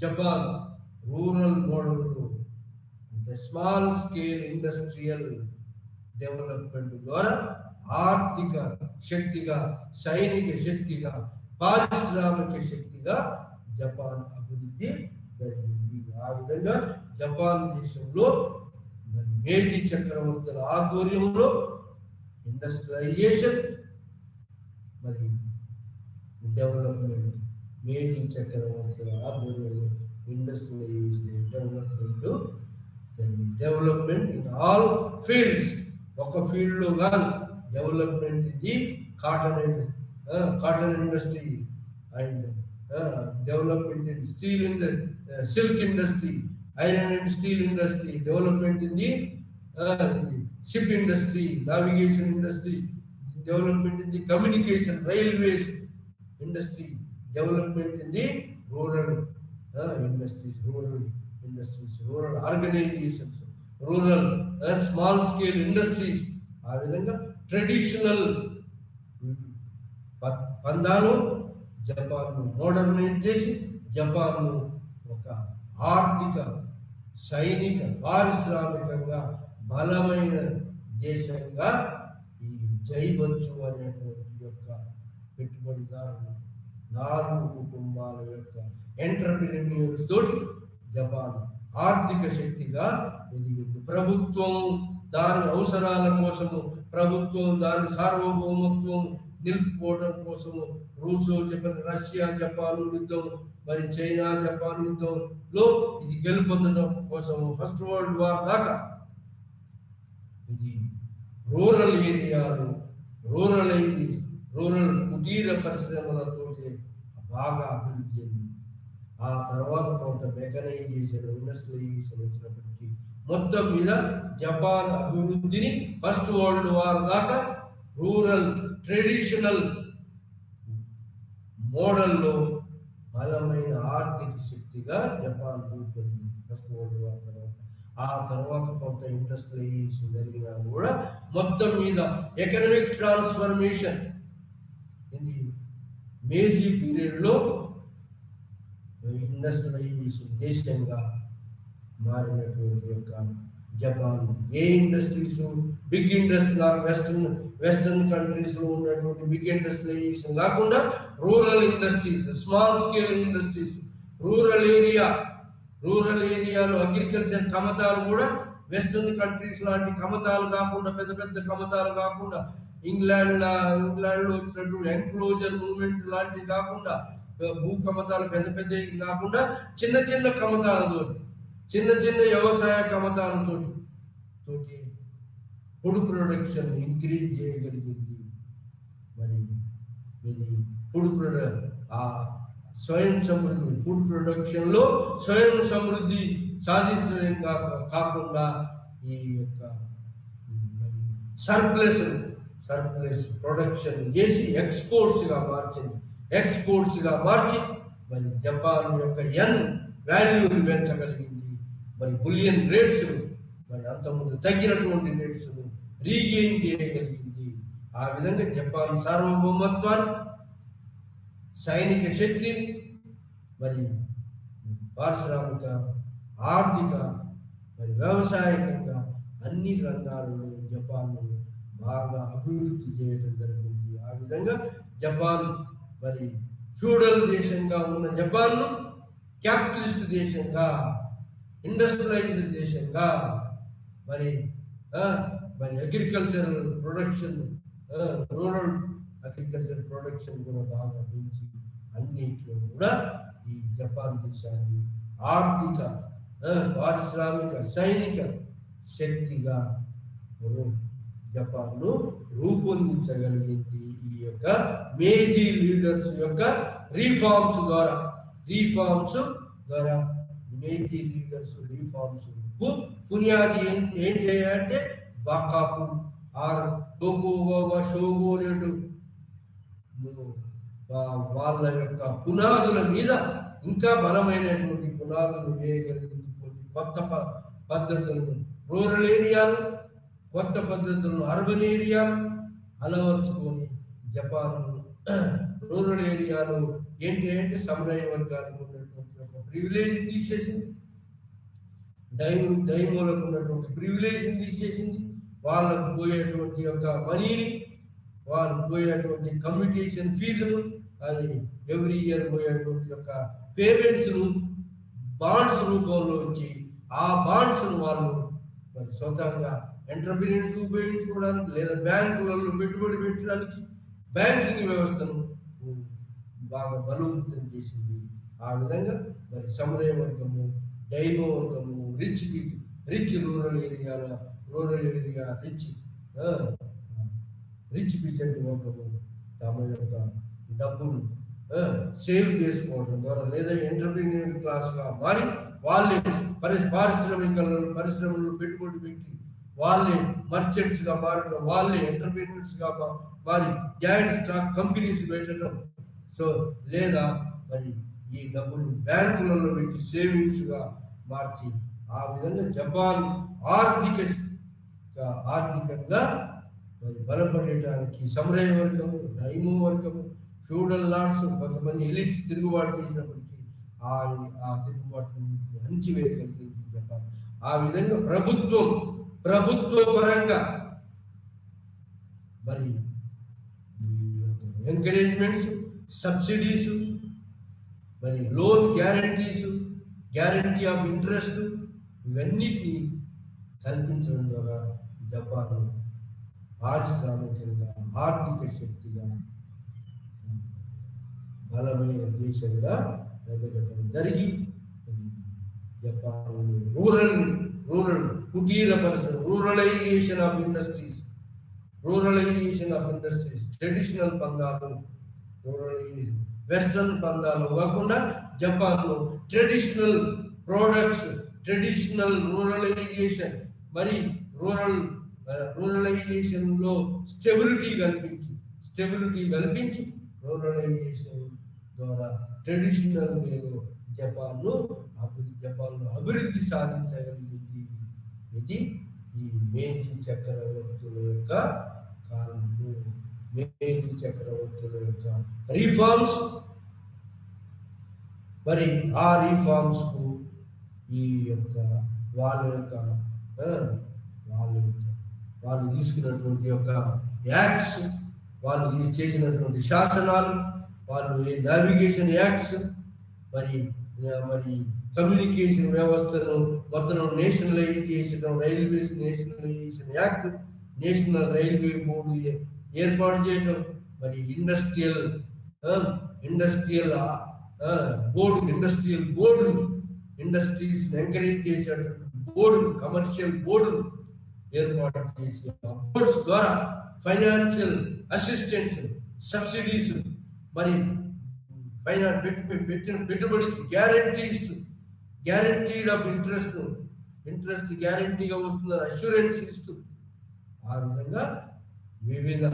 జపాన్ రూరల్ మోడల్, అంటే స్మాల్ స్కేల్ ఇండస్ట్రియల్ డెవలప్మెంట్ ద్వారా ఆర్థిక శక్తిగా, సైనిక శక్తిగా, పారిశ్రామిక శక్తిగా జపాన్ అభివృద్ధి జరిగింది. ఆ విధంగా జపాన్ దేశంలో మరి మేజీ చక్రవర్తుల ఆధ్వర్యంలో ఇండస్ట్రియలైజేషన్ మరి డెవలప్మెంట్, మేజీ చక్రవర్తుల ఆధ్వర్యంలో industrialisation development in all fields, ఒక ఫీల్డ్ లో కాదు, డెవలప్మెంట్ ఇది cotton industry and development in silk industry, iron and steel industry, development in the ship industry, navigation industry, development in the communication, railways industry, development in the rural industries, rural organisations, rural small scale industries. ఆ విధంగా traditional పందాలు జపాన్ను modernise చేసి జపాన్ను ఒక ఆర్థిక, సైనిక, పారిశ్రామికంగా బలమైన దేశంగా ఈ జైబచ్చు అనేటువంటి యొక్క పెట్టుబడిదారులు 4 కుటుంబాల యొక్క ఎంటర్‌ప్రెన్యూర్స్ తోటి జపాన్ ఆర్థిక శక్తిగా ఎదిగింది. ప్రభుత్వం దాని అవసరాల కోసము, ప్రభుత్వం దాని సార్వభౌమత్వం నిలుపుకోవడం కోసము, రష్యా జపాన్ యుద్ధం, మరి చైనా జపాన్ యుద్ధంలో ఇది గెలుపొందడం కోసము ఫస్ట్ వరల్డ్ వార్ దాకా ఇది రూరల్ ఏరియాలు, రూరల్ కుటీర పరిశ్రమలతోటి బాగా అభివృద్ధి చెందింది. ఆ తర్వాత కొంత మెకనైజేషన్, ఇండస్ట్రియలైజేషన్ వచ్చినప్పటికీ మొత్తం మీద జపాన్ అభివృద్ధిని ఫస్ట్ వరల్డ్ వార్ దాకా రూరల్ ట్రెడిషనల్ మోడల్లో బలమైన ఆర్థిక శక్తిగా జపాన్ రూపొందింది ఫస్ట్ వరల్డ్ వార్ తర్వాత. ఆ తర్వాత కొంత ఇండస్ట్రియలైజేషన్ జరిగినా కూడా మొత్తం మీద ఎకనామిక్ ట్రాన్స్ఫర్మేషన్ ఇది మేజీ పీరియడ్లో ఇండస్ట్రియలైజేషన్ దేశంగా మారినటువంటి యొక్క జపాన్ ఏ industries, big industry, western countries లో ఉన్నటువంటి బిగ్ ఇండస్ట్రియలైజేషన్ కాకుండా rural industries, small scale industries, rural ఏరియాలో అగ్రికల్చర్ కమతాలు కూడా వెస్టర్న్ కంట్రీస్ లాంటి కమతాలు కాకుండా, పెద్ద పెద్ద కమతాలు కాకుండా, ఇంగ్లాండ్ లో వచ్చినటువంటి ఎన్క్లోజర్ మూవ్మెంట్ లాంటివి కాకుండా, భూ కమతాలు పెద్ద పెద్దవి కాకుండా చిన్న చిన్న కమతాలతో, చిన్న వ్యవసాయ కమతాలతో ఫుడ్ ప్రొడక్షన్ ఇంక్రీజ్ చేయగలిగింది. మరి ఇది స్వయం సమృద్ధి, ఫుడ్ ప్రొడక్షన్ లో స్వయం సమృద్ధి సాధించడం కాకుండా ఈ యొక్క సర్ప్లస్ ప్రొడక్షన్ చేసి ఎక్స్పోర్ట్స్గా మార్చి మరి జపాన్ యొక్క వాల్యూని పెంచగలిగింది. మరి బులియన్ రేట్స్ మరి అంతకుముందు తగ్గినటువంటి రేట్స్ రీగెయిన్ చేయగలిగింది. ఆ విధంగా జపాన్ సార్వభౌమత్వాన్ని, సైనిక శక్తిని, మరి పారిశ్రామిక, ఆర్థిక, మరి వ్యవసాయకంగా అన్ని రంగాలలో జపాన్ బాగా అభివృద్ధి చేయడం జరిగింది. ఆ విధంగా జపాన్ మరి ఫ్యూడల్ దేశంగా ఉన్న జపాన్ను క్యాపిటలిస్ట్ దేశంగా, ఇండస్ట్రియలైజ్డ్ దేశంగా, మరి agricultural production, rural agriculture production కూడా బాగా పెంచి అన్నింటిలో కూడా ఈ జపాన్ దేశాన్ని ఆర్థిక, పారిశ్రామిక, సైనిక శక్తిగా జపాన్ను రూపొందించగలిగింది. ఈ యొక్క మేజీ లీడర్స్ యొక్క రీఫార్మ్స్ ద్వారా మేజీ లీడర్స్ రీఫార్మ్స్ పునియాది ఏంటి అంటే బాకాపు ఆర్ టోకుగావా షోగోనేటు వాళ్ళ యొక్క పునాదుల మీద ఇంకా బలమైనటువంటి పునాదులు వేయగలిగింది. కొన్ని కొత్త పద్ధతులను రూరల్ ఏరియాలు, కొత్త పద్ధతులను అర్బన్ ఏరియాలు అలవర్చుకొని జపాన్ రూరల్ ఏరియాలో ఏంటి అంటే సముదాయ వర్గానికి ఉన్నటువంటి ఒక ప్రివిలేజ్ తీసేసింది, డైమోలకు ఉన్నటువంటి ప్రివిలేజ్ తీసేసింది. వాళ్ళకు పోయేటువంటి యొక్క మనీని, వాళ్ళు పోయేటువంటి కమ్యూనికేషన్ ఫీజులు, అది ఎవ్రీ ఇయర్ పోయేటువంటి యొక్క పేమెంట్స్ను బాండ్స్ రూపంలో వచ్చి ఆ బాండ్స్ను వాళ్ళు మరి సొంతంగా ఎంటర్ప్రీనర్స్ ఉపయోగించుకోవడానికి లేదా బ్యాంకులలో పెట్టుబడి పెట్టడానికి బ్యాంకింగ్ వ్యవస్థను బాగా బలోపేతం చేసింది. ఆ విధంగా మరి సముదాయ వర్గము, డైమో వర్గము, rich rural area rich peasant వర్గము తమ యొక్క డబ్బును సేవ్ చేసుకోవడం ద్వారా లేదా ఎంటర్ప్రీనియర్ క్లాస్గా మారి వాళ్ళే పరిశ్రమలు పెట్టుబడి పెట్టి వాళ్ళే మర్చెంట్స్గా మారడం, వాళ్ళే ఎంటర్ప్రీనియర్స్గా మారి జాయింట్ స్టాక్ కంపెనీస్ పెట్టడం. సో లేదా మరి ఈ డబ్బులు బ్యాంకులలో పెట్టి సేవింగ్స్గా మార్చి ఆ విధంగా జపాన్ ఆర్థికంగా మరి బలపడేయడానికి సముదాయ వర్గము, డైమో వర్గము, ఫ్యూడల్ లార్డ్స్, కొంతమంది ఎలిట్స్ తిరుగుబాటు చేసినప్పటికీ ఆ తిరుగుబాటును అణిచివేయగలిగింది జపాన్. ఆ విధంగా ప్రభుత్వ పరంగా మరి ఎంకరేజ్మెంట్స్, సబ్సిడీస్, మరి లోన్ గ్యారంటీ ఆఫ్ ఇంట్రెస్ట్ ఇవన్నిటిని కల్పించడం ద్వారా జపాన్ పారిశ్రామికంగా, ఆర్థిక శక్తిగా బలమైన దేశంగా ఎదగడం జరిగి జపాన్ రూరల్ కుటీర పరిశ్రమ, రూరలైజేషన్ ఆఫ్ ఇండస్ట్రీస్, ట్రెడిషనల్ పందాలు, వెస్ట్రన్ పందాలు కాకుండా జపాన్లో ట్రెడిషనల్ ప్రోడక్ట్స్, ట్రెడిషనల్ రూరలైజేషన్, మరి రూరలైజేషన్ లో స్టెబిలిటీ కల్పించి రూరలైజేషన్ ద్వారా ట్రెడిషనల్ వేలో జపాన్లో అభివృద్ధి సాధించగలిగింది. ఇది ఈ మేజీ చక్రవర్తుల యొక్క కాలంలో రిఫార్మ్స్. మరి ఆ రిఫార్మ్స్ కు ఈ యొక్క వాళ్ళు తీసుకున్నటువంటి యొక్క యాక్ట్స్, వాళ్ళు చేసినటువంటి శాసనాలు, వాళ్ళు నావిగేషన్ యాక్ట్స్, మరి కమ్యూనికేషన్ వ్యవస్థను మొత్తం నేషనలైజ్ చేసిన railways nationalisation act, national railway board ఏర్పాటు చేయటం, మరి ఇండస్ట్రియల్ బోర్డు ఇండస్ట్రీస్ ఎంకరేజ్ చేసేటువంటి బోర్డు, కమర్షియల్ బోర్డు ఏర్పాటు చేసి బోర్డ్స్ ద్వారా ఫైనాన్షియల్ అసిస్టెన్స్, సబ్సిడీస్, మరి పెట్టిన పెట్టుబడికి గ్యారంటీడ్ ఆఫ్ ఇంట్రెస్ట్ గ్యారంటీగా వస్తుందని అష్యూరెన్స్ ఇస్తూ ఆ ఆ విధంగా వివిధ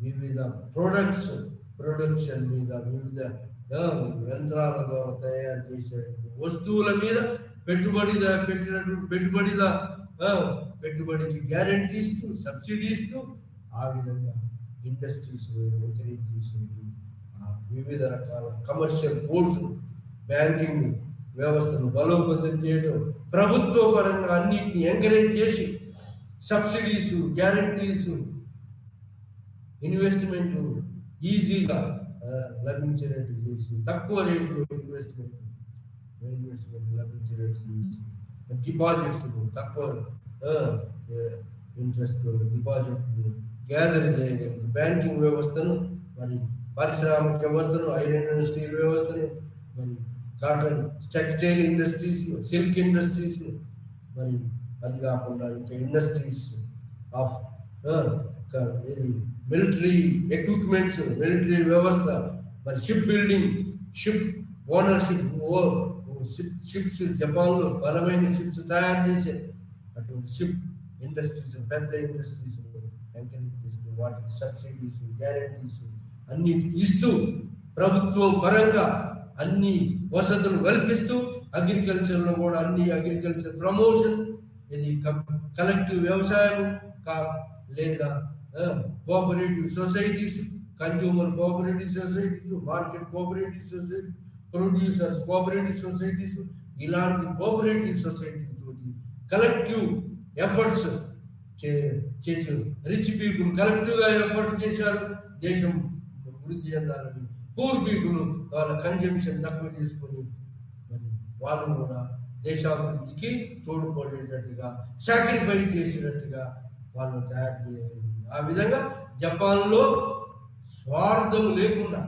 వివిధ ప్రొడక్షన్ మీద వివిధ యంత్రాల ద్వారా తయారు చేసే వస్తువుల మీద పెట్టుబడికి గ్యారంటీ ఇస్తూ సబ్సిడీ ఇస్తూ ఆ విధంగా ఇండస్ట్రీస్ ఎంకరేజ్ చేసేది, వివిధ రకాల కమర్షియల్ కోర్సు, బ్యాంకింగ్ వ్యవస్థను బలోపేతం చేయడం, ప్రభుత్వ పరంగా అన్నింటినీ ఎంకరేజ్ చేసి సబ్సిడీస్, గ్యారంటీస్, ఇన్వెస్ట్మెంట్ ఈజీగా లభించేటట్టు చేసి, తక్కువ రేట్లో ఇన్వెస్ట్మెంట్ లభించేటట్టు చేసి, డిపాజిట్స్ తక్కువ ఇంట్రెస్ట్ డిపాజిట్ గ్యాదర్ చేయగలిగి, బ్యాంకింగ్ వ్యవస్థను, మరి పారిశ్రామిక వ్యవస్థను, ఐరన్ అండ్ స్టీల్ వ్యవస్థను, మరి cotton textile industries, silk industries, మరి అది కాకుండా ఇంకా industries of military equipments, military వ్యవస్థ, మరి ship building, ship ownership, ships జపాన్లో బలమైన షిప్స్ తయారు చేసే అటువంటి షిప్ ఇండస్ట్రీస్, పెద్ద ఇండస్ట్రీస్ ఎంకరేజ్ చేస్తూ వాటికి సబ్సిడీస్, గ్యారంటీస్ అన్నిటికి ఇస్తూ ప్రభుత్వం పరంగా అన్ని వసతులు కల్పిస్తూ అగ్రికల్చర్లో కూడా అన్ని అగ్రికల్చర్ ప్రమోషన్, ఇది కలెక్టివ్ వ్యవసాయం లేదా cooperative societies, consumer cooperative societies, market cooperative societies, producers cooperative societies, ఇలాంటి కోఆపరేటివ్ సొసైటీ తోటి కలెక్టివ్ ఎఫర్ట్స్ చేసి రిచ్ పీపుల్ కలెక్టివ్గా ఎఫర్ట్స్ చేశారు దేశం వృద్ధి చెందాలని. పూర్ పీపుల్ వాళ్ళ కన్జంప్షన్ తక్కువ చేసుకొని మరి వాళ్ళు కూడా దేశాభివృద్ధికి తోడ్పడేటట్టుగా, సాక్రిఫైస్ చేసేటట్టుగా వాళ్ళు తయారు చేయగలిగింది. ఆ విధంగా జపాన్లో స్వార్థం లేకుండా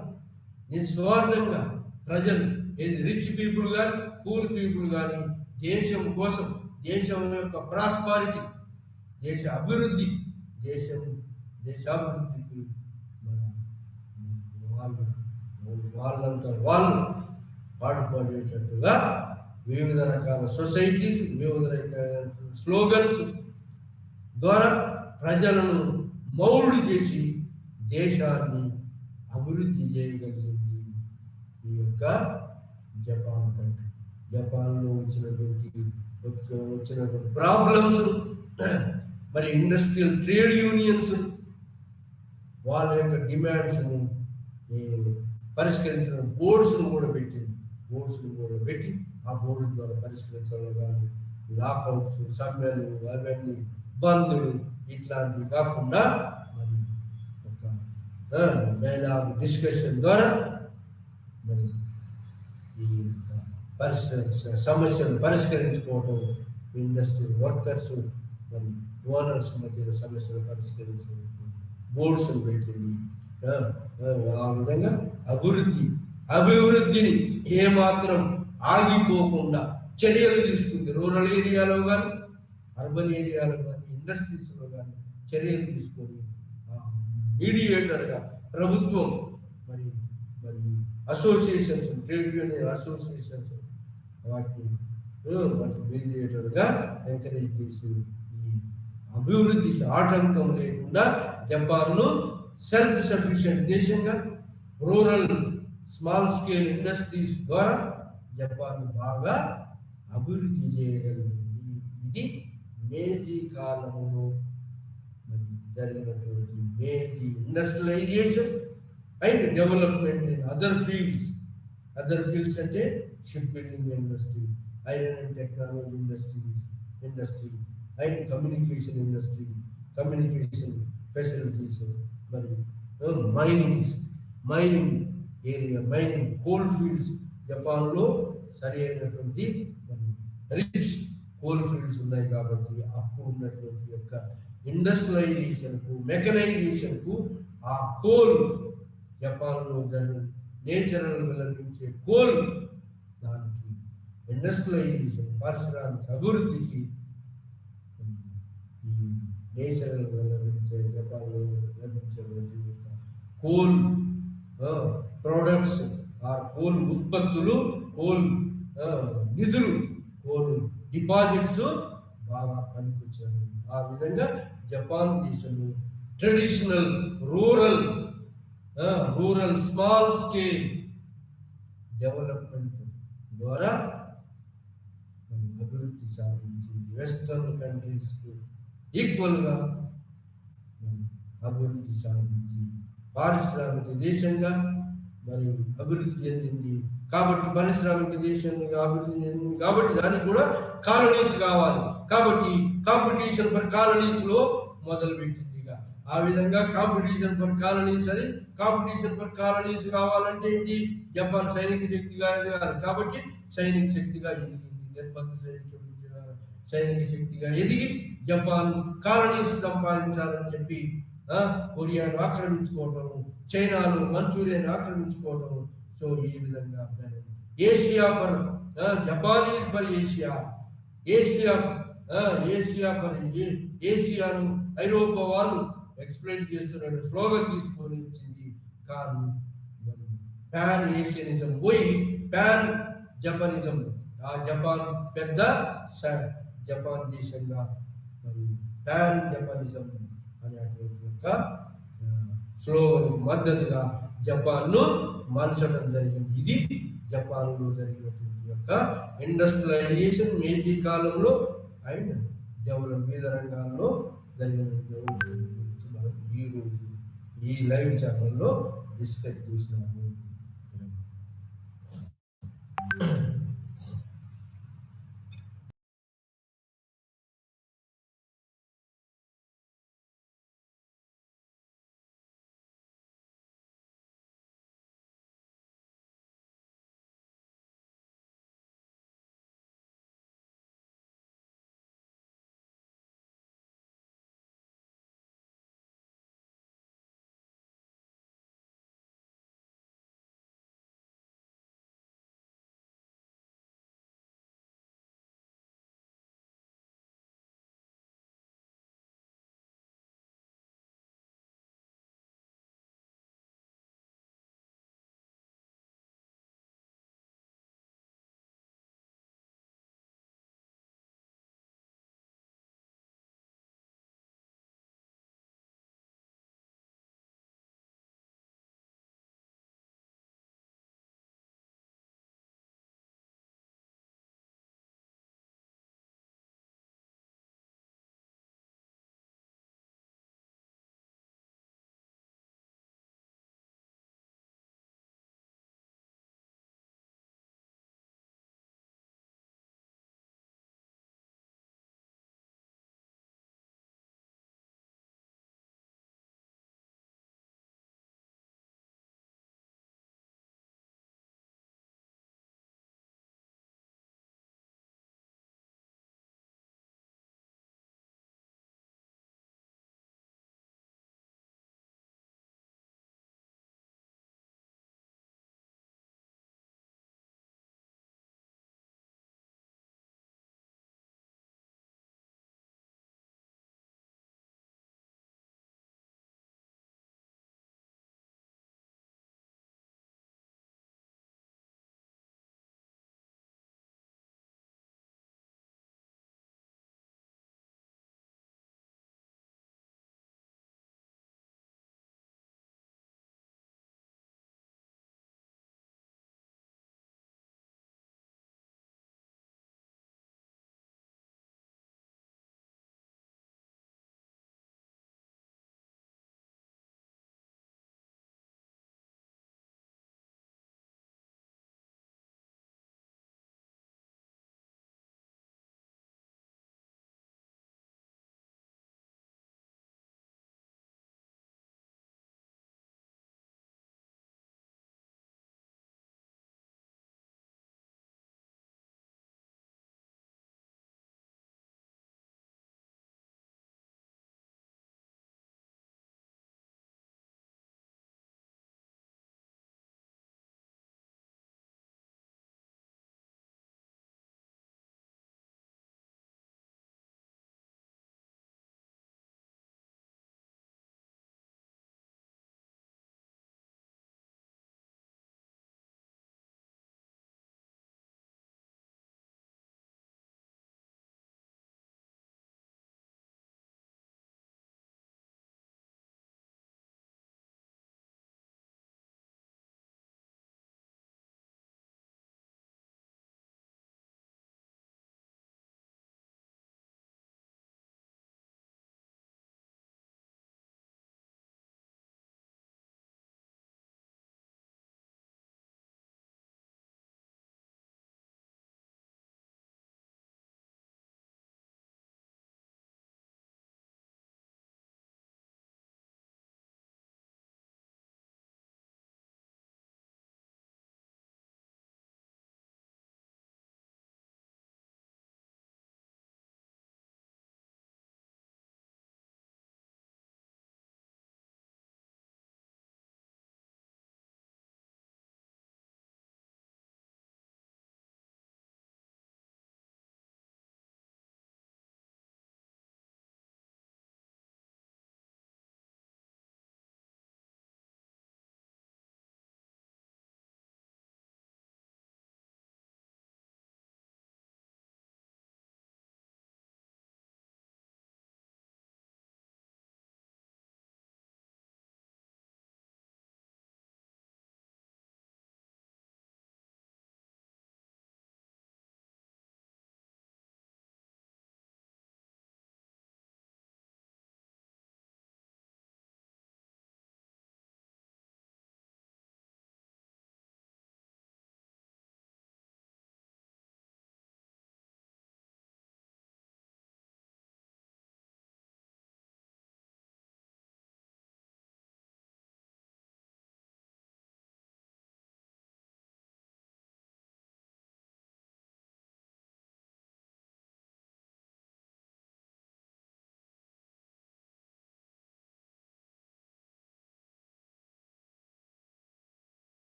నిస్వార్థంగా ప్రజలు, ఏది రిచ్ పీపుల్ కానీ పూర్ పీపుల్ కానీ దేశం కోసం, దేశం యొక్క ప్రాస్పారిటీ, దేశ అభివృద్ధి, దేశాభివృద్ధికి వాళ్ళంతా వాళ్ళు పాటుపడేటట్టుగా వివిధ రకాల సొసైటీస్, వివిధ రకాల స్లోగన్స్ ద్వారా ప్రజలను మౌల్డ్ చేసి దేశాన్ని అభివృద్ధి చేయగలిగింది ఈ యొక్క జపాన్ కంట్రీ. జపాన్లో వచ్చినటువంటి ప్రాబ్లమ్స్, మరి ఇండస్ట్రియల్ ట్రేడ్ యూనియన్స్ వాళ్ళ యొక్క డిమాండ్స్ను పరిష్కరించడం, బోర్డ్స్ను కూడా పెట్టి ఆ బోర్డు ద్వారా పరిష్కరించడం కానీ లాకౌట్స్, సమ్మెలు, అవన్నీ బంధులు ఇట్లాంటివి కాకుండా మరి ఒక డైలాగ్ డిస్కషన్ ద్వారా మరి ఈ సమస్యను పరిష్కరించుకోవటం, ఇండస్ట్రీ వర్కర్స్ మరి ఓనర్స్ మధ్య సమస్యను పరిష్కరించుకోవటం బోర్డ్స్ పెట్టింది. ఆ విధంగా అభివృద్ధిని ఏమాత్రం ఆగిపోకుండా చర్యలు తీసుకుంది. రూరల్ ఏరియాలో కానీ అర్బన్ ఏరియాలో కానీ ఇండస్ట్రీస్లో కానీ చర్యలు తీసుకొని మీడియేటర్గా ప్రభుత్వం మరి అసోసియేషన్స్, ట్రేడ్ యూనియన్ అసోసియేషన్స్ వాటిని మీడియేటర్గా ఎంకరేజ్ చేసి ఈ అభివృద్ధికి ఆటంకం లేకుండా జపాన్ను సెల్ఫ్ సఫిషియెంట్ దేశంగా, రూరల్ స్మాల్ స్కేల్ ఇండస్ట్రీస్ ద్వారా జపాన్ బాగా అభివృద్ధి చేయగలిగింది. ఇది మేజీ కాలంలో జరిగినటువంటి Meiji industrialisation and development in other fields అంటే ship building industry, iron and technology industry and communication facilities, మరి మైనింగ్ ఏరియా, కోల్ ఫీల్డ్స్. జపాన్లో సరి అయినటువంటి రిచ్ కోల్ ఫీల్డ్స్ ఉన్నాయి కాబట్టి అప్పుడు ఉన్నటువంటి యొక్క ఇండస్ట్రియలైజేషన్కు, మెకనైజేషన్కు ఆ కోల్ జపాన్లో నేచురల్గా లభించే కోల్ దానికి ఇండస్ట్రియలైజేషన్, పారిశ్రామిక అభివృద్ధికి ఈ నేచురల్గా లభించే జపాన్లో లభించేటువంటి కోల్ ప్రొడక్ట్స్, ఆ కోల్ ఉత్పత్తులు, కోల్ నిధులు, కోల్ డిపాజిట్స్ బాగా పనికొచ్చాయి. ఆ విధంగా జపాన్ దేశము traditional rural small scale development ద్వారా మరి అభివృద్ధి సాధించి వెస్టర్న్ కంట్రీస్కు ఈక్వల్గా మరి అభివృద్ధి సాధించి పారిశ్రామిక దేశంగా మరి అభివృద్ధి చెందింది. కాబట్టి పారిశ్రామిక దేశంగా అభివృద్ధి చెందింది కాబట్టి దానికి కూడా కాలనీస్ కావాలి. కాబట్టి కాంపిటీషన్ ఫర్ కాలనీస్ లో మొదలు పెట్టింది. ఆ విధంగా కాంపిటీషన్ ఫర్ కాలనీస్ అని కాంపిటీషన్ ఫర్ కాలనీస్ కావాలంటే ఏంటి? జపాన్ సైనిక శక్తిగా ఎదగాలి. కాబట్టి సైనిక శక్తిగా ఎదిగింది. నిర్బంధ సైనిక శక్తిగా ఎదిగి జపాన్ కాలనీస్ సంపాదించాలని చెప్పి కొరియాను ఆక్రమించుకోవటము, చైనాను మంచూరియాను ఆక్రమించుకోవటము. సో ఈ విధంగా Asia for Japan is for Asia, Asia for ఏషియాను ఐరోపా వాళ్ళు ఎక్స్ప్లెయిన్ చేస్తున్నాడు, స్లోగన్ తీసుకొని ఇచ్చింది. కానీ మరి పాన్ ఏషియనిజం పోయి పాన్ జపానిజం, ఆ జపాన్ పెద్ద జపాన్ దేశంగా మరి పాన్ జపానిజం అనేటువంటి యొక్క స్లోగన్ మద్దతుగా జపాన్ను మార్చడం జరిగింది. ఇది జపాన్లో జరిగినటువంటి యొక్క ఇండస్ట్రియలైజేషన్ మేజీ కాలంలో అండ్ డెవలప్ వివిధ రంగాల్లో జరిగిన గురించి మనం ఈరోజు ఈ లైవ్ ఛానల్లో డిస్కస్ చేసినాము.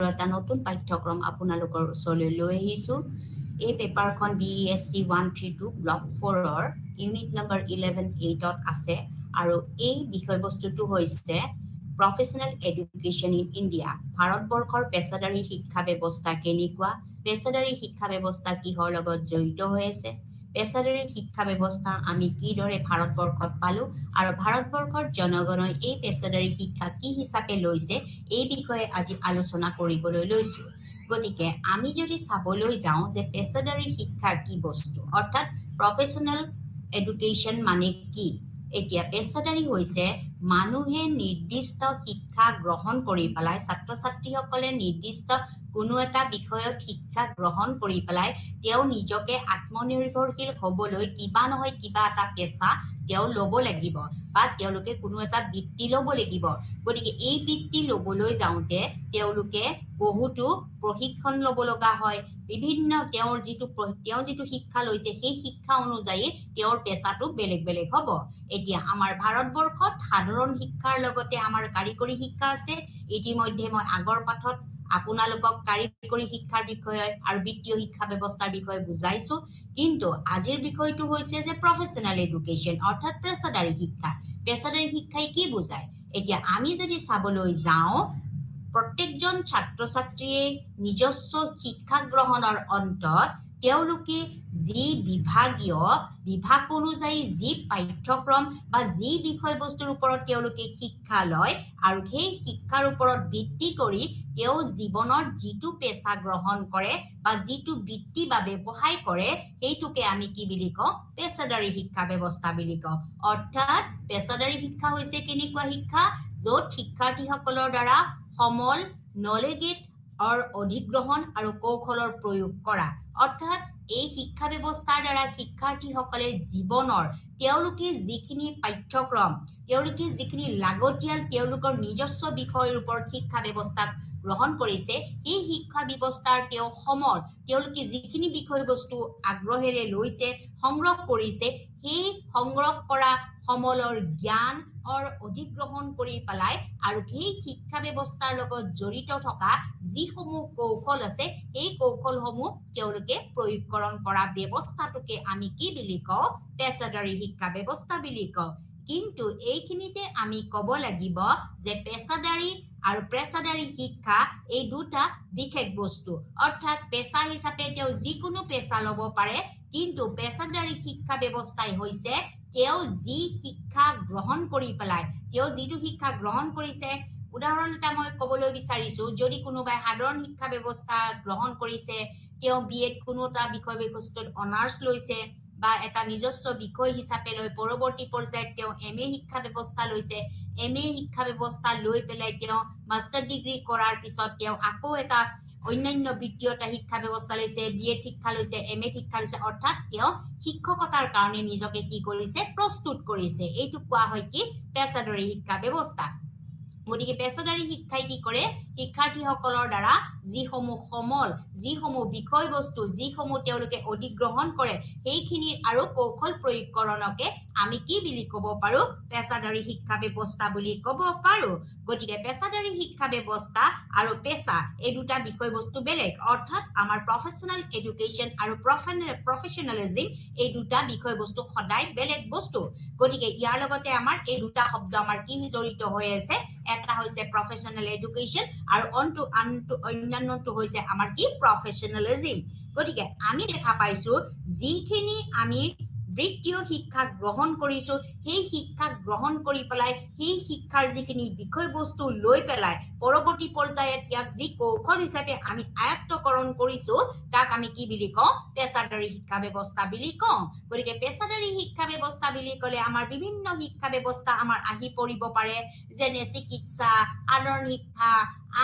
এটা নতুন পাঠ্যক্ৰম আপোনালোকৰ ওচৰলৈ লৈ আহিছোঁ। এই পেপাৰখন BESC 132 ব্লক 4ৰ ইউনিট নম্বৰ 11-8ত আছে আৰু এই বিষয়বস্তুটো হৈছে প্ৰফেচনেল এডুকেশ্যন ইন ইণ্ডিয়া। ভাৰতবৰ্ষৰ পেছাদাৰী শিক্ষা ব্যৱস্থা কেনেকুৱা, পেছাদাৰী শিক্ষা ব্যৱস্থা কিহৰ লগত জড়িত হৈ আছে, পেছাদাৰী শিক্ষা ব্যৱস্থা আমি কিদৰে ভাৰতবৰ্ষত পালোঁ আৰু ভাৰতবৰ্ষৰ জনগণই এই পেছাদাৰী শিক্ষা কি হিচাপে লৈছে এই বিষয়ে আজি আলোচনা কৰিবলৈ লৈছোঁ। গতিকে আমি যদি চাবলৈ যাওঁ যে পেছাদাৰী শিক্ষা কি বস্তু, অৰ্থাৎ প্ৰফেচনেল এডুকেশ্যন মানে কি। এতিয়া পেছাদাৰী হৈছে মানুহে নিৰ্দিষ্ট শিক্ষা গ্ৰহণ কৰি পেলাই, ছাত্ৰ ছাত্ৰীসকলে নিৰ্দিষ্ট কোনো এটা বিষয়ত শিক্ষা গ্ৰহণ কৰি পেলাই তেওঁ নিজকে আত্মনিৰ্ভৰশীল হ'বলৈ কিবা নহয় কিবা এটা পেছা তেওঁ ল'ব লাগিব বা তেওঁলোকে কোনো এটা বৃত্তি ল'ব লাগিব। গতিকে এই বৃত্তি ল'বলৈ যাওঁতে তেওঁলোকে বহুতো প্ৰশিক্ষণ ল'ব লগা হয়। বিভিন্ন তেওঁ যিটো শিক্ষা লৈছে সেই শিক্ষা অনুযায়ী তেওঁৰ পেছাটো বেলেগ বেলেগ হ'ব। এতিয়া আমাৰ ভাৰতবৰ্ষত সাধাৰণ শিক্ষাৰ লগতে আমাৰ কাৰিকৰী শিক্ষা আছে। ইতিমধ্যে মই আগৰ পাঠত আপোনালোকক কাৰিকৰী শিক্ষাৰ বিষয়ে আৰু বৃত্তীয় শিক্ষা ব্যৱস্থাৰ বিষয়ে বুজাইছো। কিন্তু আজিৰ বিষয়টো হৈছে যে প্ৰফেচনেল এডুকেশ্যন অৰ্থাৎ পেছাদাৰী শিক্ষা। পেছাদাৰী শিক্ষাই কি বুজায়? এতিয়া আমি যদি চাবলৈ যাওঁ, প্ৰত্যেকজন ছাত্ৰ ছাত্ৰীয়ে নিজস্ব শিক্ষা গ্ৰহণৰ অন্তত তেওঁলোকে যি বিভাগ অনুযায়ী যি পাঠ্যক্ৰম বা যি বিষয়বস্তুৰ ওপৰত তেওঁলোকে শিক্ষা লয় আৰু সেই শিক্ষাৰ ওপৰত ভিত্তি কৰি তেওঁ জীৱনৰ যিটো পেছা গ্ৰহণ কৰে বা যিটো বৃত্তি বা ব্যৱসায় কৰে সেইটোকে আমি কি বুলি কওঁ? পেছাদাৰী শিক্ষা ব্যৱস্থা বুলি কওঁ। অৰ্থাৎ পেছাদাৰী শিক্ষা হৈছে কেনেকুৱা শিক্ষা? য'ত শিক্ষাৰ্থীসকলৰ দ্বাৰা সমল নলেগেট অধিগ্ৰহণ আৰু কৌশলৰ প্ৰয়োগ কৰা। অৰ্থাৎ এই শিক্ষা ব্যৱস্থাৰ দ্বাৰা শিক্ষাৰ্থীসকলে জীৱনৰ তেওঁলোকে যিখিনি পাঠ্যক্ৰম, তেওঁলোকে যিখিনি লাগতিয়াল তেওঁলোকৰ নিজস্ব বিষয়ৰ ওপৰত শিক্ষা ব্যৱস্থা গ্ৰহণ কৰিছে, এই শিক্ষা ব্যৱস্থাৰ তেওঁলোকে যিখিনি বিষয়বস্তু আগ্ৰহেৰে লৈছে, সংগ্ৰহ কৰিছে, সেই সংগ্ৰহ কৰা সমলৰ জ্ঞান অধিগ্ৰহণ কৰি পেলাই আৰু সেই শিক্ষা ব্যৱস্থাৰ লগত জড়িত থকা যিসমূহ কৌশল আছে এই কৌশলসমূহ তেওঁলোকে প্ৰয়োগকৰণ কৰা ব্যৱস্থাটোকে আমি কি বুলি কওঁ? পেছাদাৰী শিক্ষা ব্যৱস্থা বুলি কওঁ। কিন্তু এইখিনিতে আমি ক'ব লাগিব যে পেছাদাৰী আৰু পেছাদাৰী শিক্ষা এই দুটা বিশেষ বস্তু। অৰ্থাৎ পেছা হিচাপে তেওঁ যিকোনো পেছা ল'ব পাৰে, কিন্তু পেছাদাৰী শিক্ষা ব্যৱস্থাই হৈছে তেওঁ যি শিক্ষা গ্ৰহণ কৰি পেলাই তেওঁ যিটো শিক্ষা গ্ৰহণ কৰিছে। উদাহৰণ এটা মই ক'বলৈ বিচাৰিছো, যদি কোনোবাই সাধাৰণ শিক্ষা ব্যৱস্থা গ্ৰহণ কৰিছে, তেওঁ BEd কোনো এটা বিষয়বস্তুত অনাৰ্ছ লৈছে বা এটা নিজস্ব বিষয় হিচাপে লৈ পৰৱৰ্তী পৰ্যায়ত তেওঁ MA শিক্ষা ব্যৱস্থা লৈছে, MA শিক্ষা ব্যৱস্থা লৈ পেলাই তেওঁ মাষ্টাৰ ডিগ্ৰী কৰাৰ পিছত তেওঁ আকৌ এটা অন্যান্য বৃত্তীয় শিক্ষা ব্যৱস্থা লৈছে, BEd শিক্ষা লৈছে, MA শিক্ষা লৈছে। অৰ্থাৎ তেওঁ শিক্ষকতাৰ কাৰণে নিজকে কি কৰিছে? প্ৰস্তুত কৰিছে। এইটো কোৱা হয় কি? পেছাদাৰী শিক্ষা ব্যৱস্থা। গতিকে পেছাদাৰী শিক্ষাই কি কৰে? শিক্ষাৰ্থীসকলৰ দ্বাৰা যিসমূহ বিষয়বস্তু যিসমূহ তেওঁলোকে অধিগ্ৰহণ কৰে সেইখিনিৰ আৰু কৌশল প্ৰয়োগকৰণকে আমি কি বুলি ক'ব পাৰো? পেছাদাৰী শিক্ষা ব্যৱস্থা বুলি ক'ব পাৰো। গতিকে পেছাদাৰী শিক্ষা ব্যৱস্থা আৰু পেছা এই দুটা বিষয়বস্তু বেলেগ। অৰ্থাৎ আমাৰ প্ৰফেচনেল এডুকেশ্যন আৰু প্ৰফেচনেলিজিম এই দুটা বিষয়বস্তু সদায় বেলেগ বস্তু। গতিকে ইয়াৰ লগতে আমাৰ এই দুটা শব্দ আমাৰ কি জড়িত হৈ আছে? এটা হৈছে প্ৰফেচনেল এডুকেশ্যন আৰু অন্যান্যটো হৈছে আমাৰ কি? প্ৰফেচনেলিজিম। গতিকে আমি দেখা পাইছো যিখিনি আমি বৃত্তীয় শিক্ষা গ্ৰহণ কৰিছো, সেই শিক্ষা গ্ৰহণ কৰি পেলাই সেই শিক্ষাৰ যিখিনি বিষয়বস্তু লৈ পেলাই পৰৱৰ্তী পৰ্যায়ত ইয়াক যি কৌশল হিচাপে আমি আয়ত্তকৰণ কৰিছো তাক আমি কি বুলি কওঁ? পেছাদাৰী শিক্ষা ব্যৱস্থা বুলি কওঁ। গতিকে পেছাদাৰী শিক্ষা ব্যৱস্থা বুলি ক'লে আমাৰ বিভিন্ন শিক্ষা ব্যৱস্থা আমাৰ আহি পৰিব পাৰে, যেনে চিকিৎসা, সাধাৰণ শিক্ষা,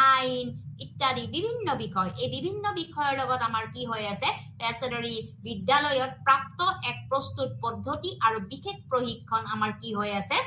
আইন ইত্যাদি বিভিন্ন বিষয়। এই বিভিন্ন বিষয়ৰ লগত আমাৰ কি হৈ আছে? পেছাদাৰী বিদ্যালয়ত প্ৰাপ্ত এক প্ৰস্তুত পদ্ধতি আৰু বিশেষ প্ৰশিক্ষণ আমাৰ কি হৈ আছে?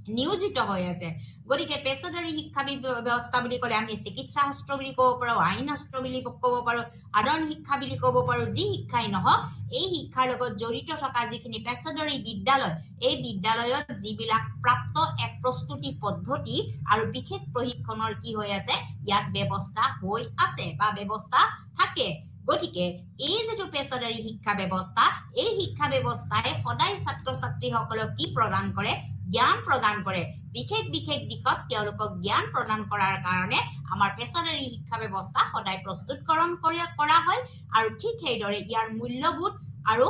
নিয়োজিত হৈ আছে গতিকে পেছাদাৰী শিক্ষা ব্যৱস্থা বুলি ক'লে আমি চিকিৎসা শাস্ত্ৰ বুলি ক'ব পাৰোঁ আইন শাস্ত্ৰ বুলি ক'ব পাৰোঁ সাধাৰণ শিক্ষা বুলি ক'ব পাৰোঁ যি শিক্ষাই নহওক এই শিক্ষাৰ লগত জড়িত থকা যিখিনি পেছাদাৰী বিদ্যালয় এই বিদ্যালয়ত যিবিলাক প্ৰাপ্ত এক প্ৰস্তুতি পদ্ধতি আৰু বিশেষ প্ৰশিক্ষণৰ কি হৈ আছে ইয়াত ব্যৱস্থা হৈ আছে বা ব্যৱস্থা থাকে গতিকে এই যেটো পেছাদাৰী শিক্ষা ব্যৱস্থা এই শিক্ষা ব্যৱস্থাই সদায় ছাত্ৰ ছাত্ৰীসকলক কি প্ৰদান কৰে জ্ঞান প্ৰদান কৰে বিশেষ বিশেষ দিশত তেওঁলোকক জ্ঞান প্ৰদান কৰাৰ কাৰণে আমাৰ পেছাদাৰী শিক্ষা ব্যৱস্থা সদায় প্ৰস্তুতকৰণ কৰা হয় আৰু ঠিক সেইদৰে ইয়াৰ মূল্যবোধ আৰু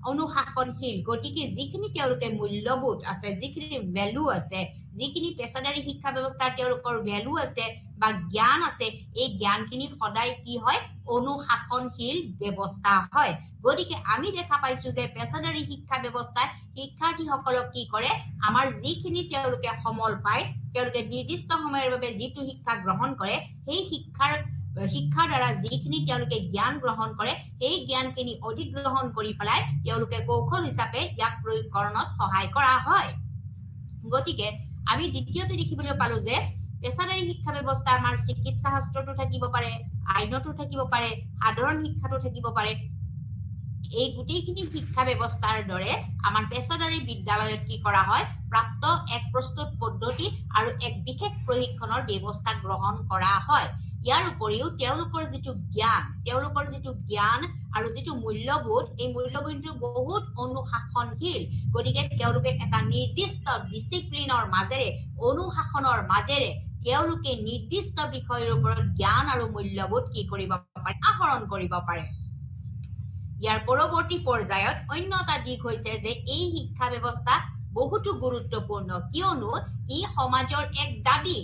অনুশাসনশীল গতিকে যিখিনি তেওঁলোকে মূল্যবোধ আছে যিখিনি ভ্যালু আছে যিখিনি পেছাদাৰী শিক্ষা ব্যৱস্থাৰ তেওঁলোকৰ ভ্যালু আছে বা জ্ঞান আছে এই জ্ঞানখিনি সদায় কি হয় অনুশাসনশীল ব্যৱস্থা হয় গতিকে আমি দেখা পাইছো যে পেছাদাৰী শিক্ষা ব্যৱস্থাই শিক্ষাৰ্থীসকলক কি কৰে আমাৰ যিখিনি তেওঁলোকে সমল পায় তেওঁলোকে নিৰ্দিষ্ট সময়ৰ বাবে যিটো শিক্ষা গ্ৰহণ কৰে সেই শিক্ষাৰ দ্বাৰা যিখিনি তেওঁলোকে জ্ঞান গ্ৰহণ কৰে এই জ্ঞানখিনি অধিগ্ৰহণ কৰি পেলাই তেওঁলোকে কৌশল হিচাপে ইয়াক প্ৰয়োগকৰণত সহায় কৰা হয় গতিকে আমি দ্বিতীয়তে দেখিবলৈ পালো যে পেছাদাৰী শিক্ষা ব্যৱস্থা আমাৰ চিকিৎসা শাস্ত্ৰটো থাকিব পাৰে আইনতো থাকিব পাৰে সাধাৰণ শিক্ষাতো থাকিব পাৰে এই গোটেইখিনি শিক্ষা ব্যৱস্থাৰ দৰে আমাৰ পেছাদাৰী বিদ্যালয়ত কি কৰা হয় প্ৰাপ্ত এক প্ৰস্তুত পদ্ধতি আৰু এক বিশেষ প্ৰশিক্ষণৰ ব্যৱস্থা গ্ৰহণ কৰা হয় ইয়াৰ উপৰিও তেওঁলোকৰ যিটো জ্ঞান আৰু যিটো মূল্যবোধ এই মূল্যবোধটো বহুত অনুশাসনশীল গতিকে তেওঁলোকে এটা নিৰ্দিষ্ট ডিসিপ্লিনৰ মাজেৰে অনুশাসনৰ মাজেৰে তেওঁলোকে নিৰ্দিষ্ট বিষয়ৰ ওপৰত জ্ঞান আৰু মূল্যবোধ কি কৰিব পাৰে আহৰণ কৰিব পাৰে ইয়াৰ পৰৱৰ্তী পৰ্যায়ত অন্য এটা দিশ হৈছে যে এই শিক্ষা ব্যৱস্থা বহুতো গুৰুত্বপূৰ্ণ কিয়নো ই সমাজৰ এক দাবী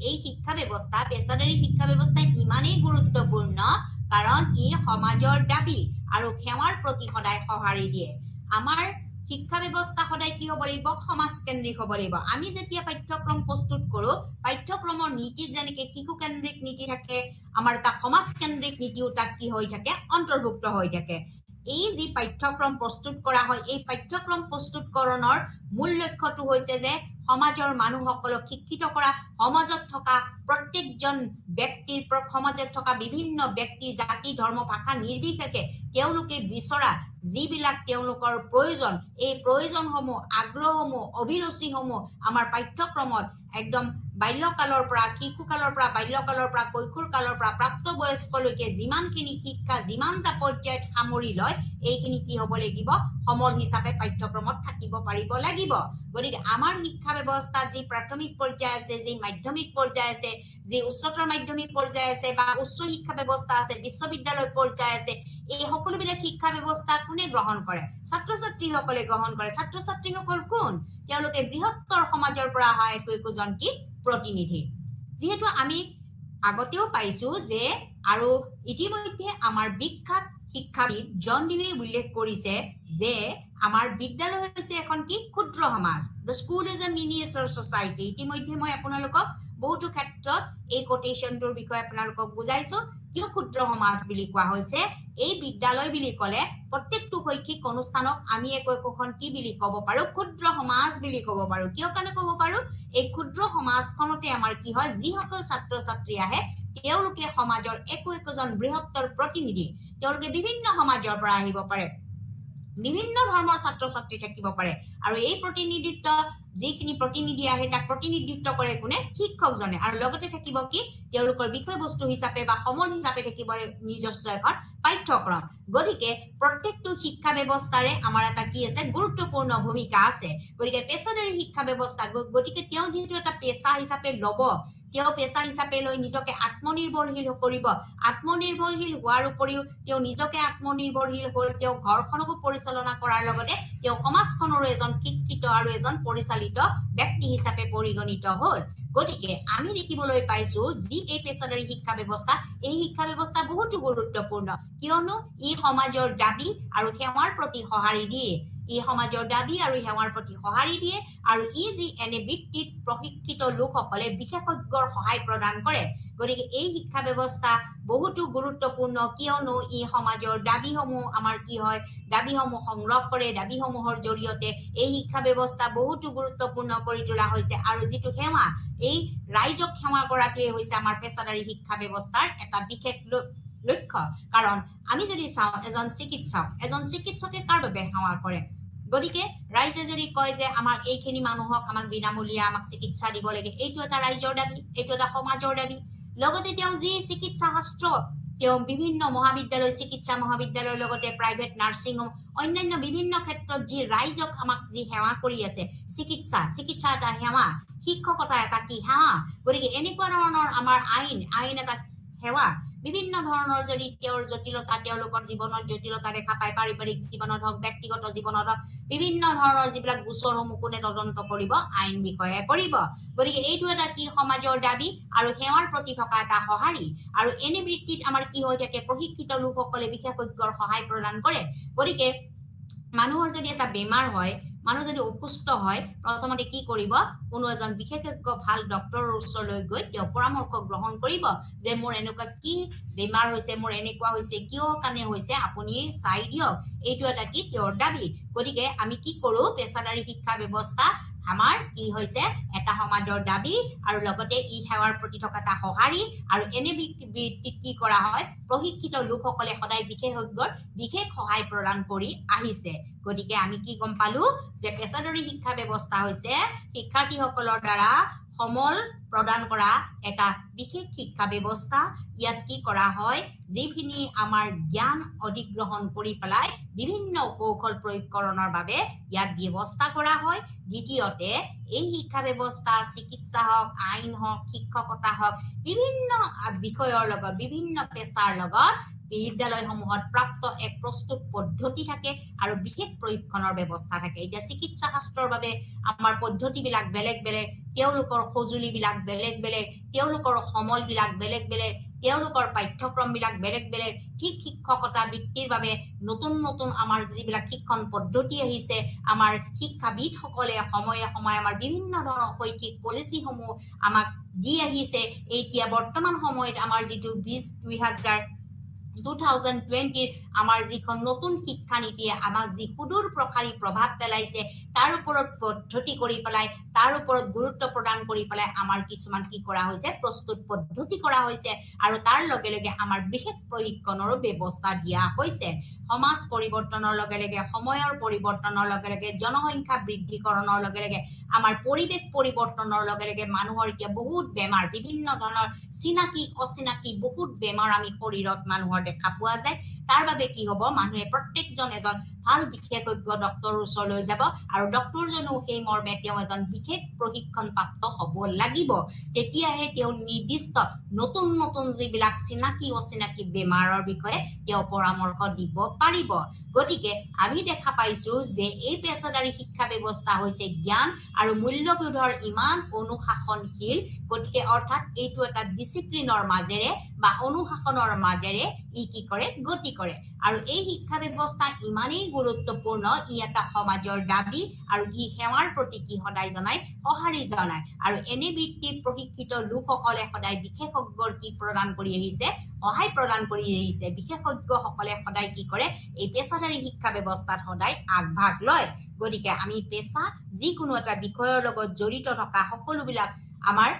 এই শিক্ষা ব্যৱস্থা পেছাদাৰী শিক্ষা ব্যৱস্থা ইমানেই গুৰুত্বপূৰ্ণ কাৰণ ই সমাজৰ দাবী আৰু সেৱাৰ প্ৰতি সদায় সঁহাৰি দিয়ে আমাৰ শিক্ষা ব্যৱস্থা সদায় কি হ'ব লাগিব সমাজকেন্দ্ৰিক হ'ব লাগিব আমি যেতিয়া পাঠ্যক্ৰম প্ৰস্তুত কৰো পাঠ্যক্ৰমৰ নীতি যেনেকৈ শিশু কেন্দ্ৰিক নীতি থাকে আমাৰ এটা সমাজকেন্দ্ৰিক নীতিও তাত কি হৈ থাকে অন্তৰ্ভুক্ত হৈ থাকে এই যি পাঠ্যক্ৰম প্ৰস্তুত কৰা হয় এই পাঠ্যক্ৰম প্ৰস্তুতকৰণৰ মূল লক্ষ্যটো হৈছে যে সমাজৰ মানুহসকলক শিক্ষিত কৰা সমাজত থকা প্ৰত্যেকজন ব্যক্তিৰ সমাজত থকা বিভিন্ন ব্যক্তি জাতি ধৰ্ম ভাষা নিৰ্বিশেষে তেওঁলোকে বিচৰা যিবিলাক তেওঁলোকৰ প্ৰয়োজন এই প্ৰয়োজনসমূহ আগ্ৰহসমূহ অভিৰুচিসমূহ আমাৰ পাঠ্যক্ৰমত একদম বাল্যকালৰ পৰা শিশুকালৰ পৰা বাল্যকালৰ পৰা কৈশোৰ কালৰ পৰা প্ৰাপ্তবয়স্কলৈকে যিমানখিনি শিক্ষা যিমানটা পৰ্যায়ত সামৰি লয় এইখিনি কি হ'ব লাগিব সমল হিচাপে পাঠ্যক্ৰমত থাকিব পাৰিব লাগিব গতিকে আমাৰ শিক্ষা ব্যৱস্থাত যি প্ৰাথমিক পৰ্যায় আছে যি মাধ্যমিক পৰ্যায় আছে যি উচ্চতৰ মাধ্যমিক পৰ্যায় আছে বা উচ্চ শিক্ষা ব্যৱস্থা আছে বিশ্ববিদ্যালয় পৰ্যায় আছে এই সকলোবিলাক শিক্ষা ব্যৱস্থা কোনে গ্ৰহণ কৰে ছাত্ৰ ছাত্ৰীসকলে গ্ৰহণ কৰে ছাত্ৰ ছাত্ৰীসকল কোন তেওঁলোকে বৃহত্তৰ সমাজৰ পৰা অহা একোজন কি প্ৰতিনিধি যেহেতু আমি আগতেও পাইছো যে আৰু ইতিমধ্যে আমাৰ বিখ্যাত শিক্ষাবিদ জন ডিউয়ে উল্লেখ কৰিছে যে আমাৰ বিদ্যালয় হৈছে এখন কি ক্ষুদ্ৰ সমাজ the school is a miniature society ইতিমধ্যে মই আপোনালোকক বহুতো ক্ষেত্ৰত এই কোটেশনটোৰ বিষয়ে আপোনালোকক বুজাইছো কিয় ক্ষুদ্ৰ সমাজ বুলি কোৱা হৈছে এই বিদ্যালয় বুলি ক'লে প্ৰত্যেকটো শৈক্ষিক অনুষ্ঠানক আমি একোখন কি বুলি ক'ব পাৰো ক্ষুদ্ৰ সমাজ বুলি ক'ব পাৰো কিয় কাৰণে ক'ব পাৰো এই ক্ষুদ্ৰ সমাজখনতে আমাৰ কি হয় যিসকল ছাত্ৰ ছাত্ৰী আহে তেওঁলোকে সমাজৰ একোজন বৃহত্তৰ প্ৰতিনিধি তেওঁলোকে বিভিন্ন সমাজৰ পৰা আহিব পাৰে বিভিন্ন ধৰ্মৰ ছাত্ৰ ছাত্ৰী থাকিব পাৰে আৰু এই প্ৰতিনিধিত্ব যিখিনি প্ৰতিনিধি আহে তাক প্ৰতিনিধিত্ব কৰে কোনে শিক্ষকজনে আৰু লগতে থাকিব কি তেওঁলোকৰ বিষয়বস্তু হিচাপে বা সমল হিচাপে থাকিব নিজস্ব এখন পাঠ্যক্ৰম গতিকে প্ৰত্যেকটো শিক্ষা ব্যৱস্থাৰে আমাৰ এটা কি আছে গুৰুত্বপূৰ্ণ ভূমিকা আছে গতিকে পেছাদাৰী শিক্ষা ব্যৱস্থা গতিকে তেওঁ যেহেতু এটা পেছা হিচাপে ল'ব তেওঁ পেছা হিচাপে লৈ নিজকে আত্মনিৰ্ভৰশীল কৰিব আত্মনিৰ্ভৰশীল হোৱাৰ উপৰিও তেওঁ নিজকে আত্মনিৰ্ভৰশীল হ'ল তেওঁ ঘৰখনকো পৰিচালনা কৰাৰ লগতে তেওঁ সমাজখনৰো এজন শিক্ষিত আৰু এজন পৰিচালিত ব্যক্তি হিচাপে পৰিগণিত হ'ল গতিকে আমি দেখিবলৈ পাইছো যি এই পেছাদাৰী শিক্ষা ব্যৱস্থা এই শিক্ষা ব্যৱস্থা বহুতো গুৰুত্বপূৰ্ণ কিয়নো ই সমাজৰ দাবী আৰু সেৱাৰ প্ৰতি সঁহাৰি দিয়ে ই সমাজৰ দাবী আৰু সেৱাৰ প্ৰতি সঁহাৰি দিয়ে আৰু ই যি এনে বৃত্তিত প্ৰশিক্ষিত লোকসকলে বিশেষজ্ঞৰ সহায় প্ৰদান কৰে গতিকে এই শিক্ষা ব্যৱস্থা বহুতো গুৰুত্বপূৰ্ণ কিয়নো ই সমাজৰ দাবীসমূহ আমাৰ কি হয় দাবীসমূহ সংগ্ৰহ কৰে দাবীসমূহৰ জৰিয়তে এই শিক্ষা ব্যৱস্থা বহুতো গুৰুত্বপূৰ্ণ কৰি তোলা হৈছে আৰু যিটো সেৱা এই ৰাইজক সেৱা কৰাটোৱে হৈছে আমাৰ পেছাদাৰী শিক্ষা ব্যৱস্থাৰ এটা বিশেষ লক্ষ্য কাৰণ আমি যদি চাওঁ এজন চিকিৎসকে কাৰ বাবে সেৱা কৰে গতিকে ৰাইজে যদি কয় যে আমাৰ এইখিনি মানুহক আমাক বিনামূলীয়া আমাক চিকিৎসা দিব লাগে এইটো এটা ৰাইজৰ দাবী এইটো এটা সমাজৰ দাবী লগতে তেওঁ যি চিকিৎসা শাস্ত্ৰ তেওঁ বিভিন্ন মহাবিদ্যালয় চিকিৎসা মহাবিদ্যালয়ৰ লগতে প্ৰাইভেট নাৰ্ছিং হোম অন্যান্য বিভিন্ন ক্ষেত্ৰত যি ৰাইজক আমাক যি সেৱা কৰি আছে চিকিৎসা এটা সেৱা শিক্ষকতা এটা কি সেৱা গতিকে এনেকুৱা ধৰণৰ আমাৰ আইন এটা সেৱা বিভিন্ন ধৰণৰ যদি তেওঁৰ জটিলতা তেওঁলোকৰ জীৱনত জটিলতা দেখা পায় পাৰিবাৰিক জীৱনত হওক ব্যক্তিগত জীৱনত হওক বিভিন্ন ধৰণৰ যিবিলাক গোচৰসমূহ কোনে তদন্ত কৰিব আইন বিষয়ে কৰিব গতিকে এইটো এটা কি সমাজৰ দাবী আৰু সেৱাৰ প্ৰতি থকা এটা সঁহাৰি আৰু এনে বৃত্তিত আমাৰ কি হৈ থাকে প্ৰশিক্ষিত লোকসকলে বিশেষজ্ঞৰ সহায় প্ৰদান কৰে গতিকে মানুহৰ যদি এটা বেমাৰ হয় মানুহ যদি অসুস্থ হয় প্ৰথমতে কি কৰিব কোনো এজন বিশেষজ্ঞ ভাল ডক্টৰৰ ওচৰলৈ গৈ তেওঁ পৰামৰ্শ গ্ৰহণ কৰিব যে মোৰ এনেকুৱা কি বেমাৰ হৈছে মোৰ এনেকুৱা হৈছে কিয় কাৰণে হৈছে আপুনি চাই দিয়ক এইটো এটা কি তেওঁৰ দাবী গতিকে আমি কি কৰো পেছাদাৰী শিক্ষা ব্যৱস্থা আমাৰ কি হৈছে এটা সমাজৰ দাবী আৰু লগতে ই সেৱাৰ প্ৰতি থকা এটা সঁহাৰি আৰু এনে বৃত্তিত কি কৰা হয় প্ৰশিক্ষিত লোকসকলে সদায় বিশেষজ্ঞৰ বিশেষ সহায় প্ৰদান কৰি আহিছে গতিকে আমি কি গম পালো যে পেছাদাৰী শিক্ষা ব্যৱস্থা হৈছে শিক্ষাৰ্থীসকলৰ দ্বাৰা সমল প্ৰদান কৰা এটা বিশেষ শিক্ষা ব্যৱস্থা ইয়াত কি কৰা হয় যিখিনি আমাৰ জ্ঞান অধিগ্ৰহণ কৰি পেলাই বিভিন্ন কৌশল প্ৰয়োগকৰণৰ বাবে ইয়াত ব্যৱস্থা কৰা হয় দ্বিতীয়তে এই শিক্ষা ব্যৱস্থা চিকিৎসা হওক আইন হওক শিক্ষকতা হওক বিভিন্ন বিষয়ৰ লগত বিভিন্ন পেছাৰ লগত বিদ্যালয়সমূহত প্ৰাপ্ত এক প্ৰস্তুত পদ্ধতি থাকে আৰু বিশেষ প্ৰশিক্ষণৰ ব্যৱস্থা থাকে এতিয়া চিকিৎসা শাস্ত্ৰৰ বাবে আমাৰ পদ্ধতিবিলাক বেলেগ বেলেগ তেওঁলোকৰ সঁজুলিবিলাক বেলেগ বেলেগ তেওঁলোকৰ সমলবিলাক বেলেগ বেলেগ তেওঁলোকৰ পাঠ্যক্ৰমবিলাক বেলেগ বেলেগ ঠিক শিক্ষকতা বৃত্তিৰ বাবে নতুন নতুন আমাৰ যিবিলাক শিক্ষণ পদ্ধতি আহিছে আমাৰ শিক্ষাবিদসকলে সময়ে সময়ে আমাৰ বিভিন্ন ধৰণৰ শৈক্ষিক পলিচিসমূহ আমাক দি আহিছে এতিয়া বৰ্তমান সময়ত আমাৰ যিটো 2020 আমাৰ যিখন নতুন শিক্ষা নীতিয়ে আমাক যি সুদূৰ প্ৰসাৰী প্ৰভাৱ পেলাইছে তাৰ ওপৰত পদ্ধতি কৰি পেলাই তাৰ ওপৰত গুৰুত্ব প্ৰদান কৰি পেলাই আমাৰ কিছুমান কি কৰা হৈছে প্ৰস্তুত পদ্ধতি কৰা হৈছে আৰু তাৰ লগে লগে আমাৰ বিশেষ প্ৰশিক্ষণৰ ব্যৱস্থা দিয়া হৈছে সমাজ পৰিৱৰ্তনৰ লগে লগে সময়ৰ পৰিৱৰ্তনৰ লগে লগে জনসংখ্যা বৃদ্ধিকৰণৰ লগে লগে আমাৰ পৰিৱেশ পৰিৱৰ্তনৰ লগে লগে মানুহৰ এতিয়া বহুত বেমাৰ বিভিন্ন ধৰণৰ চিনাকি অচিনাকি বহুত বেমাৰ আমি শৰীৰত মানুহৰ দেখা পোৱা যায় তাৰ বাবে কি হ'ব মানুহে প্ৰত্যেকজন এজন ভাল বিশেষজ্ঞ ডক্টৰৰ ওচৰলৈ যাব আৰু ডক্টৰজনো সেই মৰ্মে তেওঁ এজন বিশেষ প্ৰশিক্ষণপ্ৰাপ্ত হ'ব লাগিব তেতিয়াহে তেওঁ নিৰ্দিষ্ট নতুন নতুন যিবিলাক চিনাকি অচিনাকি বেমাৰৰ বিষয়ে তেওঁ পৰামৰ্শ দিব পাৰিব গতিকে আমি দেখা পাইছো যে এই পেছাদাৰী শিক্ষা ব্যৱস্থা হৈছে জ্ঞান আৰু মূল্যবোধৰ ইমান অনুশাসনশীল গতিকে অৰ্থাৎ এইটো এটা ডিসিপ্লিনৰ মাজেৰে বা অনুশাসনৰ মাজেৰে ই কি কৰে গতি কৰে আৰু এই শিক্ষা ব্যৱস্থা ইমানেই গুৰুত্বপূৰ্ণ ই এটা সমাজৰ দাবী আৰু ই সেৱাৰ প্ৰতি কি সদায় জনায় সঁহাৰি জনায় আৰু এনে বৃত্তিৰ প্ৰশিক্ষিত লোকসকলে সদায় বিশেষজ্ঞৰ কি প্ৰদান কৰি আহিছে সহায় প্ৰদান কৰি আহিছে বিশেষজ্ঞসকলে সদায় কি কৰে এই পেছাদাৰী শিক্ষা ব্যৱস্থাত সদায় আগভাগ লয় গতিকে আমি পেছা যিকোনো এটা বিষয়ৰ লগত জড়িত থকা সকলোবিলাক আমাৰ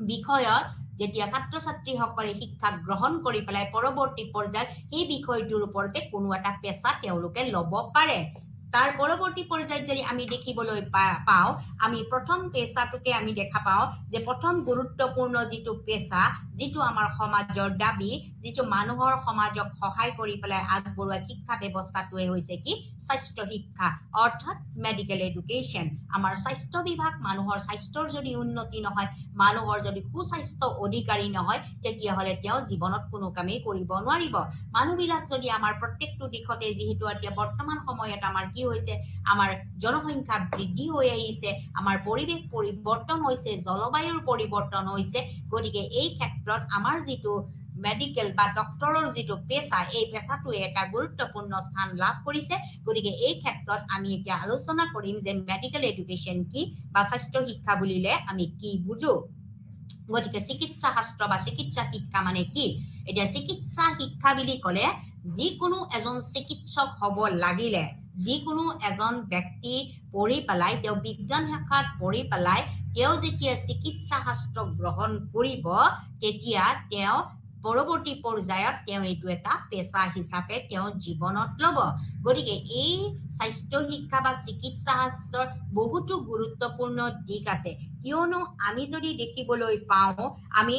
বিষয়ত যেতিয়া ছাত্ৰ ছাত্ৰীসকলে শিক্ষা গ্ৰহণ কৰি পেলাই পৰৱৰ্তী পৰ্যায়ত এই বিষয়টোৰ ওপৰতে কোনো এটা পেছা তেওঁলোকে ল'ব পাৰে তাৰ পৰৱৰ্তী পৰ্যায়ত যদি আমি দেখিবলৈ পাওঁ আমি প্ৰথম পেছাটোকে আমি দেখা পাওঁ যে প্ৰথম গুৰুত্বপূৰ্ণ যিটো পেছা যিটো আমাৰ সমাজৰ দাবী যিটো মানুহৰ সমাজক সহায় কৰি পেলাই আগবঢ়োৱা শিক্ষা ব্যৱস্থাটোৱে হৈছে কি স্বাস্থ্য শিক্ষা অৰ্থাৎ মেডিকেল এডুকেশ্যন আমাৰ স্বাস্থ্য বিভাগ মানুহৰ স্বাস্থ্যৰ যদি উন্নতি নহয় মানুহৰ যদি সুস্বাস্থ্য অধিকাৰী নহয় তেতিয়াহ'লে তেওঁ জীৱনত কোনো কামেই কৰিব নোৱাৰিব মানুহবিলাক যদি আমাৰ প্ৰত্যেকটো দিশতে যিহেতু এতিয়া বৰ্তমান সময়ত আমাৰ কি হৈছে আমাৰ জনসংখ্যা বৃদ্ধি হৈ আহিছে আমাৰ পৰিৱেশ পৰিৱৰ্তন হৈছে জলবায়ুৰ পৰিৱৰ্তন হৈছে গতিকে এই ক্ষেত্ৰত আমাৰ যিটো মেডিকেল বা ডক্টৰৰ যিটো পেছা এই পেছাটোৱে এটা গুৰুত্বপূৰ্ণ স্থান লাভ কৰিছে গতিকে এই ক্ষেত্ৰত আমি এতিয়া আলোচনা কৰিম যে মেডিকেল এডুকেশ্যন কি বা স্বাস্থ্য শিক্ষা বুলিলে আমি কি বুজো গতিকে চিকিৎসা শাস্ত্ৰ বা চিকিৎসা শিক্ষা মানে কি এতিয়া চিকিৎসা শিক্ষা বুলি ক'লে যিকোনো এজন চিকিৎসক হ'ব লাগিলে যিকোনো এজন ব্যক্তি পঢ়ি পেলাই তেওঁ বিজ্ঞান শাখাত পঢ়ি পেলাই তেওঁ যেতিয়া চিকিৎসা শাস্ত্ৰ গ্ৰহণ কৰিব তেতিয়া তেওঁ পৰৱৰ্তী পৰ্যায়ত তেওঁ এইটো এটা পেছা হিচাপে তেওঁ জীৱনত ল'ব গতিকে এই স্বাস্থ্য শিক্ষা বা চিকিৎসা শাস্ত্ৰৰ বহুতো গুৰুত্বপূৰ্ণ দিশ আছে কিয়নো আমি যদি দেখিবলৈ পাওঁ আমি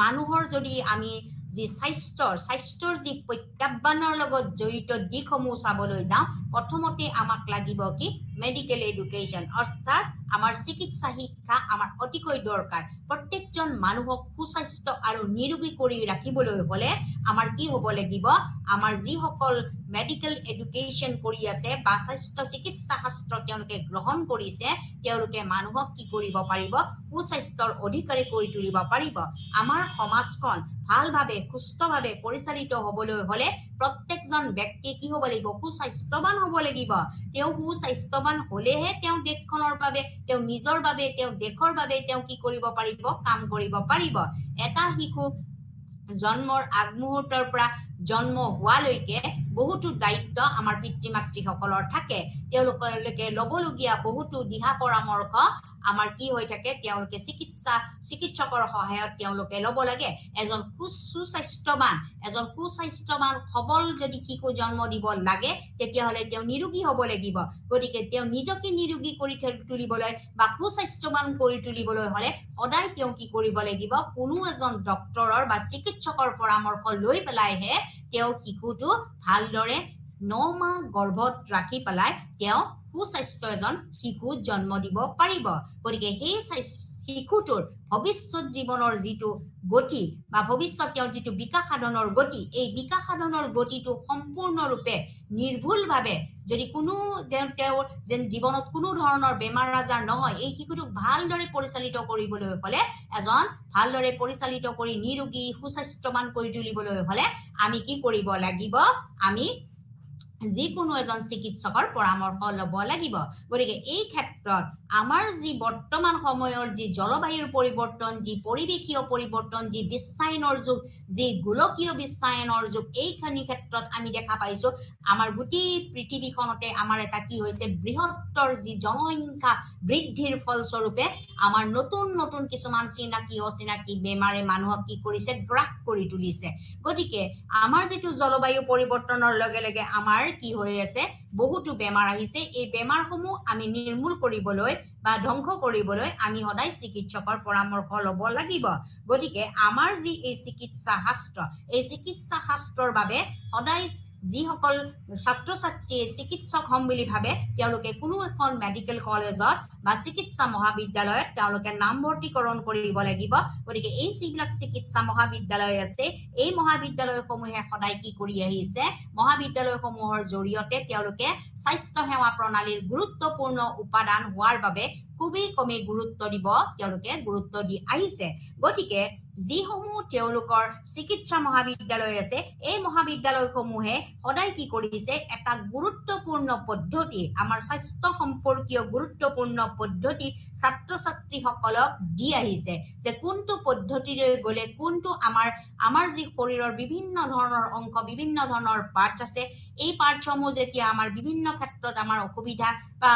মানুহৰ যদি আমি যি স্বাস্থ্যৰ যি প্ৰত্যাহ্বানৰ লগত জড়িত দিশসমূহ চাবলৈ যাওঁ প্ৰথমতে আমাক লাগিব কি মেডিকেল এডুকেশ্যন অৰ্থাৎ আমাৰ চিকিৎসা শিক্ষা আমাৰ অতিকৈ দৰকাৰ প্ৰত্যেকজন মানুহক সুস্বাস্থ্য আৰু নিৰোগী কৰি ৰাখিবলৈ হ'লে আমাৰ কি হ'ব লাগিব আমাৰ যিসকল মেডিকেল এডুকেশ্যন কৰি আছে বা স্বাস্থ্য চিকিৎসা শাস্ত্ৰ তেওঁলোকে গ্ৰহণ কৰিছে তেওঁলোকে মানুহক কি কৰিব পাৰিব সুস্বাস্থ্যৰ অধিকাৰী কৰি তুলিব পাৰিব আমাৰ সমাজখন ভালভাৱে সুস্থভাৱে পৰিচালিত হ'বলৈ হ'লে প্ৰত্যেকজন ব্যক্তি কি হ'ব লাগিব সুস্বাস্থ্যৱান হ'ব লাগিব তেওঁ সুস্বাস্থ্যৱান হ'লেহে তেওঁ দেশখনৰ বাবে তেওঁ নিজৰ বাবে তেওঁ দেশৰ বাবে তেওঁ কি কৰিব পাৰিব কাম কৰিব পাৰিব এটা শিশু জন্মৰ আগমুহূৰ্তৰ পৰা জন্ম হোৱালৈকে বহুতো দায়িত্ব আমাৰ পিতৃ মাতৃসকলৰ থাকে তেওঁলোকে ল'বলগীয়া বহুতো দিহা পৰামৰ্শ আমাৰ কি হৈ থাকে তেওঁলোকে চিকিৎসকৰ সহায়ত তেওঁলোকে ল'ব লাগে এজন সুস্বাস্থ্যৱান সবল যদি শিশু জন্ম দিব লাগে তেতিয়াহ'লে তেওঁ নিৰোগী হ'ব লাগিব গতিকে তেওঁ নিজকে নিৰোগী কৰি তুলিবলৈ বা সুস্বাস্থ্যৱান কৰি তুলিবলৈ হ'লে সদায় তেওঁ কি কৰিব লাগিব কোনো এজন ডক্তৰৰ বা চিকিৎসকৰ পৰামৰ্শ লৈ পেলাইহে তেওঁ শিশুটো ভালদৰে 9 মাহ গৰ্ভত ৰাখি পেলাই তেওঁ সুস্বাস্থ্য এজন শিশু জন্ম দিব পাৰিব গতিকে সেই শিশুটোৰ ভৱিষ্যত জীৱনৰ যিটো গতি বা ভৱিষ্যত তেওঁৰ যিটো বিকাশ সাধনৰ গতি এই বিকাশ সাধনৰ গতিটো সম্পূৰ্ণৰূপে নিৰ্ভুলভাৱে যদি কোনো তেওঁৰ যেন জীৱনত কোনো ধৰণৰ বেমাৰ আজাৰ নহয় এই শিশুটোক ভালদৰে পৰিচালিত কৰিবলৈ হ'লে এজন ভালদৰে পৰিচালিত কৰি নিৰোগী সুস্বাস্থ্যৱান কৰি তুলিবলৈ হ'লে আমি কি কৰিব লাগিব আমি যিকোনো এজন চিকিৎসকৰ পৰামৰ্শ ল'ব লাগিব গতিকে এই ক্ষেত্ৰত আমাৰ যি বৰ্তমান সময়ৰ যি জলবায়ুৰ পৰিৱৰ্তন যি পৰিৱেশীয় পৰিৱৰ্তন যি বিশ্বায়নৰ যুগ যি গোলকীয় বিশ্বায়নৰ যুগ এইখিনি ক্ষেত্ৰত আমি দেখা পাইছো আমাৰ গোটেই পৃথিৱীখনতে আমাৰ এটা কি হৈছে বৃহত্তৰ যি জনসংখ্যা বৃদ্ধিৰ ফলস্বৰূপে আমাৰ নতুন কিছুমান অচিনাকি বেমাৰে মানুহক কি কৰিছে গ্ৰাস কৰি তুলিছে গতিকে আমাৰ যিটো জলবায়ু পৰিৱৰ্তনৰ লগে লগে আমাৰ কি হৈ আছে বহুতো বেমাৰ আহিছে এই বেমাৰসমূহ আমি নিৰ্মূল কৰিবলৈ বা ধ্বংস কৰিবলৈ আমি সদায় চিকিৎসকৰ পৰামৰ্শ ল'ব লাগিব গতিকে আমাৰ যি এই চিকিৎসা শাস্ত্ৰৰ বাবে সদায় যিসকল ছাত্ৰ ছাত্ৰীয়ে চিকিৎসক হ'ম বুলি ভাবে তেওঁলোকে কোনো এখন মেডিকেল কলেজত বা চিকিৎসা মহাবিদ্যালয়ত তেওঁলোকে নামভৰ্তিকৰণ কৰিব লাগিব গতিকে এই যিবিলাক চিকিৎসা মহাবিদ্যালয় আছে এই মহাবিদ্যালয়সমূহে সদায় কি কৰি আহিছে মহাবিদ্যালয়সমূহৰ জৰিয়তে তেওঁলোকে স্বাস্থ্য সেৱা প্ৰণালীৰ গুৰুত্বপূৰ্ণ উপাদান হোৱাৰ বাবে খুবেই কমেই গুৰুত্ব দি আহিছে গতিকে যিসমূহ তেওঁলোকৰ চিকিৎসা মহাবিদ্যালয় আছে এই মহাবিদ্যালয়সমূহে সদায় কি কৰিছে এটা গুৰুত্বপূৰ্ণ পদ্ধতি আমাৰ স্বাস্থ্য সম্পৰ্কীয় গুৰুত্বপূৰ্ণ পদ্ধতি ছাত্ৰ ছাত্ৰীসকলক দি আহিছে যে কোনটো পদ্ধতিৰে গ'লে কোনটো আমাৰ যি শৰীৰৰ বিভিন্ন ধৰণৰ অংশ বিভিন্ন ধৰণৰ পাৰ্টছ আছে এই পাৰ্টসমূহ যেতিয়া আমাৰ বিভিন্ন ক্ষেত্ৰত আমাৰ অসুবিধা বা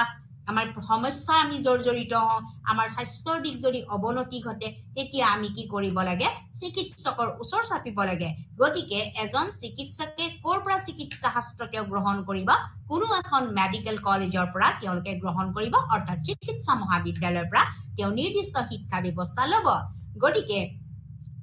আমাৰ সমস্যা আমি জড়িত হওঁ আমাৰ স্বাস্থ্যৰ দিশ যদি অৱনতি ঘটে তেতিয়া আমি কি কৰিব লাগে চিকিৎসকৰ ওচৰ চাপিব লাগে গতিকে এজন চিকিৎসকে ক'ৰ পৰা চিকিৎসা শাস্ত্ৰ তেওঁ গ্ৰহণ কৰিব কোনো এখন মেডিকেল কলেজৰ পৰা তেওঁলোকে গ্ৰহণ কৰিব অৰ্থাৎ চিকিৎসা মহাবিদ্যালয়ৰ পৰা তেওঁ নিৰ্দিষ্ট শিক্ষা ব্যৱস্থা ল'ব গতিকে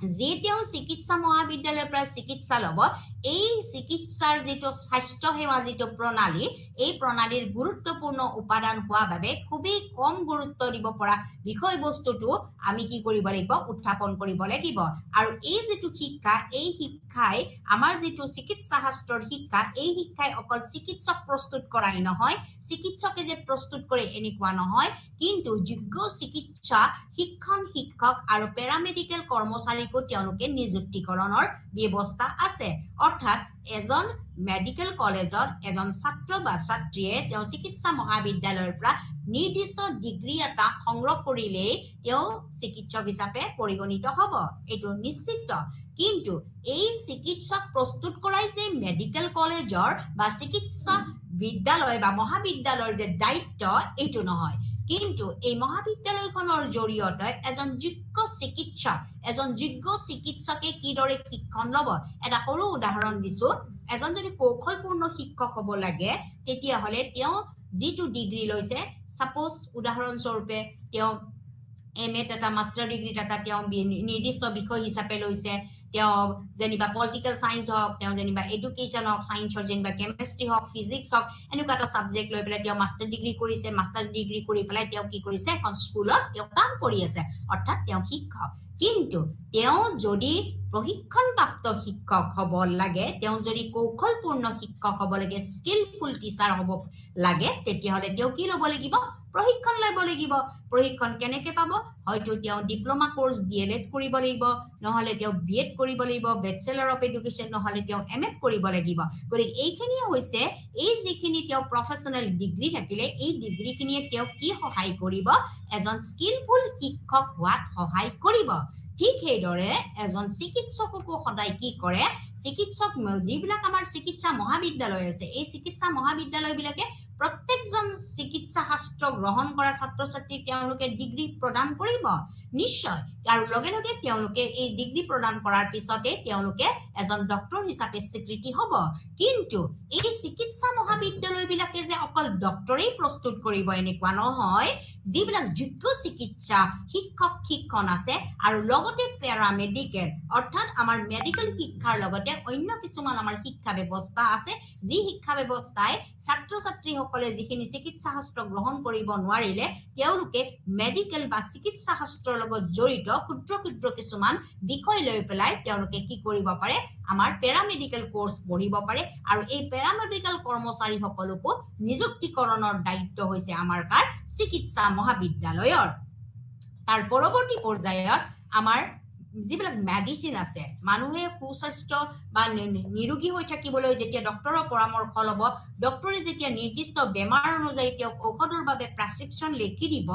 যে তেওঁ চিকিৎসা মহাবিদ্যালয়ৰ পৰা চিকিৎসা ল'ব এই চিকিৎসাৰ যিটো স্বাস্থ্য সেৱা যিটো প্ৰণালী এই প্ৰণালীৰ গুৰুত্বপূৰ্ণ উপাদান হোৱা বাবে খুবেই কম গুৰুত্ব দিব পৰা বিষয়বস্তুটো আমি কি কৰিব লাগিব উত্থাপন কৰিব লাগিব আৰু এই যিটো শিক্ষা এই শিক্ষাই আমাৰ যিটো চিকিৎসা শাস্ত্ৰৰ শিক্ষা এই শিক্ষাই অকল চিকিৎসক প্ৰস্তুত কৰাই নহয় চিকিৎসকে যে প্ৰস্তুত কৰে এনেকুৱা নহয় কিন্তু যোগ্য চিকিৎসক চিকিৎসা শিক্ষণ শিক্ষক আৰু প্যাৰামেডিকেল কৰ্মচাৰীকো তেওঁলোকে নিযুক্তিকৰণৰ ব্যৱস্থা আছে অৰ্থাৎ এজন মেডিকেল কলেজত এজন ছাত্ৰ বা ছাত্ৰীয়ে তেওঁ চিকিৎসা মহাবিদ্যালয়ৰ পৰা নিৰ্দিষ্ট ডিগ্ৰী এটা সংগ্ৰহ কৰিলেই তেওঁ চিকিৎসক হিচাপে পৰিগণিত হ'ব এইটো নিশ্চিত কিন্তু এই চিকিৎসক প্ৰস্তুত কৰাই যে মেডিকেল কলেজৰ বা চিকিৎসা বিদ্যালয় বা মহাবিদ্যালয়ৰ যে দায়িত্ব এইটো নহয় কিন্তু এই মহাবিদ্যালয়খনৰ জৰিয়তে এজন যোগ্য চিকিৎসকে কিদৰে শিক্ষণ ল'ব এটা সৰু উদাহৰণ দিছো এজন যদি কৌশলপূৰ্ণ শিক্ষক হ'ব লাগে তেতিয়াহ'লে তেওঁ যিটো ডিগ্ৰী লৈছে সাপোজ উদাহৰণ স্বৰূপে তেওঁ এমএ এটা মাষ্টাৰ ডিগ্ৰী এটা তেওঁ নিৰ্দিষ্ট বিষয় হিচাপে লৈছে তেওঁ যেনিবা পলিটিকেল সায়েন্স হওক তেওঁ যেনিবা এডুকেশ্যন হওক সায়েন্সৰ যেনিবা কেমিষ্ট্ৰি হওক ফিজিক্স হওক এনেকুৱা এটা সাবজেক্ট লৈ পেলাই তেওঁ মাষ্টাৰ ডিগ্ৰী কৰিছে মাষ্টাৰ ডিগ্ৰী কৰি পেলাই তেওঁ কি কৰিছে এখন স্কুলত তেওঁ কাম কৰি আছে অৰ্থাৎ তেওঁ শিক্ষক কিন্তু তেওঁ যদি প্ৰশিক্ষণপ্ৰাপ্ত শিক্ষক হ'ব লাগে তেওঁ যদি কৌশলপূৰ্ণ শিক্ষক হ'ব লাগে স্কিলফুল টিচাৰ হ'ব লাগে তেতিয়াহ'লে তেওঁ কি ল'ব লাগিব প্ৰশিক্ষণ ল'ব লাগিব প্ৰশিক্ষণ কেনেকৈ পাব হয়তো তেওঁ ডিপ্লোমা কোৰ্স ডিএলএড কৰিব লাগিব নহলে তেওঁ বিএড কৰিব লাগিব বেচেলৰ অফ এডুকেশ্যন নহলে তেওঁ এমএড কৰিব লাগিব গতিকে এইখিনি হৈছে এই যিখিনি তেওঁ প্ৰফেচনেল ডিগ্ৰী থাকিলে এই ডিগ্ৰীখিনিয়ে তেওঁ কি সহায় কৰিব এজন স্কিলফুল শিক্ষক হোৱাত সহায় কৰিব ঠিক সেইদৰে এজন চিকিৎসককো সদায় কি কৰে চিকিৎসক যিবিলাক আমাৰ চিকিৎসা মহাবিদ্যালয় আছে এই চিকিৎসা মহাবিদ্যালয়বিলাকে প্ৰত্যেকজন চিকিৎসা শাস্ত্ৰ গ্ৰহণ কৰা ছাত্ৰ ছাত্ৰীক তেওঁলোকে ডিগ্ৰী প্ৰদান কৰিব নিশ্চয় আৰু লগে লগে তেওঁলোকে এই ডিগ্ৰী প্ৰদান কৰাৰ পিছতে তেওঁলোকে এজন ডক্টৰ হিচাপে স্বীকৃতি হ'ব কিন্তু এই চিকিৎসা মহাবিদ্যালয়বিলাকে যে অকল ডক্টৰেই প্ৰস্তুত কৰিব এনেকুৱা নহয় যিবিলাক যোগ্য চিকিৎসা শিক্ষক শিক্ষণ আছে আৰু লগতে প্যাৰামেডিকেল অৰ্থাৎ আমাৰ মেডিকেল শিক্ষাৰ লগতে অন্য কিছুমান আমাৰ শিক্ষা ব্যৱস্থা আছে যি শিক্ষা ব্যৱস্থাই ছাত্ৰ ছাত্ৰীসকলে যিখিনি চিকিৎসা শাস্ত্ৰ গ্ৰহণ কৰিব নোৱাৰিলে তেওঁলোকে মেডিকেল বা চিকিৎসা শাস্ত্ৰৰ লগত জড়িত ক্ষুদ্ৰ ক্ষুদ্ৰ কিছুমান বিষয় লৈ পেলাই তেওঁলোকে কি কৰিব পাৰে আমাৰ প্যাৰামেডিকেল কোৰ্স পঢ়িব পাৰে আৰু এই প্যাৰামেডিকেল কৰ্মচাৰীসকলকো নিযুক্তিকৰণৰ দায়িত্ব হৈছে আমাৰ চিকিৎসা মহাবিদ্যালয়ৰ তাৰ পৰৱৰ্তী পৰ্যায়ত আমাৰ যিবিলাক মেডিচিন আছে মানুহে সুস্বাস্থ্য বা নিৰোগী হৈ থাকিবলৈ যেতিয়া ডক্টৰৰ পৰামৰ্শ ল'ব ডক্টৰে যেতিয়া নিৰ্দিষ্ট বেমাৰ অনুযায়ী তেওঁক ঔষধৰ বাবে প্ৰেছক্ৰিপশ্যন লিখি দিব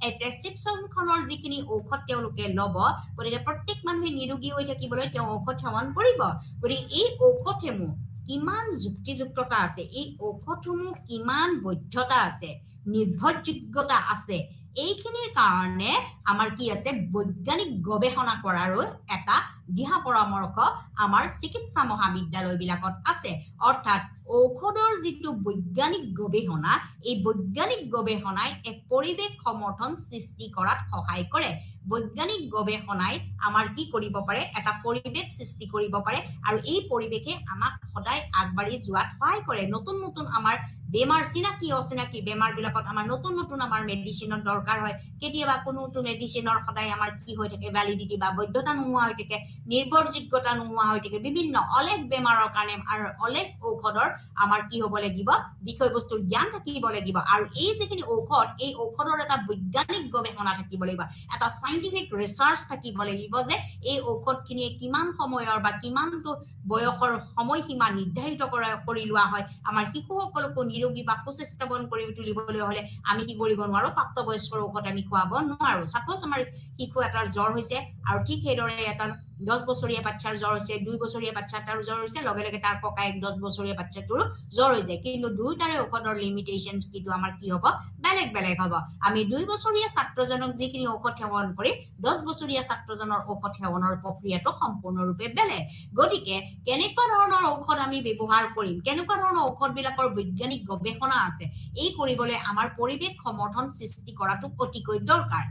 এই প্ৰেছক্ৰিপশ্যনখনৰ যিখিনি ঔষধ তেওঁলোকে ল'ব গতিকে প্ৰত্যেক মানুহে নিৰোগী হৈ থাকিবলৈ তেওঁ ঔষধ সেৱন কৰিব গতিকে এই ঔষধসমূহ কিমান যুক্তিযুক্ততা আছে এই ঔষধসমূহ কিমান বৈধতা আছে নিৰ্ভৰযোগ্যতা আছে এইখিনিৰ কাৰণে আমাৰ কি আছে বৈজ্ঞানিক গৱেষণা কৰাৰো এটা দিহা পৰামৰ্শ আমাৰ চিকিৎসা মহাবিদ্যালয়বিলাকত আছে অৰ্থাৎ ঔষধৰ যিটো বৈজ্ঞানিক গৱেষণা এই বৈজ্ঞানিক গৱেষণাই এক পৰিৱেশ সমৰ্থন সৃষ্টি কৰাত সহায় কৰে বৈজ্ঞানিক গৱেষণাই আমাৰ কি কৰিব পাৰে এটা পৰিৱেশ সৃষ্টি কৰিব পাৰে আৰু এই পৰিৱেশে আমাক সদায় আগবাঢ়ি যোৱাত সহায় কৰে নতুন নতুন আমাৰ বেমাৰ চিনাকি অচিনাকি বেমাৰবিলাকত আমাৰ নতুন নতুন আমাৰ মেডিচিনৰ দৰকাৰ হয় কেতিয়াবা কোনোটো মেডিচিনৰ সদায় আমাৰ কি হৈ থাকে ভ্যালিডিটি বা বৈধতা নোহোৱা হৈ থাকে নিৰ্ভৰযোগ্যতা নোহোৱা হৈ থাকে বিভিন্ন অলেখ বেমাৰৰ কাৰণে আৰু অলেখ ঔষধৰ আমাৰ কি হ'ব লাগিব বিষয়বস্তুৰ জ্ঞান থাকিব লাগিব আৰু এই যিখিনি ঔষধ এই ঔষধৰ এটা বৈজ্ঞানিক গৱেষণা থাকিব লাগিব এটা সাইন্টিফিক ৰিসাৰ্চ থাকিব লাগিব যে এই ঔষধখিনিয়ে কিমান সময়ৰ বা কিমানটো বয়সৰ সময়সীমা নিৰ্ধাৰিত কৰি লোৱা হয় আমাৰ শিশুসকলকো নিৰোগী বা সুস্বাস্থ্যৱান কৰি তুলিবলৈ হ'লে আমি কি কৰিব নোৱাৰো প্ৰাপ্তবয়স্কৰ ঔষধ আমি খুৱাব নোৱাৰো সাপোজ আমাৰ শিশু এটাৰ জ্বৰ হৈছে আৰু ঠিক সেইদৰে এটা 10 বছৰীয়া বাচ্চাৰ জ্বৰ হৈছে 2 বছৰীয়া বাচ্চাটাৰ জ্বৰ হৈছে লগে লগে তাৰ ককায়েক 10 বছৰীয়া বাচ্চাটোৰ জ্বৰ হৈছে কিন্তু দুইটাৰে ঔষধৰ লিমিটেশনস কিটো আমাৰ কি হ'ব বেলেগ বেলেগ হ'ব আমি 2 বছৰীয়া ছাত্ৰজনক যিখিনি ঔষধ সেৱন কৰি 10 বছৰীয়া ছাত্ৰজনৰ ঔষধ সেৱনৰ প্ৰক্ৰিয়াটো সম্পূৰ্ণৰূপে বেলেগ গতিকে কেনেকুৱা ধৰণৰ ঔষধ আমি ব্যৱহাৰ কৰিম কেনেকুৱা ধৰণৰ ঔষধবিলাকৰ বৈজ্ঞানিক গৱেষণা আছে এই কৰিবলৈ আমাৰ পৰিৱেশ সমৰ্থন সৃষ্টি কৰাটো অতিকৈ দৰকাৰ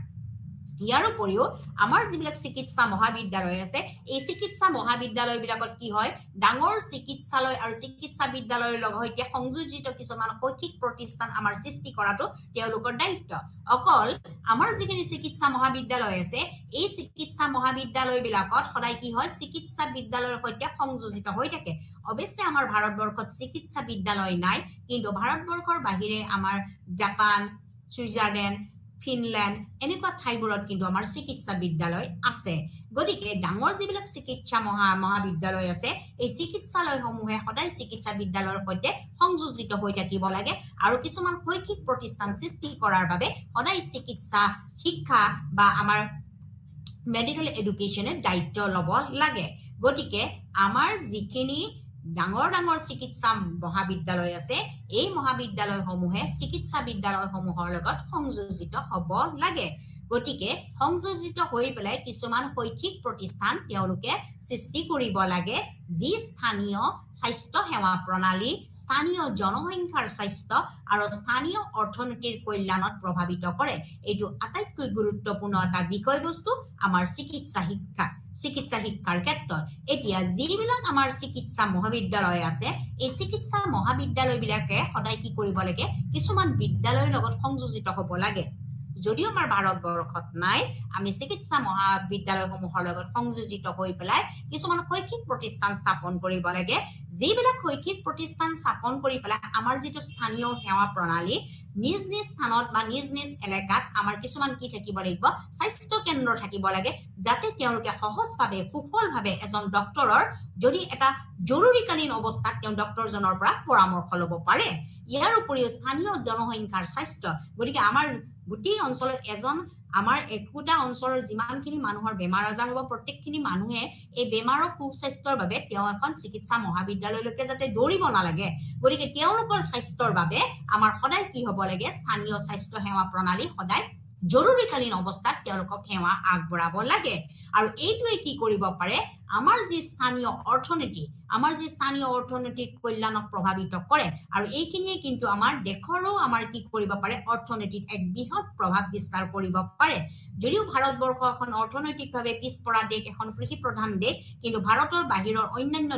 ইয়াৰ উপৰিও আমাৰ যিবিলাক চিকিৎসা মহাবিদ্যালয় আছে এই চিকিৎসা মহাবিদ্যালয়বিলাকত কি হয় ডাঙৰ চিকিৎসালয় আৰু চিকিৎসা বিদ্যালয়ৰ লগত সংযোজিত কিছুমান শৈক্ষিক প্ৰতিষ্ঠান আমাৰ সৃষ্টি কৰাটো তেওঁলোকৰ দায়িত্ব অকল আমাৰ যিখিনি চিকিৎসা মহাবিদ্যালয় আছে এই চিকিৎসা মহাবিদ্যালয়বিলাকত সদায় কি হয় চিকিৎসা বিদ্যালয়ৰ সৈতে সংযোজিত হৈ থাকে অৱশ্যে আমাৰ ভাৰতবৰ্ষত চিকিৎসা বিদ্যালয় নাই কিন্তু ভাৰতবৰ্ষৰ বাহিৰে আমাৰ জাপান সুইজাৰলেণ্ড ফিনল্যান্ড এনেকুৱা ঠাইবোৰত কিন্তু আমাৰ চিকিৎসা বিদ্যালয় আছে গতিকে ডাঙৰ যিবিলাক চিকিৎসা মহাবিদ্যালয় আছে এই চিকিৎসালয়সমূহে সদায় চিকিৎসা বিদ্যালয়ৰ সৈতে সংযোজিত হৈ থাকিব লাগে আৰু কিছুমান শৈক্ষিক প্ৰতিষ্ঠান সৃষ্টি কৰাৰ বাবে সদায় চিকিৎসা শিক্ষা বা আমাৰ মেডিকেল এডুকেশ্যনে দায়িত্ব ল'ব লাগে গতিকে আমাৰ যিখিনি ডাঙৰ চিকিৎসা মহাবিদ্যালয় আছে এই মহাবিদ্যালয়সমূহে চিকিৎসা বিদ্যালয়সমূহৰ লগত সংযোজিত হ'ব লাগে গতিকে সংযোজিত হৈ পেলাই কিছুমান শৈক্ষিক প্ৰতিষ্ঠান তেওঁলোকে সৃষ্টি কৰিব লাগে যি স্থানীয় স্বাস্থ্য সেৱা প্ৰণালী স্থানীয় জনসংখ্যাৰ স্বাস্থ্য আৰু স্থানীয় অৰ্থনীতিৰ কল্যাণত প্ৰভাৱিত কৰে এইটো আটাইতকৈ গুৰুত্বপূৰ্ণ এটা বিষয়বস্তু আমাৰ চিকিৎসা শিক্ষাৰ ক্ষেত্ৰত এতিয়া যিবিলাক আমাৰ চিকিৎসা মহাবিদ্যালয় আছে এই চিকিৎসা মহাবিদ্যালয়বিলাকে সদায় কি কৰিব লাগে কিছুমান বিদ্যালয়ৰ লগত সংযোজিত হ'ব লাগে যদিও আমাৰ ভাৰতবৰ্ষত নাই আমি চিকিৎসা মহাবিদ্যালয়সমূহৰ লগত সংযোজিত হৈ পেলাই কিছুমান শৈক্ষিক প্ৰতিষ্ঠান স্থাপন কৰিব লাগে যিবিলাক শৈক্ষিক প্ৰতিষ্ঠান স্থাপন কৰি পেলাই আমাৰ যিটো স্থানীয় সেৱা প্ৰণালী নিজ স্থানত বা নিজ এলেকাত আমাৰ কিছুমান কি থাকিব লাগিব স্বাস্থ্য কেন্দ্ৰ থাকিব লাগে যাতে তেওঁলোকে সহজভাৱে সুফলভাৱে এজন ডক্টৰৰ যদি এটা জৰুৰীকালীন অৱস্থাত তেওঁ ডক্টৰজনৰ পৰা পৰামৰ্শ ল'ব পাৰে ইয়াৰ উপৰিও স্থানীয় জনসংখ্যাৰ স্বাস্থ্য গতিকে আমাৰ গোটেই অঞ্চলত আমাৰ একোটা অঞ্চলৰ যিমানখিনি মানুহৰ বেমাৰ আজাৰ হ'ব প্ৰত্যেকখিনি মানুহে এই বেমাৰৰ সুস্বাস্থ্যৰ বাবে তেওঁ এখন চিকিৎসা মহাবিদ্যালয়লৈকে যাতে দৌৰিব নালাগে গতিকে তেওঁলোকৰ স্বাস্থ্যৰ বাবে আমাৰ সদায় কি হ'ব লাগে স্থানীয় স্বাস্থ্য সেৱা প্ৰণালী সদায় জৰুৰীকালীন অৱস্থাত তেওঁলোকক সেৱা আগবঢ়াব লাগে আৰু এইটোৱে কি কৰিব পাৰে আমাৰ যি স্থানীয় অৰ্থনৈতিক কল্যাণক প্ৰভাৱিত কৰে আৰু এইখিনিয়ে কিন্তু আমাৰ দেশৰো আমাৰ কি কৰিব পাৰে অৰ্থনীতিত এক বৃহৎ প্ৰভাৱ বিস্তাৰ কৰিব পাৰে যদিও ভাৰতবৰ্ষ এখন অৰ্থনৈতিকভাৱে পিছপৰা দেশ এখন কৃষি প্ৰধান দেশ কিন্তু ভাৰতৰ বাহিৰৰ অন্যান্য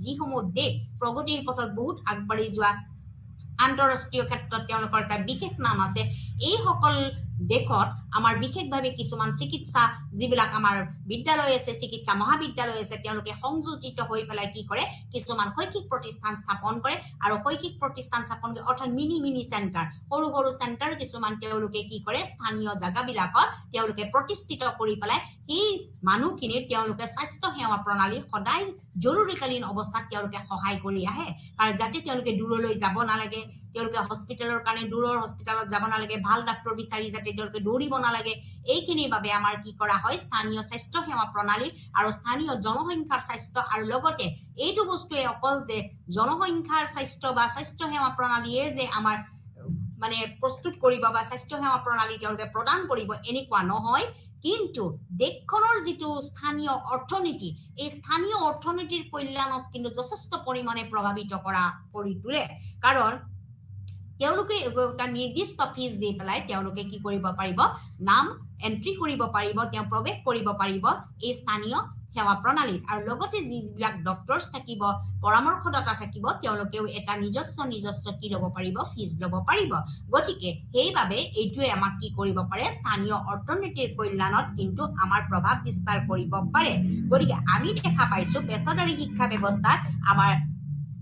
যিসমূহ দেশ প্ৰগতিৰ পথত বহুত আগবাঢ়ি যোৱা আন্তঃৰাষ্ট্ৰীয় ক্ষেত্ৰত তেওঁলোকৰ এটা বিশেষ নাম আছে এই সকল দেশত আমাৰ বিশেষভাৱে কিছুমান চিকিৎসা যিবিলাক আমাৰ বিদ্যালয় আছে চিকিৎসা মহাবিদ্যালয় আছে তেওঁলোকে সংযোজিত হৈ পেলাই কি কৰে কিছুমান শৈক্ষিক প্ৰতিষ্ঠান স্থাপন কৰে আৰু শৈক্ষিক প্ৰতিষ্ঠান স্থাপন কৰে অৰ্থাৎ মিনি চেণ্টাৰ সৰু চেণ্টাৰ কিছুমান তেওঁলোকে কি কৰে স্থানীয় জাগাবিলাকত তেওঁলোকে প্ৰতিষ্ঠিত কৰি পেলাই এই মানুহখিনিৰ তেওঁলোকে স্বাস্থ্য সেৱা প্ৰণালী সদায় জৰুৰীকালীন অৱস্থাত তেওঁলোকে সহায় কৰি আহে আৰু যাতে তেওঁলোকে দূৰলৈ যাব নালাগে তেওঁলোকে হস্পিটেলৰ কাৰণে দূৰৰ হস্পিটেলত যাব নালাগে ভাল ডাক্তৰ বিচাৰি যাতে তেওঁলোকে দৌৰিব নালাগে এইখিনিৰ বাবে আমাৰ কি কৰা হয় স্থানীয় স্বাস্থ্য সেৱা প্ৰণালী আৰু স্থানীয় জনসংখ্যাৰ স্বাস্থ্য আৰু লগতে এইটো বস্তুৱে অকল যে জনসংখ্যাৰ স্বাস্থ্য বা স্বাস্থ্য সেৱা প্ৰণালীয়ে যে আমাৰ মানে প্ৰস্তুত কৰিব বা স্বাস্থ্য সেৱা প্ৰণালী তেওঁলোকে প্ৰদান কৰিব এনেকুৱা নহয় কিন্তু দেশখনৰ যিটো স্থানীয় অৰ্থনীতি এই স্থানীয় অৰ্থনীতিৰ কল্যাণক কিন্তু যথেষ্ট পৰিমাণে প্ৰভাৱিত কৰি তোলে কাৰণ তেওঁলোকে এটা নিৰ্দিষ্ট ফিজ দি পেলাই তেওঁলোকে কি কৰিব পাৰিব নাম এন্ট্ৰি কৰিব পাৰিব তেওঁ প্ৰৱেশ কৰিব পাৰিব এই স্থানীয় সেৱা প্ৰণালীত আৰু লগতে যিবিলাক ডক্টৰছ থাকিব পৰামৰ্শদাতা থাকিব তেওঁলোকেও এটা নিজস্ব কি ল'ব পাৰিব ফিজ ল'ব পাৰিব গতিকে সেইবাবে এইটোৱে আমাক কি কৰিব পাৰে স্থানীয় অৰ্থনীতিৰ কল্যাণত কিন্তু আমাৰ প্ৰভাৱ বিস্তাৰ কৰিব পাৰে গতিকে আমি দেখা পাইছো পেছাদাৰী শিক্ষা ব্যৱস্থাত আমাৰ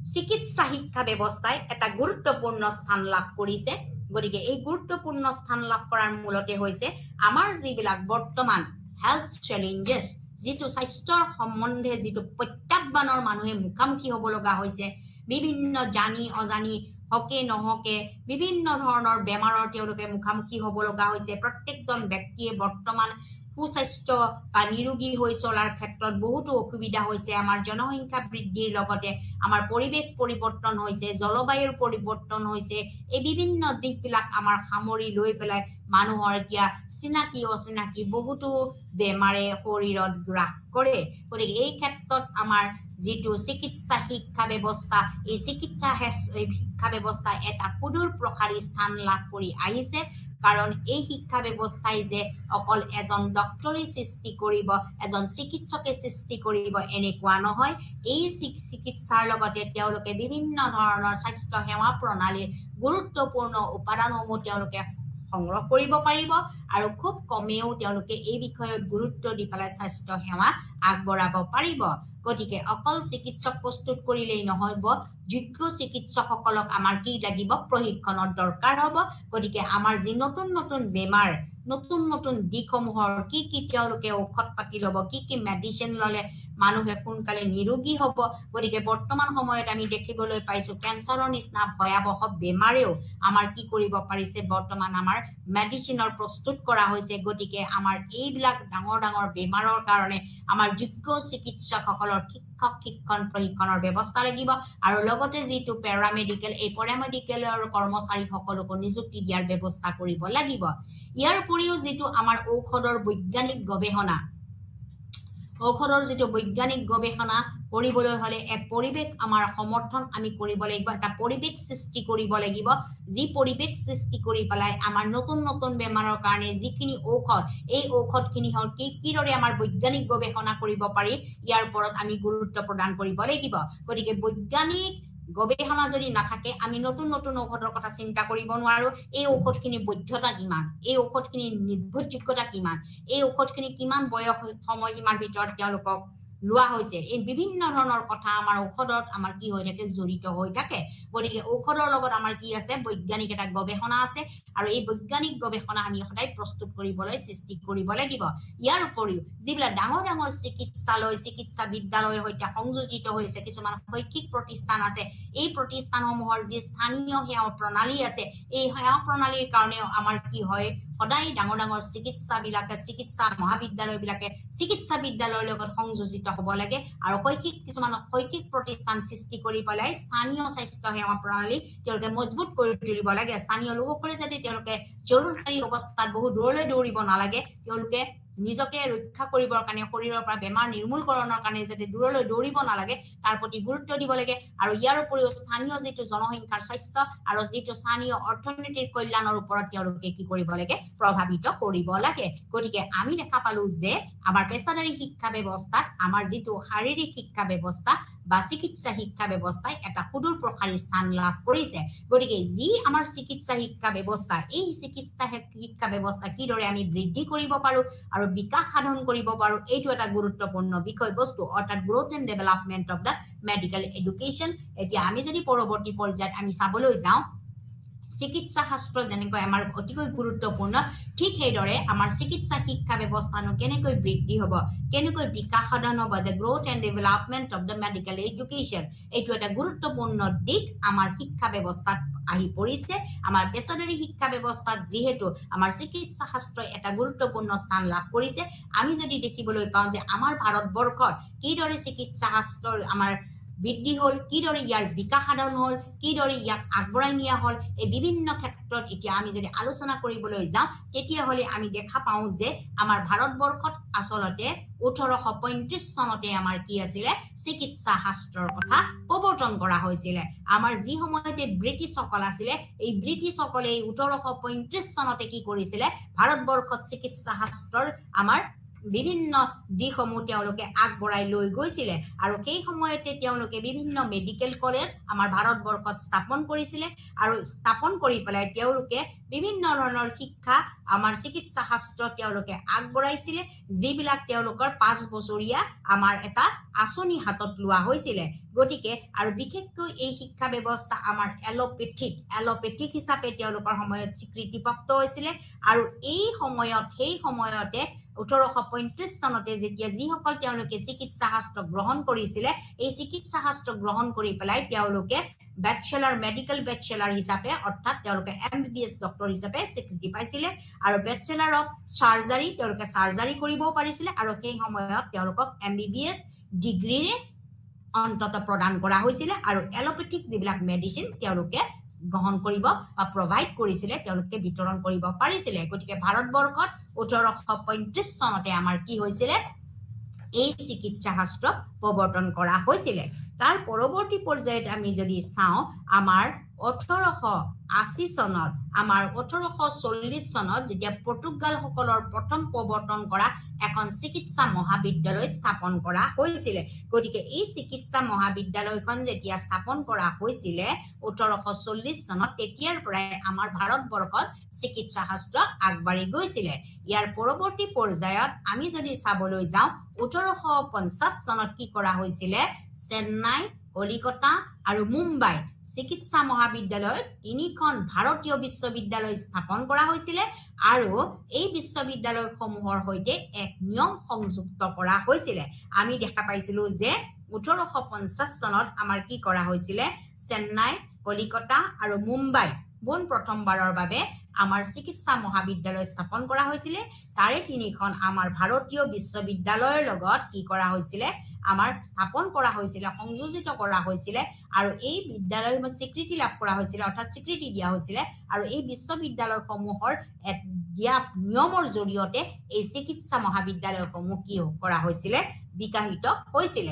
চিকিৎসা শিক্ষা ব্যৱস্থাই এটা গুৰুত্বপূৰ্ণ স্থান লাভ কৰিছে গতিকে এই গুৰুত্বপূৰ্ণ স্থান লাভ কৰাৰ মূলতে হৈছে আমাৰ যিবিলাক বৰ্তমান হেল্থ চেলেঞ্জেছ যিটো স্বাস্থ্যৰ সম্বন্ধে যিটো প্ৰত্যাহ্বানৰ মানুহে মুখামুখি হ'ব লগা হৈছে বিভিন্ন জানি অজানি হকে নহকে বিভিন্ন ধৰণৰ বেমাৰৰ তেওঁলোকে মুখামুখি হ'ব লগা হৈছে প্ৰত্যেকজন ব্যক্তিয়ে বৰ্তমান সুস্বাস্থ্য বা নিৰোগী হৈ চলাৰ ক্ষেত্ৰত বহুতো অসুবিধা হৈছে আমাৰ জনসংখ্যা বৃদ্ধিৰ লগতে আমাৰ পৰিৱেশ পৰিৱৰ্তন হৈছে জলবায়ুৰ পৰিৱৰ্তন হৈছে এই বিভিন্ন দিশবিলাক আমাৰ সামৰি লৈ পেলাই মানুহৰ এতিয়া চিনাকি অচিনাকি বহুতো বেমাৰে শৰীৰত গ্ৰাস কৰে গতিকে এই ক্ষেত্ৰত আমাৰ যিটো চিকিৎসা শিক্ষা ব্যৱস্থা এই চিকিৎসা শিক্ষা ব্যৱস্থা এটা সুদূৰ প্ৰসাৰী স্থান লাভ কৰি আহিছে কাৰণ এই শিক্ষা ব্যৱস্থাই যে অকল এজন ডক্টৰে সৃষ্টি কৰিব এজন চিকিৎসকে সৃষ্টি কৰিব এনেকুৱা নহয় এই চিকিৎসাৰ লগতে তেওঁলোকে বিভিন্ন ধৰণৰ স্বাস্থ্য সেৱা প্ৰণালীৰ গুৰুত্বপূৰ্ণ উপাদানসমূহ তেওঁলোকে সংগ্ৰহ কৰিব পাৰিব আৰু খুব কমেও তেওঁলোকে এই বিষয়ত গুৰুত্ব দি পেলাই স্বাস্থ্য সেৱা আগবঢ়াব পাৰিব গতিকে অকল চিকিৎসক প্ৰস্তুত কৰিলেই নহব যোগ্য চিকিৎসকসকলক আমাৰ কি লাগিব প্ৰশিক্ষণৰ দৰকাৰ হ'ব গতিকে আমাৰ যি নতুন নতুন বেমাৰ নতুন নতুন দিশসমূহৰ কি তেওঁলোকে ঔষধ পাতি ল'ব কি মেডিচিন ল'লে মানুহে সোনকালে নিৰোগী হ'ব গতিকে বৰ্তমান সময়ত আমি দেখিবলৈ পাইছো কেঞ্চাৰৰ নিচিনা ভয়াৱহ বেমাৰেও আমাৰ কি কৰিব পাৰিছে বৰ্তমান আমাৰ মেডিচিনৰ প্ৰস্তুত কৰা হৈছে গতিকে আমাৰ এইবিলাক ডাঙৰ ডাঙৰ বেমাৰৰ কাৰণে আমাৰ যোগ্য চিকিৎসকসকলৰ শিক্ষণ প্ৰশিক্ষণৰ ব্যৱস্থা লাগিব আৰু লগতে যিটো পেৰামেডিকেল এই পেৰামেডিকেলৰ কৰ্মচাৰীসকলকো নিযুক্তি দিয়াৰ ব্যৱস্থা কৰিব লাগিব ইয়াৰ উপৰিও যিটো আমাৰ ঔষধৰ বৈজ্ঞানিক গৱেষণা কৰিবলৈ হলে এক পৰিবেশ আমাৰ সমৰ্থন আমি কৰিব লাগিব এটা পৰিবেশ সৃষ্টি কৰিব লাগিব যি পৰিবেশ সৃষ্টি কৰি পেলাই আমাৰ নতুন নতুন বেমাৰৰ কাৰণে যিখিনি ঔষধ এই ঔষধখিনি হল কিদৰে আমাৰ বৈজ্ঞানিক গৱেষণা কৰিব পাৰি ইয়াৰ ওপৰত আমি গুৰুত্ব প্ৰদান কৰিব লাগিব গতিকে বৈজ্ঞানিক গৱেষণা যদি নাথাকে আমি নতুন নতুন ঔষধৰ কথা চিন্তা কৰিব নোৱাৰো এই ঔষধখিনি বৈধতা কিমান এই ঔষধখিনি নিৰ্ভৰযোগ্যতা কিমান এই ঔষধখিনি কিমান বয়স সময়সীমাৰ ভিতৰত তেওঁলোকক লোৱা হৈছে এই বিভিন্ন ধৰণৰ কথা আমাৰ ঔষধত আমাৰ কি হৈ থাকে জড়িত হৈ থাকে গতিকে ঔষধৰ লগত আমাৰ কি আছে বৈজ্ঞানিক এটা গৱেষণা আছে আৰু এই বৈজ্ঞানিক গৱেষণা আমি সদায় প্ৰস্তুত কৰিবলৈ সৃষ্টি কৰিব লাগিব ইয়াৰ উপৰিও যিবিলাক ডাঙৰ ডাঙৰ চিকিৎসা বিদ্যালয়ৰ সৈতে সংযোজিত হৈছে কিছুমান শৈক্ষিক প্ৰতিষ্ঠান আছে এই প্ৰতিষ্ঠানসমূহৰ যি স্থানীয় সেৱা প্ৰণালী আছে এই সেৱা প্ৰণালীৰ কাৰণেও আমাৰ কি হয় সদায় ডাঙৰ ডাঙৰ চিকিৎসা মহাবিদ্যালয়বিলাকে চিকিৎসা বিদ্যালয়ৰ লগত সংযোজিত হ'ব লাগে আৰু কিছুমান শৈক্ষিক প্ৰতিষ্ঠান সৃষ্টি কৰি পেলাই স্থানীয় স্বাস্থ্য সেৱা প্ৰণালী তেওঁলোকে মজবুত কৰি তুলিব লাগে স্থানীয় লোকসকলে যাতে তেওঁলোকে জৰুৰী অৱস্থাত বহু দূৰলৈ দৌৰিব নালাগে তেওঁলোকে নিজকে ৰক্ষা কৰিবৰ কাৰণে শৰীৰৰ পৰা বেমাৰ নিৰ্মূলকৰণৰ কাৰণে যাতে দূৰলৈ দৌৰিব নালাগে তাৰ প্ৰতি গুৰুত্ব দিব লাগে আৰু ইয়াৰ উপৰিও স্থানীয় যিটো জনসংখ্যাৰ স্বাস্থ্য আৰু যিটো স্থানীয় অৰ্থনীতিৰ কল্যাণৰ ওপৰত তেওঁলোকে কি কৰিব লাগে প্ৰভাৱিত কৰিব লাগে গতিকে আমি দেখা পালো যে আমাৰ পেছাদাৰী শিক্ষা ব্যৱস্থাত আমাৰ যিটো শাৰীৰিক শিক্ষা ব্যৱস্থা বা চিকিৎসা শিক্ষা ব্যৱস্থাই এটা সুদূৰ প্ৰসাৰী স্থান লাভ কৰিছে গতিকে যি আমাৰ চিকিৎসা শিক্ষা ব্যৱস্থা এই চিকিৎসা শিক্ষা ব্যৱস্থা কিদৰে আমি বৃদ্ধি কৰিব পাৰো আৰু বিকাশ সাধন কৰিব পাৰো এইটো এটা গুৰুত্বপূৰ্ণ বিষয়বস্তু অৰ্থাৎ growth and development of the medical education এতিয়া আমি যদি পৰৱৰ্তী পৰ্যায়ত আমি চাবলৈ যাওঁ চিকিৎসা শাস্ত্ৰ যেনেকৈ আমাৰ অতিকৈ গুৰুত্বপূৰ্ণ ঠিক সেইদৰে আমাৰ চিকিৎসা শিক্ষা ব্যৱস্থানো কেনেকৈ বৃদ্ধি হ'ব কেনেকৈ বিকাশ সাধন হ'ব the growth and development of the medical education এইটো এটা গুৰুত্বপূৰ্ণ দিশ আমাৰ শিক্ষা ব্যৱস্থাত আহি পৰিছে আমাৰ পেছাদাৰী শিক্ষা ব্যৱস্থাত যিহেতু আমাৰ চিকিৎসা শাস্ত্ৰই এটা গুৰুত্বপূৰ্ণ স্থান লাভ কৰিছে আমি যদি দেখিবলৈ পাওঁ যে আমাৰ ভাৰতবৰ্ষত কিদৰে চিকিৎসা শাস্ত্ৰৰ আমাৰ বৃদ্ধি হল কিদৰে ইয়াৰ বিকাশ সাধন হল কিদৰে ইয়াক আগবঢ়াই নিয়া হল এই বিভিন্ন ক্ষেত্ৰত এতিয়া আমি যদি আলোচনা কৰিবলৈ যাওঁ তেতিয়াহ'লে আমি দেখা পাওঁ যে আমাৰ ভাৰতবৰ্ষত আচলতে 1835 চনতে আমাৰ কি আছিলে চিকিৎসা শাস্ত্ৰৰ কথা প্ৰৱৰ্তন কৰা হৈছিল আমাৰ যি সময়তে ব্ৰিটিছসকল আছিলে এই ব্ৰিটিছসকলে 1835 চনতে কি কৰিছিলে ভাৰতবৰ্ষত চিকিৎসা শাস্ত্ৰৰ আমাৰ বিভিন্ন দিশসমূহ তেওঁলোকে আগবঢ়াই লৈ গৈছিলে আৰু সেই সময়তে তেওঁলোকে বিভিন্ন মেডিকেল কলেজ আমাৰ ভাৰতবৰ্ষত স্থাপন কৰিছিলে আৰু স্থাপন কৰি পেলাই তেওঁলোকে বিভিন্ন ধৰণৰ শিক্ষা আমাৰ চিকিৎসা শাস্ত্ৰ তেওঁলোকে আগবঢ়াইছিলে যিবিলাক তেওঁলোকৰ 5 বছৰীয়া আমাৰ এটা আঁচনি হাতত লোৱা হৈছিলে গতিকে আৰু বিশেষকৈ এই শিক্ষা ব্যৱস্থা আমাৰ এলোপেথিক হিচাপে তেওঁলোকৰ সময়ত স্বীকৃতিপ্ৰাপ্ত হৈছিলে আৰু এই সময়ত সেই সময়তে 1835 চনতে যেতিয়া যিসকল তেওঁলোকে চিকিৎসা শাস্ত্ৰ গ্ৰহণ কৰিছিলে এই চিকিৎসা শাস্ত্ৰ গ্ৰহণ কৰি পেলাই তেওঁলোকে মেডিকেল বেচেলাৰ হিচাপে অৰ্থাৎ তেওঁলোকে MBBS ডক্টৰ হিচাপে স্বীকৃতি পাইছিলে আৰু বেচেলাৰ অফ চাৰ্জাৰী তেওঁলোকে চাৰ্জাৰী কৰিবও পাৰিছিলে আৰু সেই সময়ত তেওঁলোকক MBBS ডিগ্ৰীৰে অন্তত প্ৰদান কৰা হৈছিলে আৰু এলোপেথিক যিবিলাক মেডিচিন তেওঁলোকে গ্ৰহণ কৰিব বা প্ৰভাইড কৰিছিলে তেওঁলোকে বিতৰণ কৰিব পাৰিছিলে গতিকে ভাৰতবৰ্ষত 1835 চনতে আমাৰ কি হৈছিলে এই চিকিৎসা শাস্ত্ৰ প্ৰৱৰ্তন কৰা হৈছিল তাৰ পৰৱৰ্তী পৰ্যায়ত আমি যদি চাওঁ আমাৰ 1880 চনত আমাৰ 1840 চনত যেতিয়া পৰ্তুগাল সকলৰ প্ৰথম প্ৰৱৰ্তন কৰা এখন চিকিৎসা মহাবিদ্যালয় স্থাপন কৰা হৈছিল গতিকে এই চিকিৎসা মহাবিদ্যালয়খন যেতিয়া স্থাপন কৰা হৈছিল 1840 চনত তেতিয়াৰ পৰাই আমাৰ ভাৰতবৰ্ষত চিকিৎসা শাস্ত্ৰ আগবাঢ়ি গৈছিল ইয়াৰ পৰৱৰ্তী পৰ্যায়ত আমি যদি চাবলৈ যাওঁ 1850 চনত কি কৰা হৈছিল চেন্নাই কলিকতা আৰু মুম্বাই চিকিৎসা মহাবিদ্যালয়ত তিনিখন ভাৰতীয় বিশ্ববিদ্যালয় স্থাপন কৰা হৈছিল আৰু এই বিশ্ববিদ্যালয়সমূহৰ সৈতে এক নিয়ম সংযুক্ত কৰা হৈছিল আমি দেখা পাইছিলো যে 1850 চনত আমাৰ কি কৰা হৈছিল চেন্নাই কলিকতা আৰু মুম্বাই পোন প্ৰথমবাৰৰ বাবে আমাৰ চিকিৎসা মহাবিদ্যালয় স্থাপন কৰা হৈছিল তাৰে তিনিখন আমাৰ ভাৰতীয় বিশ্ববিদ্যালয়ৰ লগত কি কৰা হৈছিল আমাৰ স্থাপন কৰা হৈছিল সংযোজিত কৰা হৈছিল আৰু এই বিদ্যালয়সমূহ স্বীকৃতি লাভ কৰা হৈছিল অৰ্থাৎ স্বীকৃতি দিয়া হৈছিল আৰু এই বিশ্ববিদ্যালয়সমূহৰ এক দিয়া নিয়মৰ জৰিয়তে এই চিকিৎসা মহাবিদ্যালয়সমূহ কি কৰা হৈছিল বিকশিত হৈছিল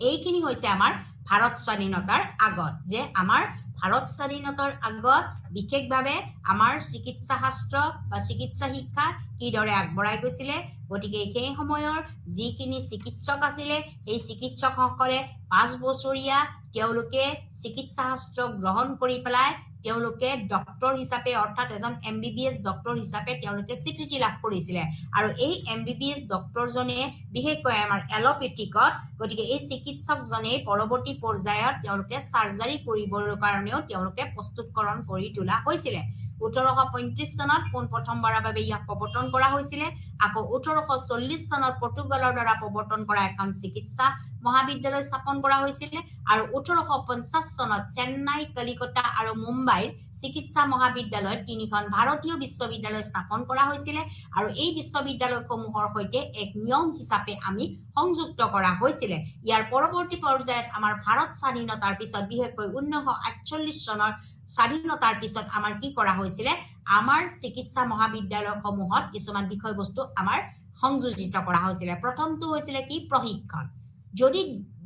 এইখিনি হৈছে আমাৰ ভাৰত স্বাধীনতাৰ আগত যে আমাৰ ভাৰত স্বাধীনতাৰ আগত বিশেষভাৱে আমাৰ চিকিৎসা শাস্ত্ৰ বা চিকিৎসা শিক্ষা কিদৰে আগবঢ়াই গৈছিল গতিকে সেই সময়ৰ যিখিনি চিকিৎসক আছিল এই চিকিৎসকসকলে 5 বছৰীয়া তেওঁলোকে চিকিৎসা শাস্ত্ৰ গ্ৰহণ কৰি পেলাই তেওঁলোকে ডক্টৰ হিচাপে অৰ্থাৎ এজন MBBS ডক্টৰ হিচাপে তেওঁলোকে স্বীকৃতি লাভ কৰিছিল আৰু এই MBBS ডক্টৰজনে বিশেষকৈ আমাৰ এলোপেথিকত গতিকে এই চিকিৎসকজনে পৰৱৰ্তী পৰ্যায়ত তেওঁলোকে সাৰ্জাৰী কৰিবৰ কাৰণেও তেওঁলোকে প্ৰস্তুতকৰণ কৰি তোলা হৈছিল 1835 চনত প্ৰথমবাৰৰ বাবে ইয়াক প্ৰৱৰ্তন কৰা হৈছিল আকৌ 1840 চনত পৰ্তুগালৰ দ্বাৰা প্ৰৱৰ্তন কৰা এখন চিকিৎসা মহাবিদ্যালয় স্থাপন কৰা হৈছিল আৰু 1850 চনত চেন্নাই কলিকতা আৰু মুম্বাইৰ চিকিৎসা মহাবিদ্যালয়ত তিনিখন ভাৰতীয় বিশ্ববিদ্যালয় স্থাপন কৰা হৈছিল আৰু এই বিশ্ববিদ্যালয়সমূহৰ সৈতে এক নিয়ম হিচাপে আমি সংযুক্ত কৰা হৈছিল ইয়াৰ পৰৱৰ্তী পৰ্যায়ত আমাৰ ভাৰত স্বাধীনতাৰ পিছত বিশেষকৈ 1948 চনৰ স্বাধীনতাৰ পিছত আমাৰ কি কৰা হৈছিল আমাৰ চিকিৎসা মহাবিদ্যালয়সমূহত কিছুমান বিষয়বস্তু আমাৰ সংযোজিত কৰা হৈছিল প্ৰথমটো হৈছিল কি প্ৰশিক্ষণ যদি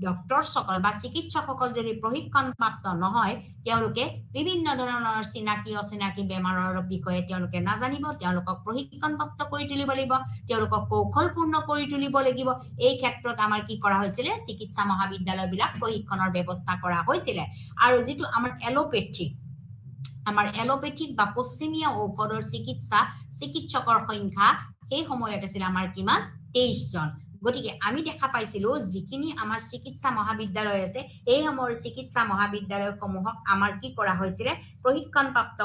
ডক্টৰসকল বা চিকিৎসকসকল যদি প্ৰশিক্ষণপ্ৰাপ্ত নহয় তেওঁলোকে বিভিন্ন ধৰণৰ চিনাকি অচিনাকি বেমাৰৰ বিষয়ে তেওঁলোকে নাজানিব তেওঁলোকক প্ৰশিক্ষণপ্ৰাপ্ত কৰি তুলিব লাগিব তেওঁলোকক কৌশলপূৰ্ণ কৰি তুলিব লাগিব এই ক্ষেত্ৰত আমাৰ কি কৰা হৈছিল চিকিৎসা মহাবিদ্যালয়বিলাক প্ৰশিক্ষণৰ ব্যৱস্থা কৰা হৈছিল আৰু যেটো আমাৰ এলোপেথিক বা পশ্চিমীয়া ঔষধৰ চিকিৎসকৰ সংখ্যা এই সময়ত আছিল আমাৰ কিমান 23 জন গতিকে আমি দেখা পাইছিলো যিখিনি আমাৰ চিকিৎসা মহাবিদ্যালয় আছে এই সময়ৰ চিকিৎসা মহাবিদ্যালয়সমূহক আমাৰ কি কৰা হৈছিল প্ৰশিক্ষণপ্ৰাপ্ত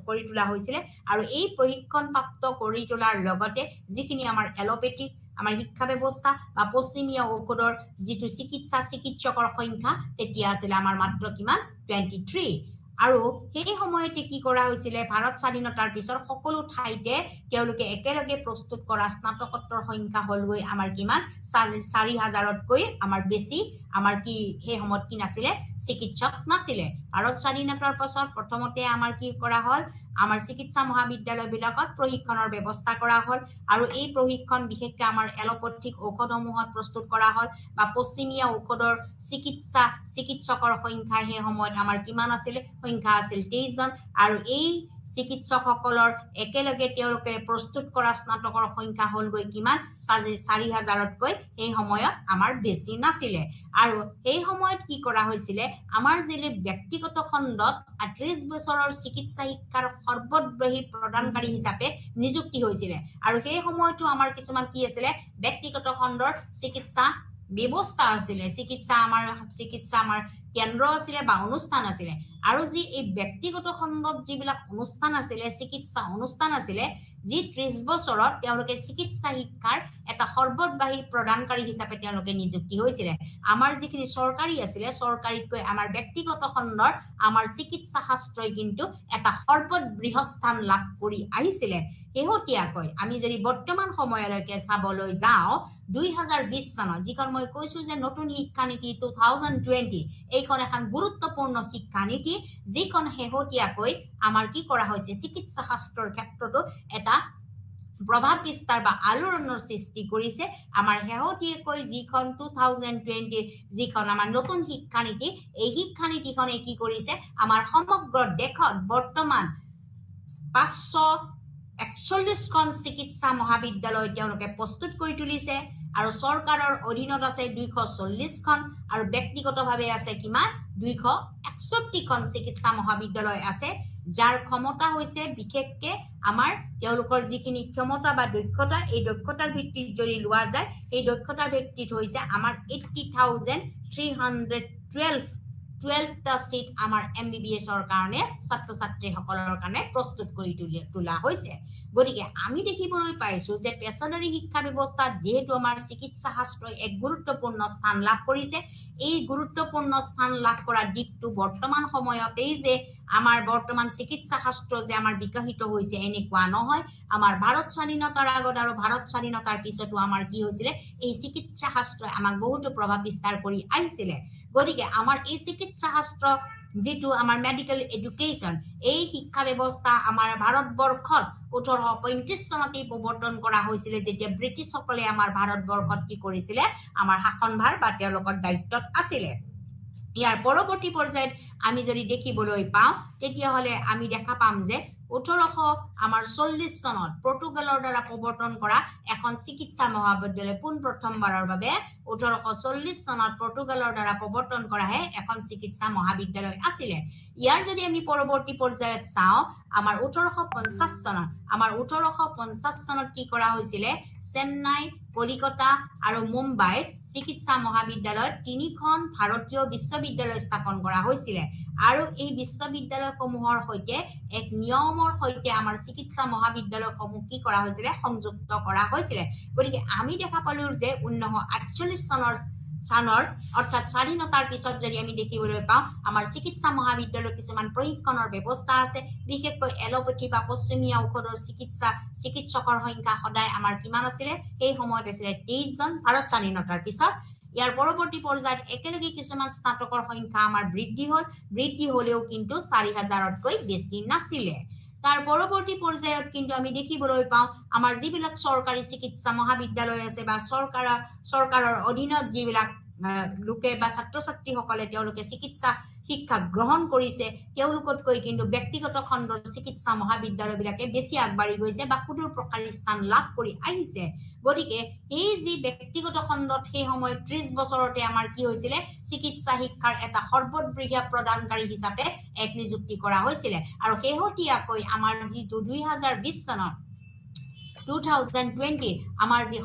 কৰি তোলা হৈছিল আৰু এই প্ৰশিক্ষণপ্ৰাপ্ত কৰি তোলাৰ লগতে যিখিনি আমাৰ এলোপেথিক আমাৰ শিক্ষা ব্যৱস্থা বা পশ্চিমীয়া ঔষধৰ যিটো চিকিৎসকৰ সংখ্যা তেতিয়া আছিল আমাৰ মাত্ৰ কিমান 23 আৰু সেই সময়তে কি কৰা হৈছিল ভাৰত স্বাধীনতাৰ পিছৰ সকলো ঠাইতে তেওঁলোকে একেলগে প্ৰস্তুত কৰা স্নাতকোত্তৰ সংখ্যা হলগৈ আমাৰ কিমান 4000তকৈ আমাৰ বেছি আমাৰ কি সেই সময়ত কি নাছিল চিকিৎসক নাছিল ভাৰত স্বাধীনতাৰ পিছত প্ৰথমতে আমাৰ কি কৰা হল আমাৰ চিকিৎসা মহাবিদ্যালয়বিলাকত প্ৰশিক্ষণৰ ব্যৱস্থা কৰা হল আৰু এই প্ৰশিক্ষণ বিশেষকৈ আমাৰ এলোপেথিক ঔষধসমূহত প্ৰস্তুত কৰা হল বা পশ্চিমীয়া ঔষধৰ চিকিৎসকৰ সংখ্যা সেই সময়ত আমাৰ কিমান আছিল সংখ্যা আছিল 23 জন আৰু এই চিকিৎসকসকলৰ একেলগে তেওঁলোকে প্ৰস্তুত কৰা স্নাতকৰ সংখ্যা হলগৈ কিমান 4000তকৈ এই সময়ত আমাৰ বেছি নাছিল আৰু এই সময়ত কি কৰা হৈছিল আমাৰ যিলে ব্যক্তিগত খণ্ডত 30 বছৰৰ চিকিৎসা শিক্ষাৰ সৰ্বব্যাপী প্ৰদানকাৰী হিচাপে নিযুক্তি হৈছিল আৰু সেই সময়তো আমাৰ কিছুমান কি আছিল ব্যক্তিগত খণ্ডৰ চিকিৎসা ব্যৱস্থা আছিল চিকিৎসা আমাৰ কেন্দ্ৰ আছিল বা অনুষ্ঠান আছিল আৰু যি এই ব্যক্তিগত খণ্ডত যিবিলাক অনুষ্ঠান আছিল চিকিৎসা অনুষ্ঠান আছিল যি 30 বছৰত তেওঁলোকে চিকিৎসা শিক্ষাৰ এটা সৰ্বব্যাপী প্ৰদানকাৰী হিচাপে তেওঁলোকে নিযুক্তি হৈছিল আমাৰ যিখিনি চৰকাৰী আছিল চৰকাৰীতকৈ আমাৰ ব্যক্তিগত খণ্ডৰ আমাৰ চিকিৎসা শাস্ত্ৰই কিন্তু এটা সৰ্ববৃহৎ স্থান লাভ কৰি আহিছিল শেহতীয়াকৈ আমি যদি বৰ্তমান সময়লৈকে চাবলৈ যাওঁ 2020 চনত যিখন মই কৈছো যে নতুন শিক্ষা নীতি 2020 এইখন এখন গুৰুত্বপূৰ্ণ শিক্ষা নীতি যিখন শেহতীয়াকৈ আমাৰ কি কৰা হৈছে চিকিৎসা শাস্ত্ৰৰ ক্ষেত্ৰতো এটা প্ৰভাৱ বিস্তাৰ বা আলোড়নৰ সৃষ্টি কৰিছে আমাৰ হেহতীয়াকৈ যিখন 2020 যিখন আমাৰ নতুন শিক্ষানীতি এই শিক্ষানীতিখনে কি কৰিছে আমাৰ সমগ্ৰ দেশত বৰ্তমান 541খন চিকিৎসা মহাবিদ্যালয় তেওঁলোকে প্ৰস্তুত কৰি তুলিছে আৰু চৰকাৰৰ অধীনত আছে 240খন আৰু ব্যক্তিগতভাৱে আছে কিমান 261খন চিকিৎসা মহাবিদ্যালয় আছে যাৰ ক্ষমতা হৈছে বিশেষকে আমাৰ তেওঁলোকৰ যিখিনি ক্ষমতা বা দক্ষতা এই দক্ষতাৰ ভিত্তিত যদি লোৱা যায় এই দক্ষতাৰ ভিত্তিত হৈছে আমাৰ 80,312টা সিট আমাৰ MBBS ৰ কাৰণে ছাত্ৰ ছাত্ৰীসকলৰ কাৰণে প্ৰস্তুত কৰি তোলা হৈছে গতিকে আমি দেখিবলৈ পাইছো যে পেছাদাৰী শিক্ষা ব্যৱস্থাত যেহেতু আমাৰ চিকিৎসা শাস্ত্ৰই এক গুৰুত্বপূৰ্ণ স্থান লাভ কৰিছে এই গুৰুত্বপূৰ্ণ স্থান লাভ কৰা দিকটো বৰ্তমান সময়তেই যে আমাৰ বৰ্তমান চিকিৎসা শাস্ত্ৰ যে আমাৰ বিকশিত হৈছে এনেকুৱা নহয় আমাৰ ভাৰত স্বাধীনতাৰ আগত আৰু ভাৰত স্বাধীনতাৰ পিছতো আমাৰ কি হৈছিল এই চিকিৎসা শাস্ত্ৰই আমাক বহুতো প্ৰভাৱ বিস্তাৰ কৰি আহিছিল গতিকে আমাৰ এই চিকিৎসা শাস্ত্ৰ যেটো আমাৰ মেডিকেল এডুকেশন এই শিক্ষা ব্যৱস্থা আমাৰ ভাৰতবৰ্ষত 1835 চনতে প্ৰৱৰ্তন কৰা হৈছিল যেতিয়া ব্ৰিটিছসকলে আমাৰ ভাৰতবৰ্ষত কি কৰিছিল আমাৰ শাসনভাৰ বা তেওঁলোকৰ দায়িত্বত আছিল ইয়াৰ পৰৱৰ্তী পৰ্যায়ত আমি যদি দেখিবলৈ পাওঁ তেতিয়া হলে আমি দেখা পাম যে 1840 চনত পৰ্তুগালৰ দ্বাৰা প্ৰৱৰ্তন কৰা এখন চিকিৎসা মহাবিদ্যালয় পোন প্ৰথমবাৰৰ বাবে 1840 চনত পৰ্তুগালৰ দ্বাৰা প্ৰৱৰ্তন কৰা হে এখন চিকিৎসা মহাবিদ্যালয় আছিল ইয়াৰ যদি আমি পৰৱৰ্তী পৰ্যায়ত চাওঁ আমাৰ 1850 চনত কি কৰা হৈছিল চেন্নাই কলিকতা আৰু মুম্বাই চিকিৎসা মহাবিদ্যালয়ত 3খন ভাৰতীয় বিশ্ববিদ্যালয় স্থাপন কৰা হৈছিল আৰু এই বিশ্ববিদ্যালয়সমূহৰ সৈতে এক নিয়মৰ সৈতে আমাৰ চিকিৎসা মহাবিদ্যালয়সমূহ কি কৰা হৈছিল সংযুক্ত কৰা হৈছিল গতিকে আমি দেখা পালো যে 1948 চনৰ অৰ্থাৎ স্বাধীনতাৰ পিছত যদি আমি দেখিবলৈ পাওঁ আমাৰ চিকিৎসা মহাবিদ্যালয়ৰ কিছুমান প্ৰশিক্ষণৰ ব্যৱস্থা আছে বিশেষকৈ এলোপেথি বা পশ্চিমীয়া ঔষধৰ চিকিৎসকৰ সংখ্যা সদায় আমাৰ কিমান আছিল এই সময়ত আছিল 23 জন ভাৰত স্বাধীনতাৰ পিছত ইয়াৰ পৰৱৰ্তী পৰ্যায়ত একেলগে কিছুমান স্নাতকৰ সংখ্যা আমাৰ বৃদ্ধি হলেও কিন্তু 4000তকৈ বেছি নাছিল তাৰ পৰৱৰ্তী পৰ্যায়ত কিন্তু আমি দেখিবলৈ পাওঁ আমাৰ যিবিলাক চৰকাৰী চিকিৎসা মহাবিদ্যালয় আছে বা চৰকাৰৰ অধীনত যিবিলাক লোকে বা ছাত্ৰ ছাত্ৰীসকলে তেওঁলোকে চিকিৎসা শিক্ষা গ্ৰহণ কৰিছে তেওঁলোকতকৈ কিন্তু ব্যক্তিগত খণ্ডৰ চিকিৎসা মহাবিদ্যালয়বিলাকে বেছি আগবাঢ়ি গৈছে বা সুদূৰ প্ৰসাৰী স্থান লাভ কৰি আহিছে গতিকে এই যি ব্যক্তিগত খণ্ডত সেই সময়ত 30 বছৰতে আমাৰ কি হৈছিল চিকিৎসা শিক্ষাৰ এটা সৰ্ববৃহৎ প্ৰদানকাৰী হিচাপে এক নিযুক্তি কৰা হৈছিল আৰু শেহতীয়াকৈ আমাৰ যি 2020 চনত 2020 আমাৰ যি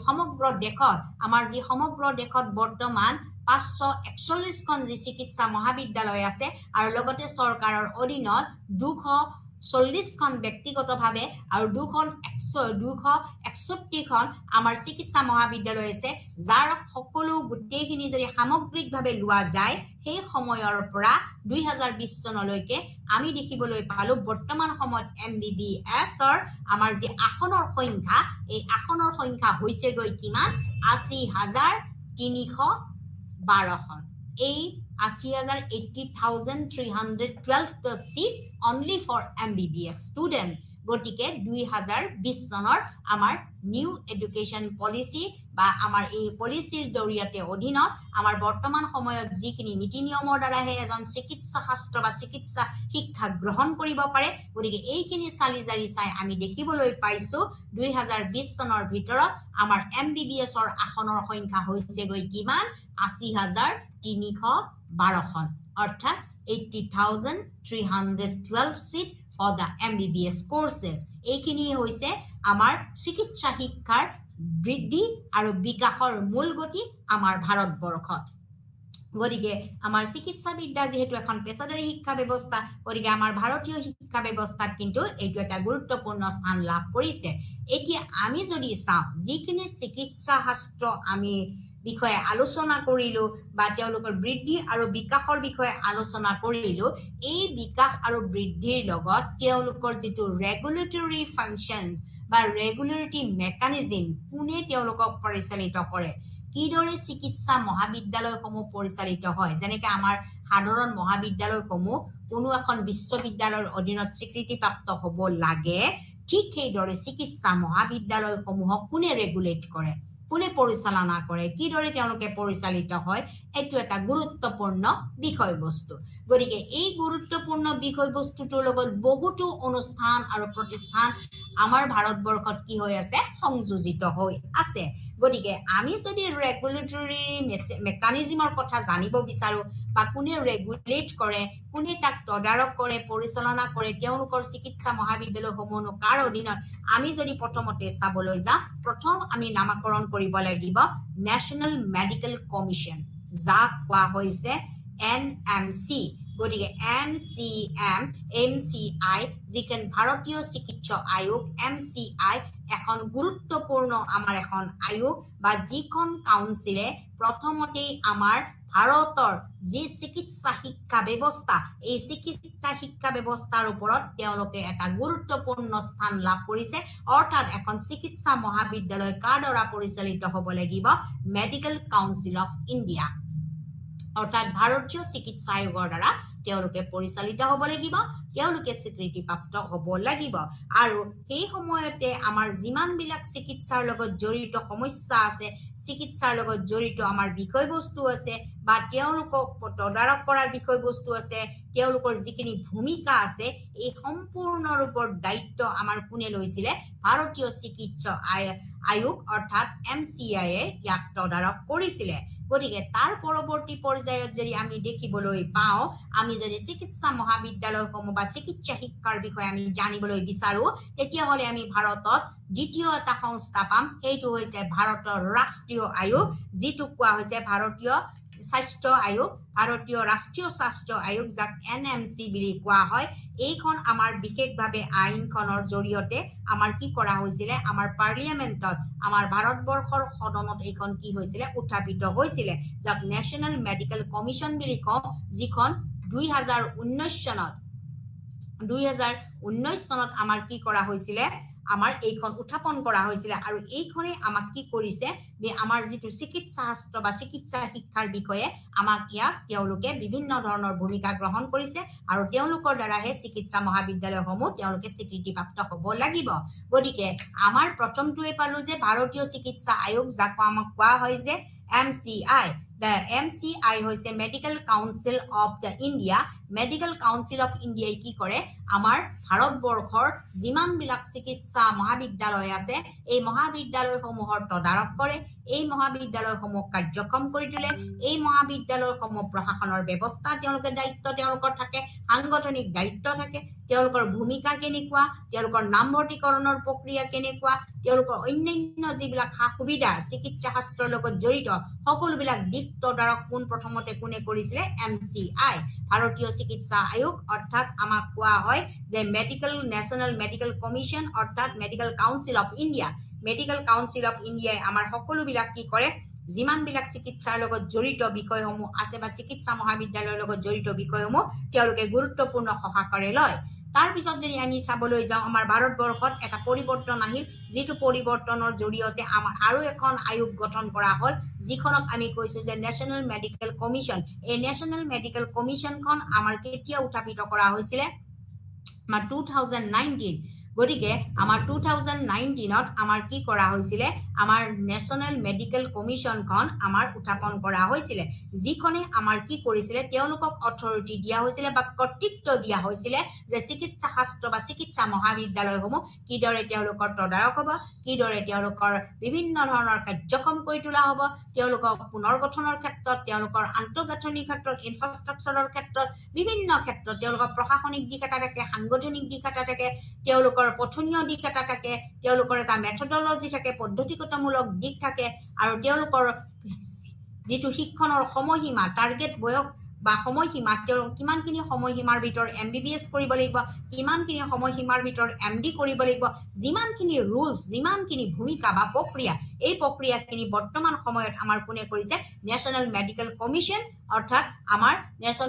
সমগ্ৰ দেশত বৰ্তমান 541খন যি চিকিৎসা মহাবিদ্যালয় আছে আৰু লগতে চৰকাৰৰ অধীনত 240খন ব্যক্তিগতভাৱে আৰু 261খন আমাৰ চিকিৎসা মহাবিদ্যালয় আছে যাৰ সকলো গোটেইখিনি যদি সামগ্ৰিকভাৱে লোৱা যায় সেই সময়ৰ পৰা 2020 চনলৈকে আমি দেখিবলৈ পালো বৰ্তমান সময়ত MBBSৰ আমাৰ যি আসনৰ সংখ্যা এই আসনৰ সংখ্যা হৈছে গৈ কিমান 80,312 খন এই 80,312 seat only for MBBS student গটিকে 2020 চনৰ আমাৰ নিউ এডুকেশন পলিসি বা আমাৰ এই পলিসিৰ জৰিয়তে অধীনত আমাৰ বৰ্তমান সময়ত যিখিনি নীতি নিয়মৰ দ্বাৰা হে এজন চিকিৎসা শাস্ত্ৰ বা চিকিৎসা শিক্ষা গ্ৰহণ কৰিব পাৰে গতিকে এইখিনি চালিজাৰি চাই আমি দেখিবলৈ পাইছো 2020 চনৰ ভিতৰত আমাৰ MBBS ৰ আসনৰ সংখ্যা হৈছে গৈ কিমান 80,312 খন অৰ্থাৎ 80,312 seat for the MBBS courses এইখিনি হৈছে আমাৰ চিকিৎসা শিক্ষাৰ বৃদ্ধি আৰু বিকাশৰ মূল গতি আমাৰ ভাৰতবৰ্ষত গতিকে আমাৰ চিকিৎসা বিদ্যা যেহেতু এখন পেছাদাৰী শিক্ষা ব্যৱস্থা গতিকে আমাৰ ভাৰতীয় শিক্ষা ব্যৱস্থাত কিন্তু এইটো এটা গুৰুত্বপূৰ্ণ স্থান লাভ কৰিছে এতিয়া আমি যদি চাওঁ যিখিনি চিকিৎসা শাস্ত্ৰ আমি বিষয়ে আলোচনা কৰিলো বা তেওঁলোকৰ বৃদ্ধি আৰু বিকাশৰ বিষয়ে আলোচনা কৰিলো এই বিকাশ আৰু বৃদ্ধিৰ লগত তেওঁলোকৰ যেটো ৰেগুলেটৰী ফাংচনছ বা ৰেগুলেটৰী মেকানিজম কোনে তেওঁলোকক পৰিচালিত কৰে কিদৰে চিকিৎসা মহাবিদ্যালয়সমূহ পৰিচালিত হয় যেনেকৈ আমাৰ সাধাৰণ মহাবিদ্যালয়সমূহ কোনো এখন বিশ্ববিদ্যালয়ৰ অধীনত স্বীকৃতিপ্ৰাপ্ত হ'ব লাগে ঠিক সেইদৰে চিকিৎসা মহাবিদ্যালয়সমূহক কোনে ৰেগুলেট কৰে, কোনে পৰিচালনা কৰে, কিদৰে তেওঁলোকে পৰিচালিত হয়, এইটো এটা গুৰুত্বপূৰ্ণ বিষয়বস্তু। গতিকে এই গুৰুত্বপূৰ্ণ বিষয়বস্তুটোৰ লগত বহুতো অনুষ্ঠান আৰু প্ৰতিষ্ঠান আমাৰ ভাৰতবৰ্ষত কি হৈ আছে, সংযোজিত হৈ আছে। গতিকে আমি যদি ৰেগুলেটৰী মেকানিজমৰ কথা জানিব বিচাৰোঁ বা কোনে ৰেগুলেট কৰে, কোনে তাক তদাৰক কৰে, পৰিচালনা কৰে, তেওঁলোকৰ চিকিৎসা মহাবিদ্যালয়সমূহ কাৰ অধীনত, আমি যদি প্ৰথমতে চাবলৈ যাওঁ, প্ৰথম আমি নামাকৰণ কৰিব লাগিব নেশ্যনেল মেডিকেল কমিশ্যন, যাক কোৱা হৈছে NMC। গতিকে MCI যিখন ভাৰতীয় চিকিৎসা আয়োগ, MCI এখন গুৰুত্বপূৰ্ণ আমাৰ এখন আয়োগ বা যিখন কাউন্সিলে প্ৰথমতেই আমাৰ ভাৰতৰ যি চিকিৎসা শিক্ষা ব্যৱস্থা, এই চিকিৎসা শিক্ষা ব্যৱস্থাৰ ওপৰত তেওঁলোকে এটা গুৰুত্বপূৰ্ণ স্থান লাভ কৰিছে। অৰ্থাৎ এখন চিকিৎসা মহাবিদ্যালয় কাৰ দ্বাৰা পৰিচালিত হ'ব লাগিব, মেডিকেল কাউন্সিল অফ ইণ্ডিয়া, অৰ্থাৎ ভাৰতীয় চিকিৎসা আয়োগৰ দ্বাৰা তেওঁলোকে পৰিচালিত হ'ব লাগিব, তেওঁলোকে স্বীকৃতিপ্ৰাপ্ত হ'ব লাগিব। আৰু সেই সময়তে আমাৰ যিমানবিলাক চিকিৎসাৰ লগত জড়িত সমস্যা আছে, চিকিৎসাৰ লগত জড়িত আমাৰ বিষয়বস্তু আছে বা তেওঁলোকক তদাৰক কৰাৰ বিষয়বস্তু আছে, তেওঁলোকৰ যিখিনি ভূমিকা আছে, এই সম্পূৰ্ণ ৰূপৰ দায়িত্ব আমাৰ কোনে লৈছিলে, ভাৰতীয় চিকিৎসা আয়োগ অৰ্থাৎ MCI ইয়াক তদাৰক কৰিছিলে। গতিকে তাৰ পৰৱৰ্তী পৰ্যায়ত যদি আমি দেখিবলৈ পাওঁ, আমি যদি চিকিৎসা মহাবিদ্যালয়সমূহ বা চিকিৎসা শিক্ষাৰ বিষয়ে আমি জানিবলৈ বিচাৰোঁ, তেতিয়াহ'লে আমি ভাৰতত দ্বিতীয় এটা সংস্থা পাম, সেইটো হৈছে ভাৰতৰ ৰাষ্ট্ৰীয় আয়োগ, যিটোক কোৱা হৈছে ভাৰতীয় স্বাস্থ্য আয়োগ, ভাৰতীয় ৰাষ্ট্ৰীয় স্বাস্থ্য আয়োগ, যাক NMC বুলি কোৱা হয়। এইখন আমাৰ বিশেষভাৱে আইনখনৰ জৰিয়তে আমাৰ কি কৰা হৈছিলে, আমাৰ পাৰ্লিয়ামেণ্টত, আমাৰ ভাৰতবৰ্ষৰ সদনত এইখন কি হৈছিলে, উত্থাপিত হৈছিলে, যাক নেশ্যনেল মেডিকেল কমিশ্যন বুলি কওঁ, যিখন 2019 চনত আমাৰ কি কৰা হৈছিলে, আমাৰ এইখন উত্থাপন কৰা হৈছিলে। আৰু এইখনে আমাক কি কৰিছে, আমাৰ যিটো চিকিৎসা শাস্ত্ৰ বা চিকিৎসা শিক্ষাৰ বিষয়ে আমাক ইয়াত তেওঁলোকে বিভিন্ন ধৰণৰ ভূমিকা গ্ৰহণ কৰিছে আৰু তেওঁলোকৰ দ্বাৰাহে চিকিৎসা মহাবিদ্যালয়সমূহ তেওঁলোকে স্বীকৃতিপ্ৰাপ্ত হ'ব লাগিব। গতিকে আমাৰ প্ৰথমটোৱে পালো যে ভাৰতীয় চিকিৎসা আয়োগ, যাক আমাক কোৱা হয় যে MCI। MCI হৈছে medical council of the India. Medical council of ইণ্ডিয়াই কি কৰে, আমাৰ ভাৰতবৰ্ষৰ যিমানবিলাক চিকিৎসা মহাবিদ্যালয় আছে, এই মহাবিদ্যালয়সমূহৰ তদাৰক কৰে, এই মহাবিদ্যালয়সমূহ কাৰ্যক্ষম কৰি তোলে, এই মহাবিদ্যালয়সমূহ প্ৰশাসনৰ ব্যৱস্থা তেওঁলোকে দায়িত্ব তেওঁলোকৰ থাকে, সাংগঠনিক দায়িত্ব থাকে, তেওঁলোকৰ ভূমিকা কেনেকুৱা, তেওঁলোকৰ নামভৰ্তিকৰণৰ প্ৰক্ৰিয়া কেনেকুৱা, তেওঁলোকৰ অন্যান্য যিবিলাক সা সুবিধা চিকিৎসা শাস্ত্ৰৰ লগত জড়িত সকলোবিলাক দিশ তদাৰক প্ৰথমতে কোনে কৰিছিলে, MCI, ভাৰতীয় চিকিৎসা আয়োগ, অৰ্থাৎ আমাক কোৱা হয় যে নেশ্যনেল মেডিকেল কমিশ্যন অৰ্থাৎ medical council of India. Medical council of ইণ্ডিয়াই আমাৰ সকলোবিলাক কি কৰে, যিমানবিলাক চিকিৎসাৰ লগত জড়িত বিষয়সমূহ আছে বা চিকিৎসা মহাবিদ্যালয়ৰ লগত জড়িত বিষয়সমূহ তেওঁলোকে গুৰুত্বপূৰ্ণ সহকাৰে লয়। তাৰপিছত যদি আমি চাবলৈ যাওঁ, আমাৰ ভাৰতবৰ্ষত এটা পৰিৱৰ্তন আহিল, যিটো পৰিৱৰ্তনৰ জৰিয়তে আমাৰ আৰু এখন আয়োগ গঠন কৰা হ'ল, যিখনক আমি কৈছোঁ যে নেশ্যনেল মেডিকেল কমিশ্যন। এই নেশ্যনেল মেডিকেল কমিশ্যনখন আমাৰ কেতিয়া উত্থাপিত কৰা হৈছিলে, আমাৰ 2019। গতিকে আমাৰ 2019ত আমাৰ কি কৰা হৈছিলে, আমাৰ নেশ্যনেল মেডিকেল কমিশ্যনখন আমাৰ উত্থাপন কৰা হৈছিলে, যিখনে আমাৰ কি কৰিছিলে, তেওঁলোকক অথৰিটি দিয়া হৈছিলে বা কৰ্তৃত্ব দিয়া হৈছিলে যে চিকিৎসা শাস্ত্ৰ বা চিকিৎসা মহাবিদ্যালয়সমূহ কিদৰে তেওঁলোকৰ তদাৰক হ'ব, কিদৰে তেওঁলোকৰ বিভিন্ন ধৰণৰ কাৰ্যক্ৰম কৰি তোলা হ'ব, তেওঁলোকক পুনৰ গঠনৰ ক্ষেত্ৰত, তেওঁলোকৰ আন্তঃগাঁথনিৰ ক্ষেত্ৰত, ইনফ্ৰাষ্ট্ৰাকচাৰৰ ক্ষেত্ৰত, বিভিন্ন ক্ষেত্ৰত তেওঁলোকৰ প্ৰশাসনিক দিশ এটা থাকে, সাংগঠনিক দিশ এটা থাকে, তেওঁলোকৰ পঠনীয় দিশ এটা থাকে, তেওঁলোকৰ এটা মেথডলজি থাকে, পদ্ধতিগতমূলক দিশ থাকে, আৰু তেওঁলোকৰ যিটো শিক্ষণৰ সময়সীমা, টাৰ্গেট বয়স বা সময়সীমা, তেওঁ কিমানখিনি সময়সীমাৰ ভিতৰত MBBS কৰিব লাগিব, কিমানখিনি সময়সীমাৰ ভিতৰত MD কৰিব লাগিব, যিমানখিনি ৰুলছ, যিমানখিনি ভূমিকা বা প্ৰক্ৰিয়া, এই প্ৰক্ৰিয়াখিনি বৰ্তমান সময়ত আমাৰ কোনে কৰিছে, নেশ্যনেল মেডিকেল কমিশ্যন অৰ্থাৎ আমাৰ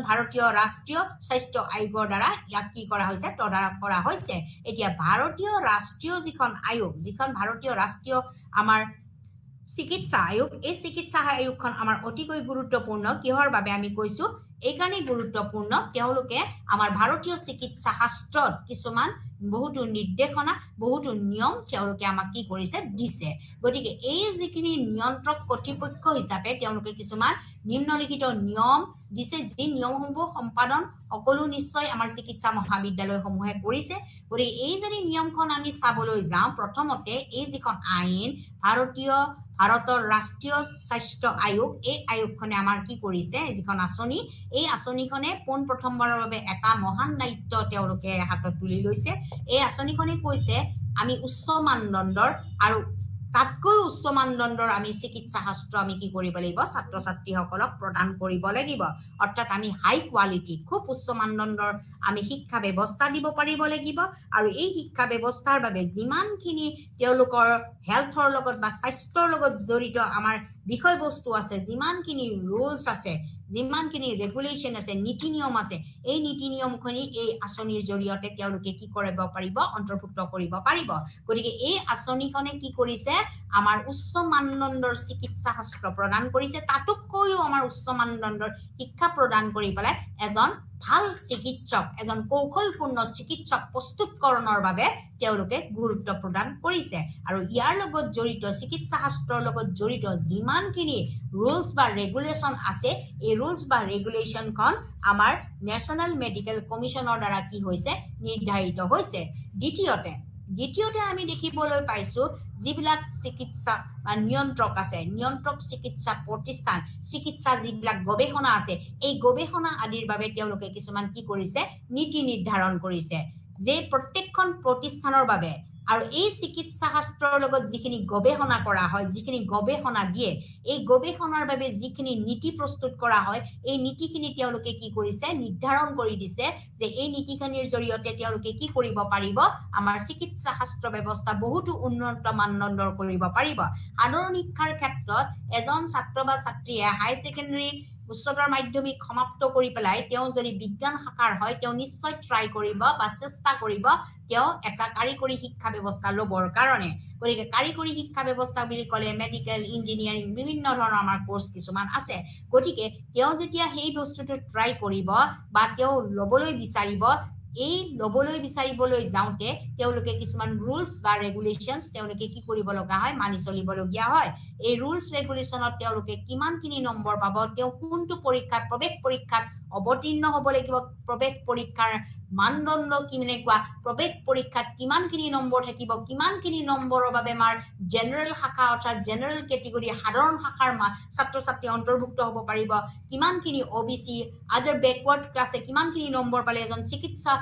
ভাৰতীয় ৰাষ্ট্ৰীয় স্বাস্থ্য আয়োগৰ দ্বাৰা ইয়াক কি কৰা হৈছে, তদাৰক কৰা হৈছে। এতিয়া ভাৰতীয় ৰাষ্ট্ৰীয় যিখন আয়োগ, যিখন ভাৰতীয় ৰাষ্ট্ৰীয় আমাৰ চিকিৎসা আয়োগ, এই চিকিৎসা আয়োগখন আমাৰ অতিকৈ গুৰুত্বপূৰ্ণ। কিহৰ বাবে আমি কৈছোঁ, এইকাৰণেই গুৰুত্বপূৰ্ণ, তেওঁলোকে আমাৰ ভাৰতীয় চিকিৎসা শাস্ত্ৰত কিছুমান বহুতো নিৰ্দেশনা বহুতো নিয়ম তেওঁলোকে আমাক কি কৰিছে দিছে গতিকে এই যিখিনি নিয়ন্ত্ৰক কৰ্তৃপক্ষ হিচাপে তেওঁলোকে কিছুমান নিম্নলিখিত নিয়ম দিছে যি নিয়মসমূহ সম্পাদন সকলো নিশ্চয় আমাৰ চিকিৎসা মহাবিদ্যালয়সমূহে কৰিছে গতিকে এই যদি নিয়মখন আমি চাবলৈ যাওঁ প্ৰথমতে এই যিখন আইন ভাৰতৰ ৰাষ্ট্ৰীয় স্বাস্থ্য আয়োগ এই আয়োগখনে আমাৰ কি কৰিছে যিখন আঁচনি এই আঁচনিখনে প্ৰথমবাৰৰ বাবে এটা মহান দায়িত্ব তেওঁলোকে হাতত তুলি লৈছে এই আঁচনিখনে কৈছে আমি উচ্চ মানদণ্ডৰ আৰু তাতকৈ উচ্চ মানদণ্ডৰ আমি চিকিৎসা শাস্ত্ৰ আমি কি কৰিব লাগিব ছাত্ৰ ছাত্ৰীসকলক প্ৰদান কৰিব লাগিব অৰ্থাৎ আমি হাই কোৱালিটি খুব উচ্চ মানদণ্ডৰ আমি শিক্ষা ব্যৱস্থা দিব পাৰিব লাগিব আৰু এই শিক্ষা ব্যৱস্থাৰ বাবে যিমানখিনি তেওঁলোকৰ হেল্থৰ লগত বা স্বাস্থ্যৰ লগত জড়িত আমাৰ বিষয়বস্তু আছে যিমানখিনি ৰুলছ আছে যিমানখিনি ৰেগুলেশ্যন আছে নীতি নিয়ম আছে এই নীতি নিয়মখিনি এই আঁচনিৰ জৰিয়তে তেওঁলোকে কি কৰিব পাৰিব অন্তৰ্ভুক্ত কৰিব পাৰিব গতিকে এই আঁচনিখনে কি কৰিছে আমাৰ উচ্চ মানদণ্ডৰ চিকিৎসা শাস্ত্ৰ প্ৰদান কৰিছে তাতোকৈও আমাৰ উচ্চ মানদণ্ডৰ শিক্ষা প্ৰদান কৰি পেলাই এজন ভাল চিকিৎসক এজন কৌশলপূৰ্ণ চিকিৎসক প্ৰস্তুতকৰণৰ বাবে তেওঁলোকে গুৰুত্ব প্ৰদান কৰিছে আৰু ইয়াৰ লগত জড়িত চিকিৎসা শাস্ত্ৰৰ লগত জড়িত যিমানখিনি ৰুলছ বা ৰেগুলেশ্যন আছে এই ৰুলছ বা ৰেগুলেশ্যনখন আমাৰ নেশ্যনেল মেডিকেল কমিশ্যনৰ দ্বাৰা কি হৈছে নিৰ্ধাৰিত হৈছে দ্বিতীয়তে আমি দেখিবলৈ পাইছো যিবিলাক চিকিৎসা বা নিয়ন্ত্ৰক আছে নিয়ন্ত্ৰক চিকিৎসা প্ৰতিষ্ঠান চিকিৎসা যিবিলাক গৱেষণা আছে এই গৱেষণা আদিৰ বাবে তেওঁলোকে কিছুমান কি কৰিছে নীতি নিৰ্ধাৰণ কৰিছে যে প্ৰত্যেকখন প্ৰতিষ্ঠানৰ বাবে আৰু এই চিকিৎসা শাস্ত্ৰৰ লগত যিখিনি গৱেষণা কৰা হয় যিখিনি গৱেষণা দিয়ে এই গৱেষণাৰ বাবে যিখিনি নীতি প্ৰস্তুত কৰা হয় এই নীতিখিনি তেওঁলোকে কি কৰিছে নিৰ্ধাৰণ কৰি দিছে যে এই নীতিখিনিৰ জৰিয়তে তেওঁলোকে কি কৰিব পাৰিব আমাৰ চিকিৎসা শাস্ত্ৰ ব্যৱস্থা বহুতো উন্নত মানদণ্ডৰ কৰিব পাৰিব সাধাৰণ শিক্ষাৰ ক্ষেত্ৰত এজন ছাত্ৰ বা ছাত্ৰীয়ে হাই ছেকেণ্ডাৰী উচ্চতৰ মাধ্যমিক সমাপ্ত কৰি পেলাই তেওঁ যদি বিজ্ঞান শাখাৰ হয় তেওঁ নিশ্চয় ট্ৰাই কৰিব বা চেষ্টা কৰিব তেওঁ এটা কাৰিকৰী শিক্ষা ব্যৱস্থা ল'বৰ কাৰণে গতিকে কাৰিকৰী শিক্ষা ব্যৱস্থা বুলি ক'লে মেডিকেল ইঞ্জিনিয়াৰিং বিভিন্ন ধৰণৰ আমাৰ কোৰ্চ কিছুমান আছে গতিকে তেওঁ যেতিয়া সেই বস্তুটো ট্ৰাই কৰিব বা তেওঁ ল'বলৈ বিচাৰিব এই ল'বলৈ বিচাৰিবলৈ যাওঁতে তেওঁলোকে কিছুমান ৰুলছ বা ৰেগুলেশ্যনছ তেওঁলোকে কি কৰিব লগা হয় মানি চলিবলগীয়া হয় এই ৰুলছ ৰেগুলেশ্যনত তেওঁলোকে কিমানখিনি নম্বৰ পাব তেওঁ কোনটো পৰীক্ষাত প্ৰৱেশ পৰীক্ষাত অৱতীৰ্ণ হ'ব লাগিব প্ৰৱেশ পৰীক্ষাৰ মানদণ্ড কেনেকুৱা প্ৰৱেশ পৰীক্ষাত কিমানখিনি নম্বৰ থাকিব কিমানখিনি নম্বৰৰ বাবে আমাৰ জেনেৰেল শাখা অৰ্থাৎ জেনেৰেল কেটেগৰী সাধাৰণ শাখাৰ ছাত্ৰ ছাত্ৰী অন্তৰ্ভুক্ত হ'ব পাৰিব কিমানখিনি OBC আদাৰ বেকৱাৰ্ড ক্লাছে কিমানখিনি নম্বৰ পালে এজন চিকিৎসা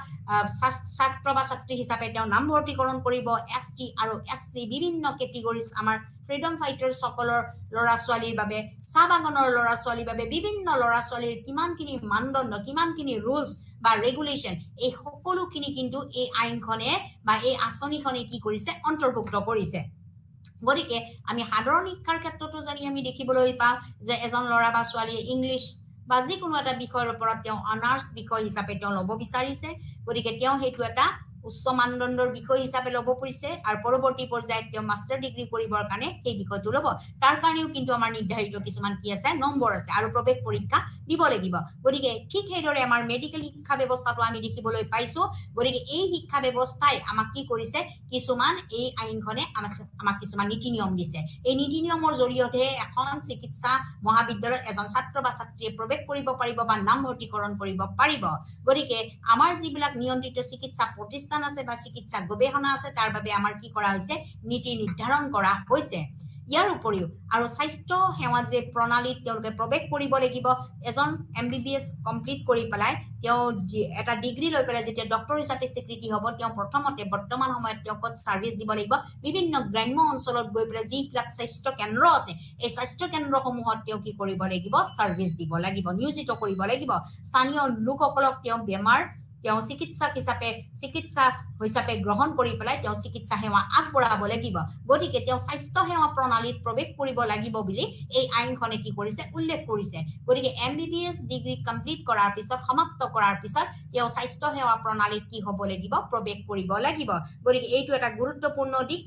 ছাত্ৰ বা ছাত্ৰী হিচাপে তেওঁ নামভৰ্তিকৰণ কৰিব ST আৰু SC বিভিন্ন কেটেগৰীজ আমাৰ ফ্ৰীডম ফাইটাৰ্ছ সকলৰ ল'ৰা ছোৱালীৰ বাবে চাহ বাগানৰ ল'ৰা ছোৱালীৰ বাবে বিভিন্ন ল'ৰা ছোৱালীৰ কিমানখিনি মানদণ্ড কিমানখিনি ৰুলছ বা ৰেগুলেশ্যন এই সকলোখিনি কিন্তু এই আইনখনে বা এই আঁচনিখনে কি কৰিছে অন্তৰ্ভুক্ত কৰিছে গতিকে আমি সাধাৰণ শিক্ষাৰ ক্ষেত্ৰতো যদি আমি দেখিবলৈ পাওঁ যে এজন ল'ৰা বা ছোৱালীয়ে ইংলিছ বা যিকোনো এটা বিষয়ৰ ওপৰত তেওঁ অনাৰ্ছ বিষয় হিচাপে তেওঁ ল'ব বিচাৰিছে গতিকে তেওঁ সেইটো এটা উচ্চ মানদণ্ডৰ বিষয় হিচাপে ল'ব পাৰিছে আৰু পৰৱৰ্তী পৰ্যায়ত তেওঁ মাষ্টাৰ ডিগ্ৰী কৰিবৰ কাৰণে সেই বিষয়টো ল'ব তাৰ কাৰণেও কিন্তু আমাৰ নিৰ্ধাৰিত কিছুমান কি আছে নম্বৰ আছে আৰু প্ৰৱেশ পৰীক্ষা দিব লাগিব গতিকে ঠিক সেইদৰে আমাৰ মেডিকেল শিক্ষা ব্যৱস্থাটো আমি দেখিবলৈ পাইছো গতিকে এই শিক্ষা ব্যৱস্থাই আমাক কি কৰিছে কিছুমান এই আইনখনে আমাক কিছুমান নীতি নিয়ম দিছে এই নীতি নিয়মৰ জৰিয়তে এখন চিকিৎসা মহাবিদ্যালয়ত এজন ছাত্ৰ বা ছাত্ৰীয়ে প্ৰৱেশ কৰিব পাৰিব বা নামভৰ্তিকৰণ কৰিব পাৰিব গতিকে আমাৰ যিবিলাক নিয়ন্ত্ৰিত চিকিৎসা প্ৰতিষ্ঠান আছে বা চিকিৎসা গৱেষণা আছে তাৰ বাবে আমাৰ কি কৰা হৈছে নীতি নিৰ্ধাৰণ কৰা হৈছে ইয়াৰ উপৰিও আৰু স্বাস্থ্য সেৱা যে প্ৰণালীত তেওঁলোকে প্ৰৱেশ কৰিব লাগিব এজন MBBS কমপ্লিট কৰি পেলাই তেওঁ এটা ডিগ্ৰী লৈ পেলাই যেতিয়া ডক্টৰ হিচাপে স্বীকৃতি হ'ব তেওঁ প্ৰথমতে বৰ্তমান সময়ত তেওঁ ক'ত ছাৰ্ভিচ দিব লাগিব বিভিন্ন গ্ৰাম্য অঞ্চলত গৈ পেলাই যিবিলাক স্বাস্থ্য কেন্দ্ৰ আছে এই স্বাস্থ্য কেন্দ্ৰসমূহত তেওঁ কি কৰিব লাগিব ছাৰ্ভিচ দিব লাগিব নিয়োজিত কৰিব লাগিব স্থানীয় লোকসকলক তেওঁ বেমাৰ তেওঁ চিকিৎসা হিচাপে গ্ৰহণ কৰি পেলাই তেওঁ চিকিৎসা সেৱা আগবঢ়াব লাগিব গতিকে তেওঁ স্বাস্থ্য সেৱা প্ৰণালীত প্ৰৱেশ কৰিব লাগিব বুলি এই আইনখনে কি কৰিছে উল্লেখ কৰিছে গতিকে MBBS ডিগ্ৰী কমপ্লিট কৰাৰ পিছত সমাপ্ত কৰাৰ পিছত তেওঁ স্বাস্থ্য সেৱা প্ৰণালীত কি হ'ব লাগিব প্ৰৱেশ কৰিব লাগিব গতিকে এইটো এটা গুৰুত্বপূৰ্ণ দিশ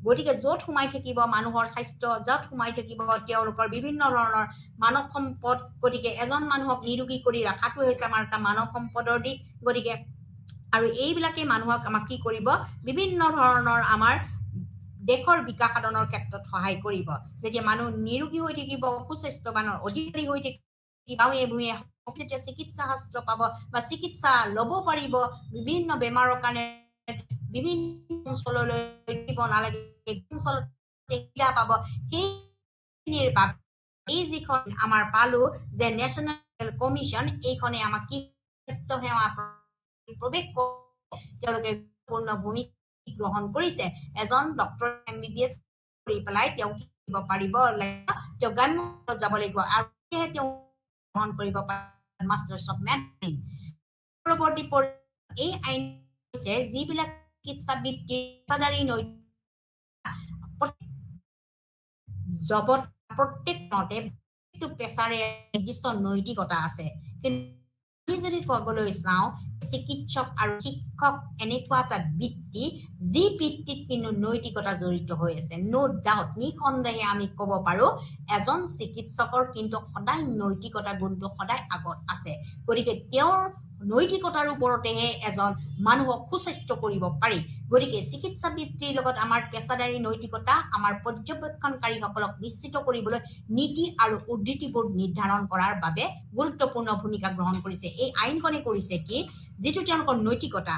গতিকে য'ত সোমাই থাকিব মানুহৰ স্বাস্থ্য য'ত সোমাই থাকিব তেওঁলোকৰ বিভিন্ন ধৰণৰ মানৱ সম্পদ গতিকে এজন মানুহক নিৰোগী কৰি ৰখাটো হৈছে আমাৰ এটা মানৱ সম্পদৰ দিশ গতিকে আৰু এইবিলাকে মানুহক আমাক কি কৰিব বিভিন্ন ধৰণৰ আমাৰ দেশৰ বিকাশ সাধনৰ ক্ষেত্ৰত সহায় কৰিব যেতিয়া মানুহ নিৰোগী হৈ থাকিব সুস্বাস্থ্যৱানৰ অধিকাৰী হৈ থাকিব ভূঞে যেতিয়া চিকিৎসা শাস্ত্ৰ পাব বা চিকিৎসা ল'ব পাৰিব বিভিন্ন বেমাৰৰ কাৰণে বিভিন্ন অঞ্চললৈ দিব নালাগে অঞ্চলত পাব সেইখিনিৰ বাবে এই যিখন আমাৰ পালো যে নেশ্যনেল কমিশ্যন এইখনে আমাক কি স্বাস্থ্য সেৱা প্ৰৱেশ তেওঁলোকে পূৰ্ণ ভূমিকা গ্ৰহণ কৰিছে এজন ডক্টৰ MBBS কৰি পেলাই তেওঁ কি কৰিব পাৰিব তেওঁ গ্ৰাম্য যাব লাগিব আৰু তেওঁ গ্ৰহণ কৰিব পাৰে মাষ্টাৰ্ছ অফ মেডিচিন পৰৱৰ্তী এই আইন হৈছে যিবিলাক চিকিৎসা বৃত্তি পেছাদাৰী জবত প্ৰত্যেক মতে পেছাৰে নিৰ্দিষ্ট নৈতিকতা আছে কিন্তু যদি ক'বলৈ চাওঁ চিকিৎসক আৰু শিক্ষক এনেকুৱা এটা বৃত্তি যি বৃত্তিত কিন্তু নৈতিকতা জড়িত হৈ আছে নো ডাউট নিঃসন্দেহে আমি ক'ব পাৰো এজন চিকিৎসকৰ কিন্তু সদায় নৈতিকতা গুণটো সদায় আগত আছে গতিকে তেওঁৰ নৈতিকতাৰ ওপৰতেহে এজন মানুহক সুস্বাস্থ্য কৰিব পাৰি গতিকে চিকিৎসা বৃত্তিৰ লগত আমাৰ পেছাদাৰী নৈতিকতা আমাৰ পৰ্যবেক্ষণকাৰীসকলক নিশ্চিত কৰিবলৈ নীতি আৰু উদ্ধৃতিবোৰ নিৰ্ধাৰণ কৰাৰ বাবে গুৰুত্বপূৰ্ণ ভূমিকা গ্ৰহণ কৰিছে এই আইনখনে কৰিছে কি যিটো তেওঁলোকৰ নৈতিকতা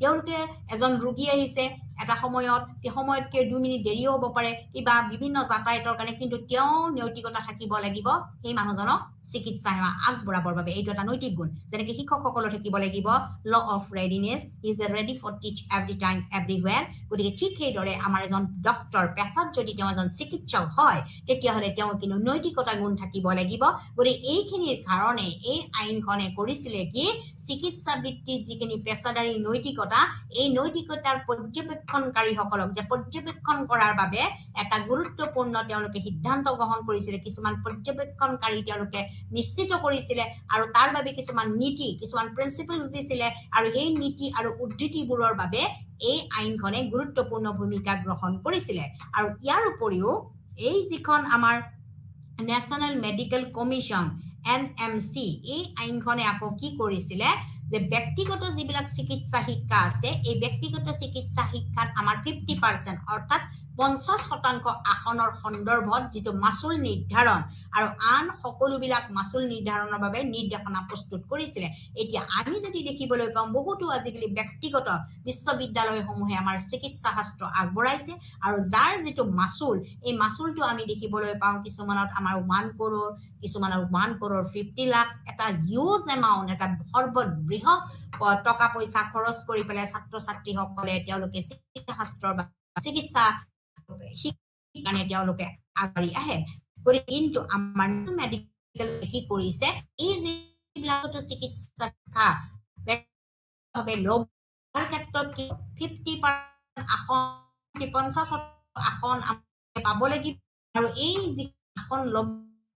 তেওঁলোকে এজন ৰোগী আহিছে এটা সময়তকৈ 2 মিনিট দেৰিও হ'ব পাৰে কিবা বিভিন্ন যাতায়াতৰ কাৰণে কিন্তু তেওঁ নৈতিকতা থাকিব লাগিব সেই মানুহজনক চিকিৎসা সেৱা আগবঢ়াবৰ বাবে এইটো এটা নৈতিক গুণ যেনেকৈ শিক্ষকসকলৰ থাকিব লাগিব law of readiness is ready for teach every time everywhere গতিকে ঠিক সেইদৰে আমাৰ এজন ডক্টৰ পেছাত যদি তেওঁ এজন চিকিৎসক হয় তেতিয়াহ'লে তেওঁৰ কিন্তু নৈতিকতা গুণ থাকিব লাগিব গতিকে এইখিনিৰ কাৰণে এই আইনখনে কৰিছিলে কি চিকিৎসা বৃত্তিত যিখিনি পেছাদাৰী নৈতিকতা এই নৈতিকতাৰ পৰ্যবেক্ষণকাৰীসকলক যে পৰ্যবেক্ষণ কৰাৰ বাবে এটা গুৰুত্বপূৰ্ণ তেওঁলোকে সিদ্ধান্ত গ্ৰহণ কৰিছিলে কিছুমান পৰ্যবেক্ষণকাৰী তেওঁলোকে নিশ্চিত কৰিছিলে আৰু তাৰ বাবে কিছুমান নীতি কিছুমান প্ৰিন্সিপলছ দিছিলে আৰু এই নীতি আৰু উদ্ধৃতিবোৰৰ বাবে এই আইনখনে গুৰুত্বপূৰ্ণ ভূমিকা গ্ৰহণ কৰিছিলে আৰু ইয়াৰ উপৰিও এই যিখন আমাৰ নেশ্যনেল মেডিকেল কমিশ্যন NMC এই আইনখনে আকৌ কি কৰিছিলে যে ব্যক্তিগত যিবিলাক চিকিৎসা শিক্ষা আছে এই ব্যক্তিগত চিকিৎসা শিক্ষাত আমাৰ 50% অৰ্থাৎ 50% আসনৰ সন্দৰ্ভত যিটো মাচুল নিৰ্ধাৰণ আৰু আন সকলোবিলাক মাচুল নিৰ্ধাৰণৰ বাবে নিৰ্দেশনা প্ৰস্তুত কৰিছিলে এতিয়া আমি যদি দেখিবলৈ পাওঁ বহুতো আজিকালি ব্যক্তিগত বিশ্ববিদ্যালয়সমূহে আমাৰ চিকিৎসা শাস্ত্ৰ আগবঢ়াইছে আৰু যাৰ যিটো মাচুল এই মাচুলটো আমি দেখিবলৈ পাওঁ কিছুমানত আমাৰ 1 crore কিছুমানৰ 1 crore 50 লাখ এটা হিউজ এমাউণ্ট এটা সৰ্ববৃহৎ টকা পইচা খৰচ কৰি পেলাই ছাত্ৰ ছাত্ৰীসকলে তেওঁলোকে চিকিৎসা শাস্ত্ৰৰ চিকিৎসা কাৰণে তেওঁলোকে আগবাঢ়ি আহে কিন্তু আমাৰ মেডিকেল কি কৰিছে এই যিবিলাক চিকিৎসা ল'বৰ ক্ষেত্ৰত কি 50% আসন 50 আসন পাব লাগিব আৰু এই যি আসন ল'ব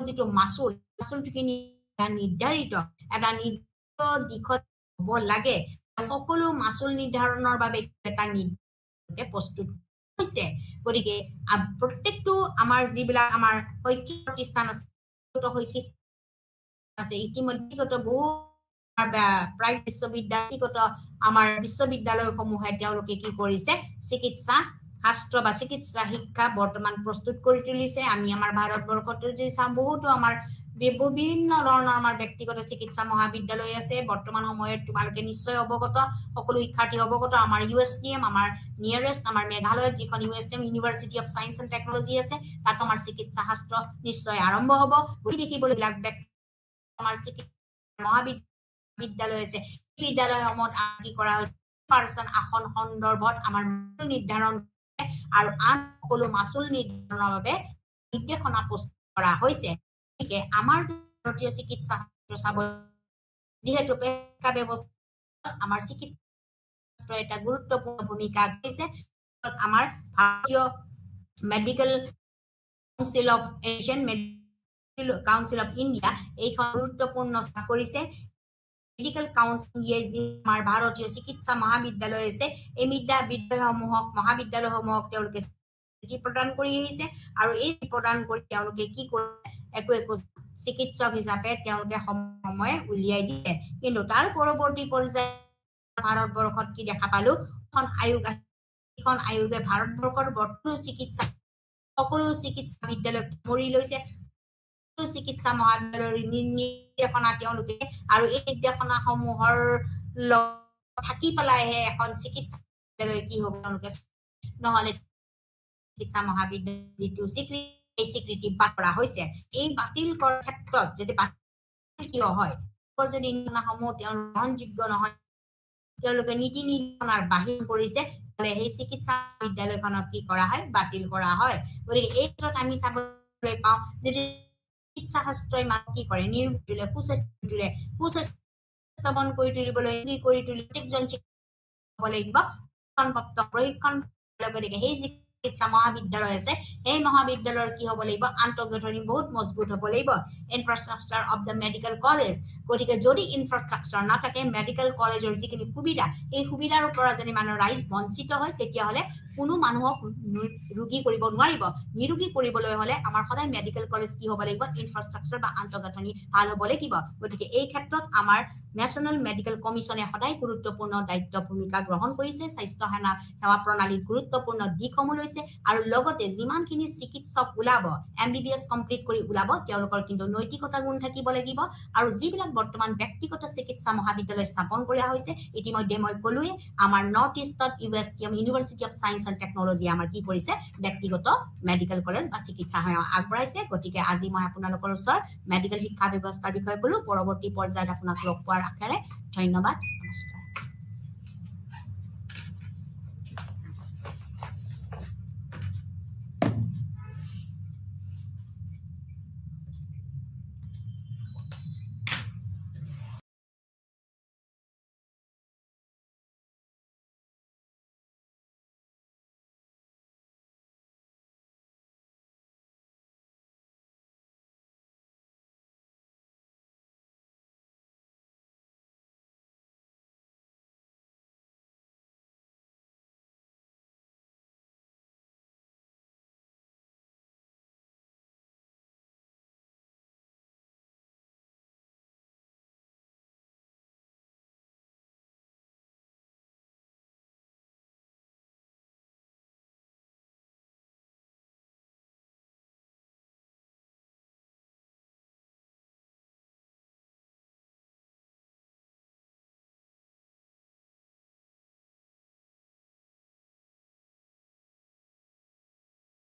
যিটো মাচুলখিনি নিৰ্ধাৰিত এটা নিৰ্দিষ্ট দিশত হ'ব লাগে সকলো মাচুল নিৰ্ধাৰণৰ বাবে এটা নিৰ্দিষ্ট প্ৰস্তুত হৈছে গতিকে প্ৰত্যেকটো আমাৰ যিবিলাক আমাৰ শৈক্ষিক প্ৰতিষ্ঠান আছে শৈক্ষিক আছে ইতিমধ্যে বহু প্ৰাইভেট বিশ্ববিদ্যালয়গত আমাৰ বিশ্ববিদ্যালয়সমূহে তেওঁলোকে কি কৰিছে চিকিৎসা শাস্ত্ৰ বা চিকিৎসা শিক্ষা বৰ্তমান প্ৰস্তুত কৰি তুলিছে আমি আমাৰ ভাৰতবৰ্ষত যদি চাওঁ বহুতো আমাৰ বিভিন্ন ধৰণৰ আমাৰ ব্যক্তিগত চিকিৎসা মহাবিদ্যালয় আছে বৰ্তমান সময়ত তোমালোকে নিশ্চয় অৱগত সকলো শিক্ষাৰ্থী অৱগত আমাৰ USTM আমাৰ নিয়াৰেষ্ট আমাৰ মেঘালয়ত যিখন USTM university of science and technology আছে তাত আমাৰ চিকিৎসা শাস্ত্ৰ নিশ্চয় আৰম্ভ হ'ব গতি দেখিবলৈ আমাৰ চিকিৎসা মহাবিদ্যালয় আছে বিদ্যালয়সমূহত কি কৰা হৈছে 50% আসন সন্দৰ্ভত আমাৰ নিৰ্ধাৰণ আৰু আন সকলো মাচুল নিৰ্ধাৰণৰ বাবে নিৰ্দেশনা প্ৰস্তুত কৰা হৈছে গতিকে আমাৰ ভাৰতীয় চিকিৎসা চাব যিহেতু পেছা ব্যৱস্থা আমাৰ চিকিৎসা এটা গুৰুত্বপূৰ্ণ ভূমিকা আগবঢ়াইছে আমাৰ ভাৰতীয় medical council of Asian medical council of India এইখন গুৰুত্বপূৰ্ণ চাপ কৰিছে মেডিকেল কাউন্সিলে যি আমাৰ ভাৰতীয় চিকিৎসা মহাবিদ্যালয় আছে এই মহাবিদ্যালয়সমূহক তেওঁলোকে প্ৰদান কৰি আহিছে আৰু এই প্ৰদান কৰি তেওঁলোকে কি কৰে একো চিকিৎসক হিচাপে তেওঁলোকে সময়ে উলিয়াই দিয়ে কিন্তু তাৰ পৰৱৰ্তী পৰ্যায়ত ভাৰতবৰ্ষত কি দেখা পালো এখন আয়োগে ভাৰতবৰ্ষৰ বৰ্তমান চিকিৎসা সকলো চিকিৎসা বিদ্যালয় সামৰি লৈছে চিকিৎসা মহাবিদ্যালয়ৰ নিৰ্দেশনা তেওঁলোকে আৰু এই নিৰ্দেশনাসমূহৰ থাকি পেলাইহে এখন চিকিৎসা বিদ্যালয় কি হ'ব তেওঁলোকে নহ'লে চিকিৎসা মহাবিদ্যালয় যিটো স্বীকৃতি বাতিল কৰা হৈছে এই বাতিল কৰাৰ ক্ষেত্ৰত যদি বাতিল কিয় হয় যদি নিৰ্দেশনাসমূহ তেওঁলোকৰ গ্ৰহণযোগ্য নহয় তেওঁলোকে নীতি নিৰ্দেশনাৰ বাহিৰ কৰিছে সেই চিকিৎসা বিদ্যালয়খনক কি কৰা হয় বাতিল কৰা হয় গতিকে এই ক্ষেত্ৰত আমি চাবলৈ পাওঁ যে চিকিৎসা শাস্ত্ৰই মানুহ কি কৰে সুস্বাস্থ্যৱান কৰি তুলিবলৈ প্ৰত্যেকজন চিকিৎসক হ'ব লাগিব প্ৰশিক্ষণ গতিকে সেই চিকিৎসা মহাবিদ্যালয় আছে সেই মহাবিদ্যালয়ৰ কি হ'ব লাগিব আন্তঃগাঁথনি বহুত মজবুত হ'ব লাগিব infrastructure of the medical college গতিকে যদি ইনফ্ৰাষ্ট্ৰাকচাৰ নাথাকে মেডিকেল কলেজৰ যিখিনি সুবিধা এই সুবিধাৰ পৰা যদি মানুহ ৰাইজ বঞ্চিত হয় তেতিয়াহ'লে কোনো মানুহক ৰোগী কৰিব নোৱাৰিব নিৰোগী কৰিবলৈ হ'লে আমাৰ সদায় মেডিকেল কলেজ কি হ'ব লাগিব ইনফ্ৰাষ্ট্ৰাকচাৰ বা আন্তঃগাঁথনি ভাল হ'ব লাগিব গতিকে এই ক্ষেত্ৰত আমাৰ নেশ্যনেল মেডিকেল কমিছনে সদায় গুৰুত্বপূৰ্ণ দায়িত্ব ভূমিকা গ্ৰহণ কৰিছে স্বাস্থ্য সেৱা প্ৰণালীত গুৰুত্বপূৰ্ণ দিশসমূহ লৈছে আৰু লগতে যিমানখিনি চিকিৎসক ওলাব MBBS কমপ্লিট কৰি ওলাব তেওঁলোকৰ কিন্তু নৈতিকতা গুণ থাকিব লাগিব আৰু যিবিলাক বৰ্তমান ব্যক্তিগত চিকিৎসা মহাবিদ্যালয় স্থাপন কৰা হৈছে ইতিমধ্যে মই ক'লোৱে আমাৰ নৰ্থ ইষ্টত USTM university of science and technology আমাৰ কি কৰিছে ব্যক্তিগত মেডিকেল কলেজ বা চিকিৎসা সেৱা আগবঢ়াইছে গতিকে আজি মই আপোনালোকৰ ওচৰত মেডিকেল শিক্ষা ব্যৱস্থাৰ বিষয়ে ক'লো পৰৱৰ্তী পৰ্যায়ত আপোনাক লগ পোৱাৰ আশাৰে ধন্যবাদ